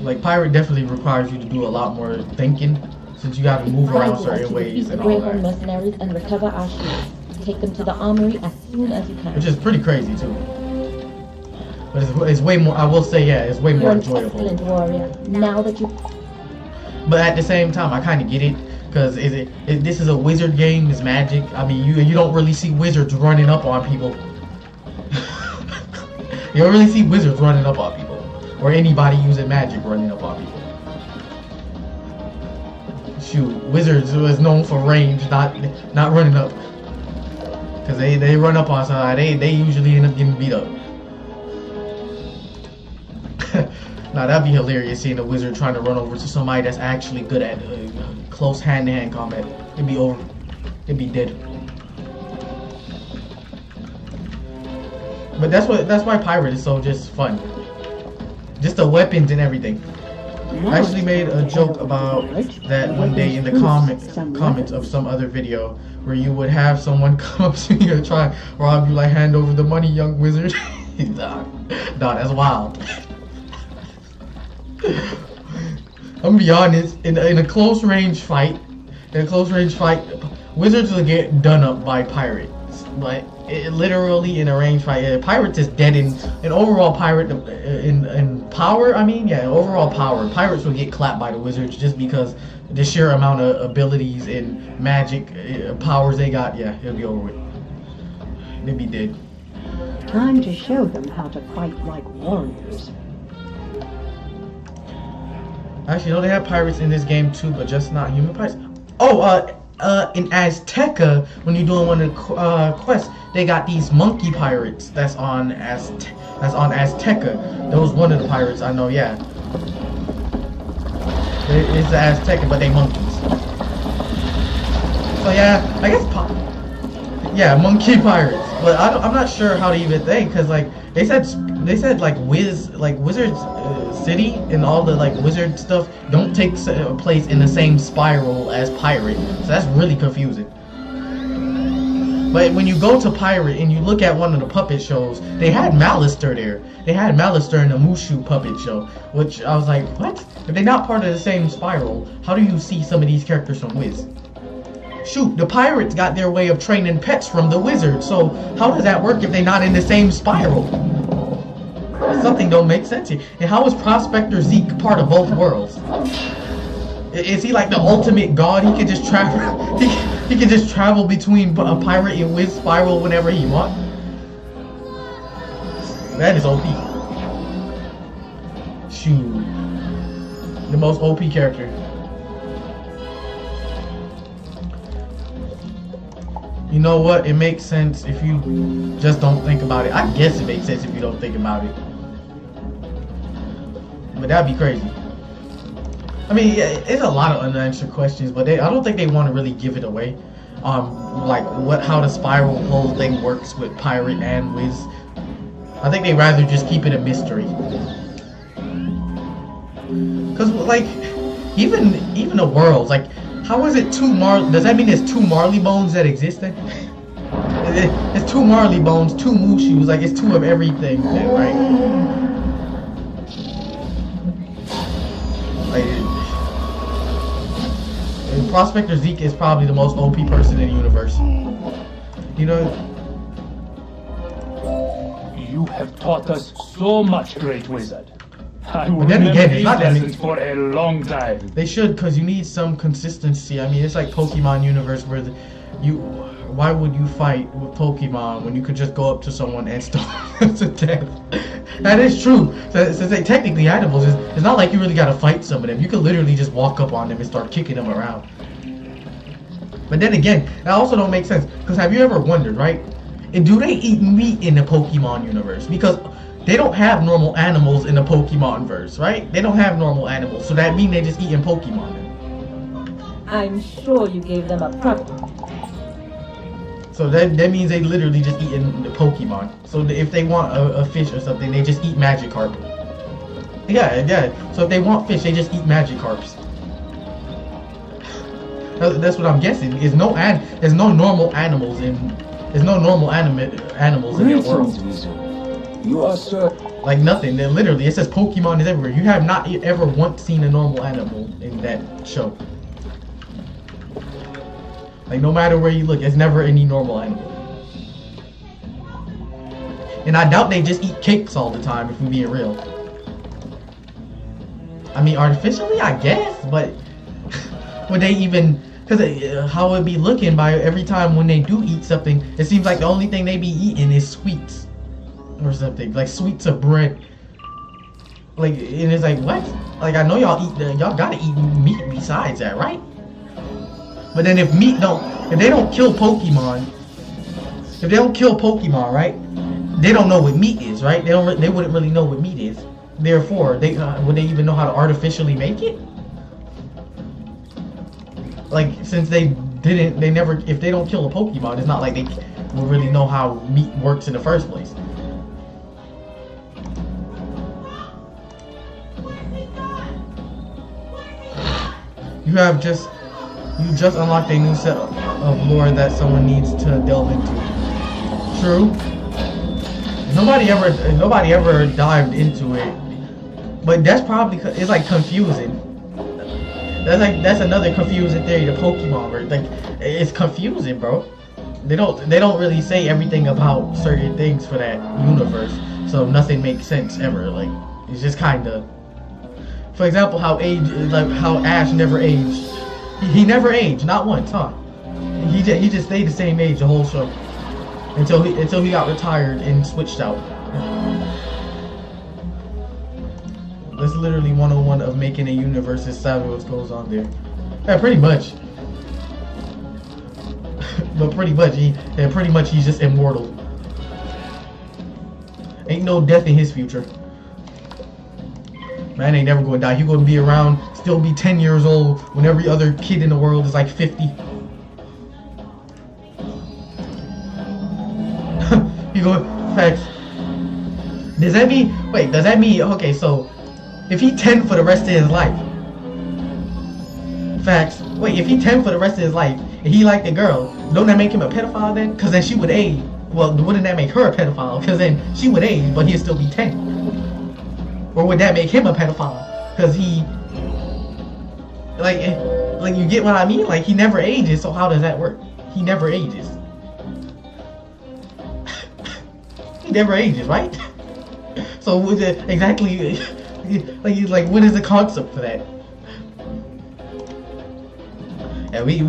Like Pirate definitely requires you to do a lot more thinking, since you got to move around certain ways and all that. Mercenaries and recover our shields. Take them to the armory as soon as you can. Which is pretty crazy too. But it's way more. I will say, yeah, it's way more enjoyable. You're an excellent warrior. Now that you. But at the same time, I kind of get it, because this is a wizard game, it's magic. I mean, you don't really see wizards running up on people. You don't really see wizards running up on people, or anybody using magic running up on people. Shoot, wizards was known for range, not running up, because they run up on somebody, they usually end up getting beat up. Now that'd be hilarious, seeing a wizard trying to run over to somebody that's actually good at close hand-to-hand combat. It'd be over. It'd be dead. But that's why Pirate is so just fun. Just the weapons and everything. I actually made a joke about that one day in the comments of some other video where you would have someone come up to you and try rob you, like, hand over the money, young wizard. Nah, that's wild. I'm gonna be honest, in a close range fight, wizards will get done up by pirates, but literally in a range fight, pirates is dead in overall pirate in power. I mean, yeah, overall power, pirates will get clapped by the wizards just because the sheer amount of abilities and magic powers they got. Yeah, it'll be over with. They'll be dead. Time to show them how to fight like warriors. Actually, no, they have pirates in this game too, but just not human pirates. Oh, in Azteca, when you're doing one of the quests, they got these monkey pirates that's on Azteca. Those one of the pirates I know, yeah. It's the Azteca, but they monkeys. So yeah, I guess yeah, monkey pirates. But I'm not sure how to even think, cause like they said like Wizards City and all the like wizard stuff don't take place in the same spiral as pirate, so that's really confusing. But when you go to pirate and you look at one of the puppet shows, they had Malister there. They had Malister in the Mushu puppet show, which I was like, what? If they're not part of the same spiral, how do you see some of these characters from Wiz? Shoot, the pirates got their way of training pets from the wizards, so how does that work if they're not in the same spiral? Something don't make sense here. And how is Prospector Zeke part of both worlds? Is he like the ultimate god? He can just travel. He can just travel between a pirate and Wiz spiral whenever he wants. That is OP. Shoot, the most OP character. You know what? It makes sense if you just don't think about it. I guess it makes sense if you don't think about it. But that'd be crazy. I mean, it's a lot of unanswered questions, but I don't think they want to really give it away. Like how the spiral whole thing works with pirate and Wiz. I think they'd rather just keep it a mystery. Cause like, even the worlds, like, how is it does that mean there's two Marley Bones that exist then? It's two Marley Bones, two Mushus, like it's two of everything then, right? Like, Prospector Zeke is probably the most OP person in the universe. You know? You have taught us so much, great wizard. I will But then again, remember it's not these that lessons for a long time. They should, because you need some consistency. I mean, it's like Pokemon universe where why would you fight with Pokemon when you could just go up to someone and stone them to death? That is true. Since they technically animals, it's not like you really gotta fight some of them. You could literally just walk up on them and start kicking them around. But then again, that also don't make sense. Because have you ever wondered, right? And do they eat meat in the Pokemon universe? Because they don't have normal animals in the Pokemon verse, right? They don't have normal animals. So that means they just eating Pokemon then. I'm sure you gave them a proper. So that means they literally just eating the Pokemon. So if they want a fish or something, they just eat Magikarp. Yeah. So if they want fish, they just eat Magikarps. That's what I'm guessing. There's no normal animals in the world. You are sir. Like nothing. Then literally, it says Pokemon is everywhere. You have not ever once seen a normal animal in that show. Like no matter where you look, it's never any normal animal. And I doubt they just eat cakes all the time, if we're being real. I mean, artificially, I guess, but would they even? Because how it be looking by every time when they do eat something, it seems like the only thing they be eating is sweets. Or something like sweets of bread, like, and it's like, what? Like, I know y'all gotta eat meat besides that, right? But then if they don't kill Pokemon, right? They don't know what meat is, right? They wouldn't really know what meat is. Therefore, would they even know how to artificially make it? Like, since if they don't kill a Pokemon, it's not like they will really know how meat works in the first place. You just unlocked a new set of lore that someone needs to delve into. True. Nobody ever dived into it. But that's probably it's like confusing. That's another confusing theory to Pokemon, where like it's confusing, bro. They don't really say everything about certain things for that universe, so nothing makes sense ever. Like it's just kind of, for example, how Ash never aged. He never aged, not once, huh? He just stayed the same age the whole show until he got retired and switched out. That's literally 101 of making a universe as Samuels goes on there. Yeah, pretty much. But pretty much he's just immortal. Ain't no death in his future. Man ain't never gonna die. He gonna be around, still be 10 years old when every other kid in the world is like 50. You go, facts. Does that mean, okay, so if he 10 for the rest of his life, facts, if he 10 for the rest of his life, and he liked a girl, don't that make him a pedophile then? Because then she would age. Well, wouldn't that make her a pedophile? Because then she would age, but he'd still be 10. Or would that make him a pedophile? Because he, like you get what I mean? Like, he never ages, so how does that work? He never ages. He never ages, right? So was it exactly, like what is the concept for that? Yeah, we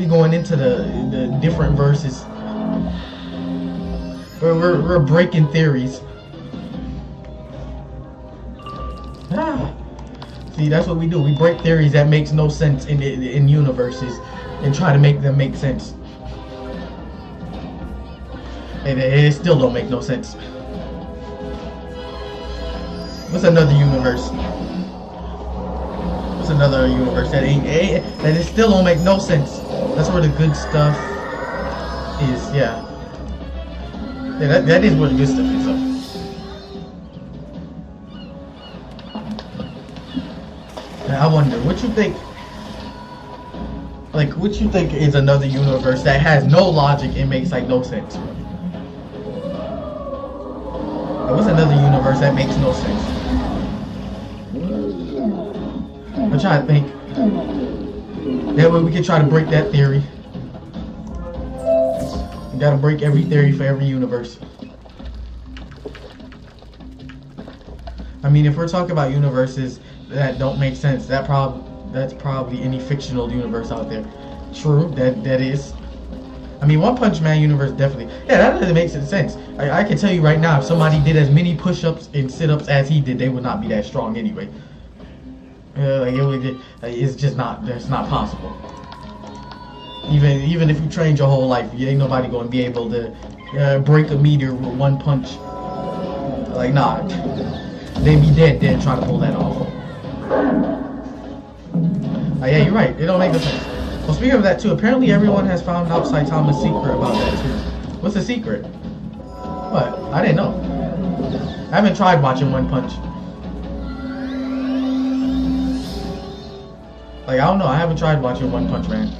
going into the different verses. We're breaking theories. See, that's what we do. We break theories that makes no sense in universes and try to make them make sense. And it still don't make no sense. What's another universe? What's another universe that it still don't make no sense? That's where the good stuff is. Yeah. Yeah, that is where the good stuff is. So. I wonder, what you think? Like, what you think is another universe that has no logic and makes like no sense? What's another universe that makes no sense? I'm trying to think. That way we can try to break that theory. You gotta break every theory for every universe. I mean, if we're talking about universes that don't make sense, that's probably any fictional universe out there. True, that is. I mean, One Punch Man universe definitely. Yeah, that doesn't make sense. I can tell you right now, if somebody did as many push-ups and sit-ups as he did, they would not be that strong anyway. Like it's just not. That's not possible. Even if you trained your whole life, you ain't nobody gonna be able to break a meteor with one punch. Like, nah, they'd be dead trying to pull that off. Yeah, you're right. It don't make no sense. Well, speaking of that too, apparently everyone has found out Saitama's secret about that too. What's the secret? What? I didn't know. I haven't tried watching One Punch. Like, I don't know. I haven't tried watching One Punch Man.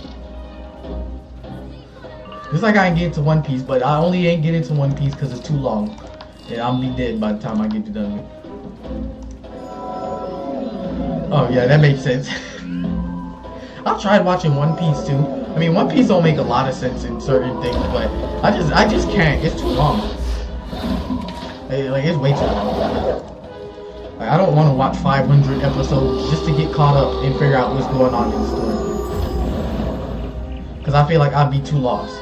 It's like I ain't get into One Piece, but I only ain't get into One Piece because it's too long. And I'll be dead by the time I get to done with it. Oh yeah, that makes sense. I tried watching One Piece too. I mean, One Piece don't make a lot of sense in certain things, but I just can't. It's too long. Like, it's way too long. Like, I don't want to watch 500 episodes just to get caught up and figure out what's going on in the story. Because I feel like I'd be too lost.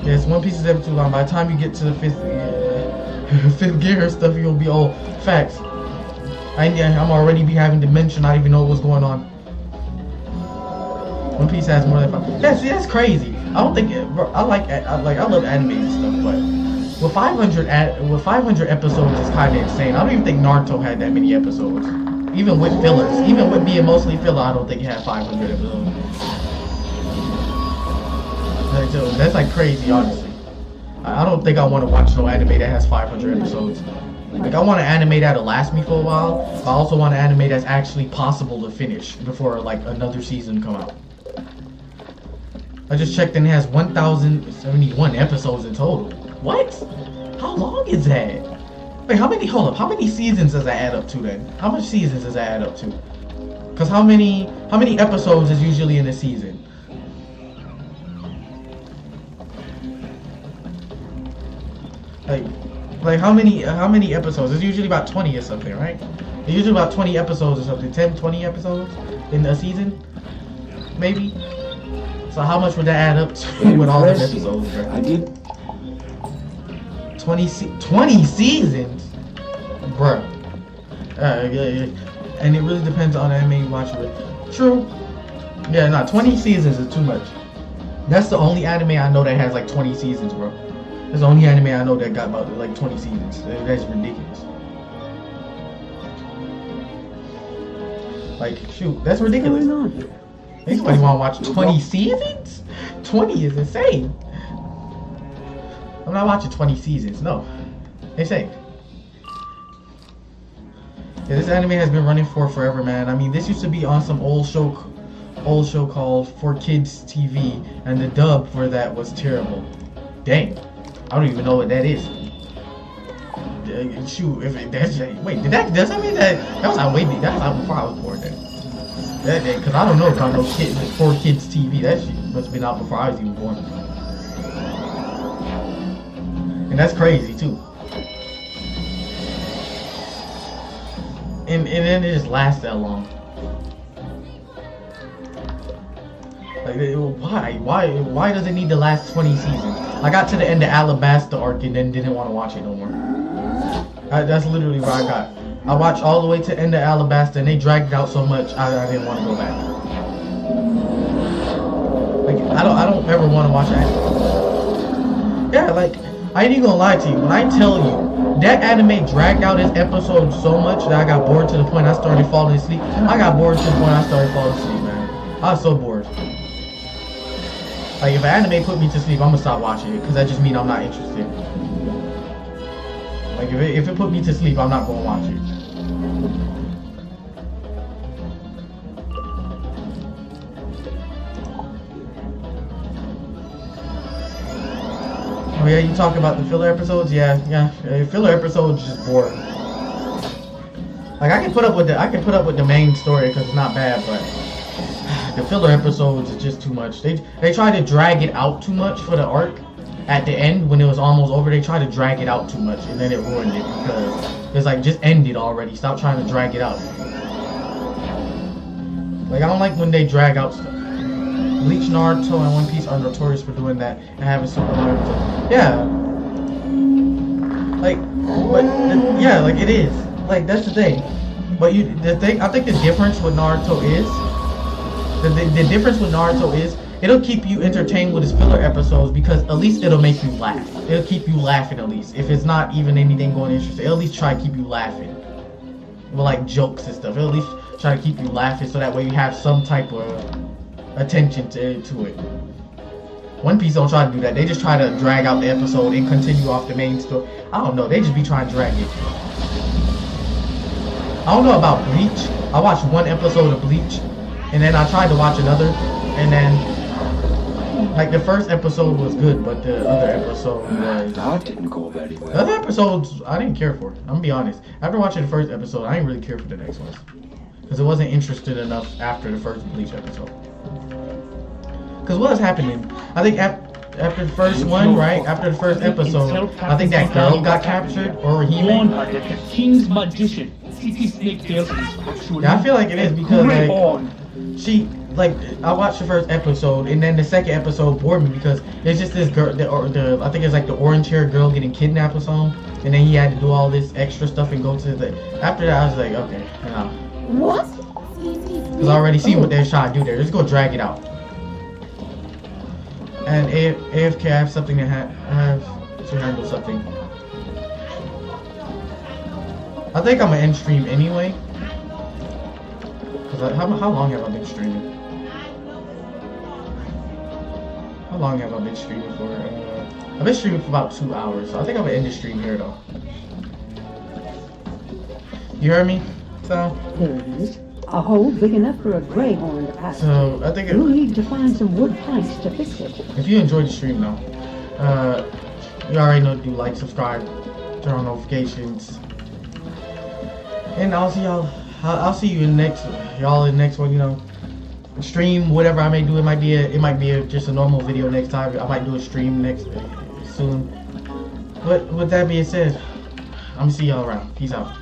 Yes, One Piece is ever too long. By the time you get to the fifth gear and stuff, you'll be all facts. I'm already be having dementia, not even know what's going on. One Piece has more than 5. Yeah, see, that's crazy. I don't think bro, I love anime and stuff, but with 500 episodes is kind of insane. I don't even think Naruto had that many episodes, even with fillers. Even with being mostly filler, I don't think it had 500 episodes. That's like crazy, honestly. I don't think I want to watch no anime that has 500 episodes. Like I want an anime that'll last me for a while, but I also want an anime that's actually possible to finish before like another season come out. I just checked and it has 1,071 episodes in total. What? How long is that? Wait, how many seasons does that add up to then? How much seasons does that add up to? Cause how many episodes is usually in a season? Like how many episodes? It's usually about 20 or something, right? It's usually about 20 episodes or something. 10, 20 episodes in a season? Maybe? So how much would that add up to with all the episodes? Right? I did 20 seasons? Bruh. And it really depends on the anime you watch with. True. Yeah, no, 20 seasons is too much. That's the only anime I know that has like 20 seasons, bro. That's the only anime I know that got about like 20 seasons. That's ridiculous. Like, shoot, that's ridiculous. Anybody want to watch 20 seasons? 20 is insane. I'm not watching 20 seasons, no. Insane. Yeah, this anime has been running for forever, man. I mean, this used to be on some old show called 4Kids TV, and the dub for that was terrible. Dang. I don't even know what that is. Shoot, if it, that's wait, does that mean that was out before I was born then? Because I don't know about no 4Kids TV. That shit must have been out before I was even born. And that's crazy too. And then it just lasts that long. Like, why does it need to last 20 seasons? I got to the end of Alabasta arc and then didn't want to watch it no more. That's literally what I got. I watched all the way to the end of Alabasta and they dragged it out so much I didn't want to go back. Like I don't ever want to watch anime. Yeah, like I ain't even gonna lie to you. When I tell you that anime dragged out its episode so much that I got bored to the point I started falling asleep. I got bored to the point I started falling asleep, man. I was so bored. Like if an anime put me to sleep, I'm gonna stop watching it because that just means I'm not interested. Like if it put me to sleep, I'm not gonna watch it. Oh yeah, you talk about the filler episodes? Yeah. Filler episodes just boring. Like I can put up with the main story because it's not bad, but the filler episodes is just too much. They try to drag it out too much for the arc. At the end, when it was almost over, they tried to drag it out too much, and then it ruined it because it's like, just end it already. Stop trying to drag it out. Like, I don't like when they drag out stuff. Bleach, Naruto, and One Piece are notorious for doing that and having super long episodes. Yeah. Like, like it is. Like, that's the thing. But I think the difference with Naruto is, the difference with Naruto is, it'll keep you entertained with its filler episodes because at least it'll make you laugh. It'll keep you laughing at least. If it's not even anything going interesting, it'll at least try to keep you laughing. With like jokes and stuff. It'll at least try to keep you laughing so that way you have some type of attention to it. One Piece don't try to do that. They just try to drag out the episode and continue off the main story. I don't know. They just be trying to drag it. I don't know about Bleach. I watched one episode of Bleach and then I tried to watch another and then like the first episode was good, but the other episode was... That didn't go very well. The other episodes, I didn't care for. I'm gonna be honest. After watching the first episode, I didn't really care for the next ones. Because I wasn't interested enough after the first Bleach episode. Because what was happening? I think after the first one, right? After the first episode, I think that girl got captured, or He-Man. The King's magician, City Snaketail, is actually... Yeah, I feel like it is because like, I watched the first episode, and then the second episode bored me because it's just this girl, I think it's like the orange-haired girl getting kidnapped or something, and then he had to do all this extra stuff and go to the... After that, I was like, okay, no. What? Because I already see what they're trying to do there. Just go drag it out. And AFK, I have something to handle something. I think I'm gonna end stream anyway. Cause how long have I been streaming? How long have I been streaming for? I've been streaming for about 2 hours, so I think I'm gonna end the stream here though. You heard me? So There it is. A hole big enough for a greyhorn to pass So I think We'll need to find some wood planks to fix it. if you enjoyed the stream though, you already know to do like, subscribe, turn on notifications, and I'll see y'all. I'll see you in next one. You know, stream whatever I may do. It might be just a normal video next time. I might do a stream soon. But with that being said, I'm gonna see y'all around. Peace out.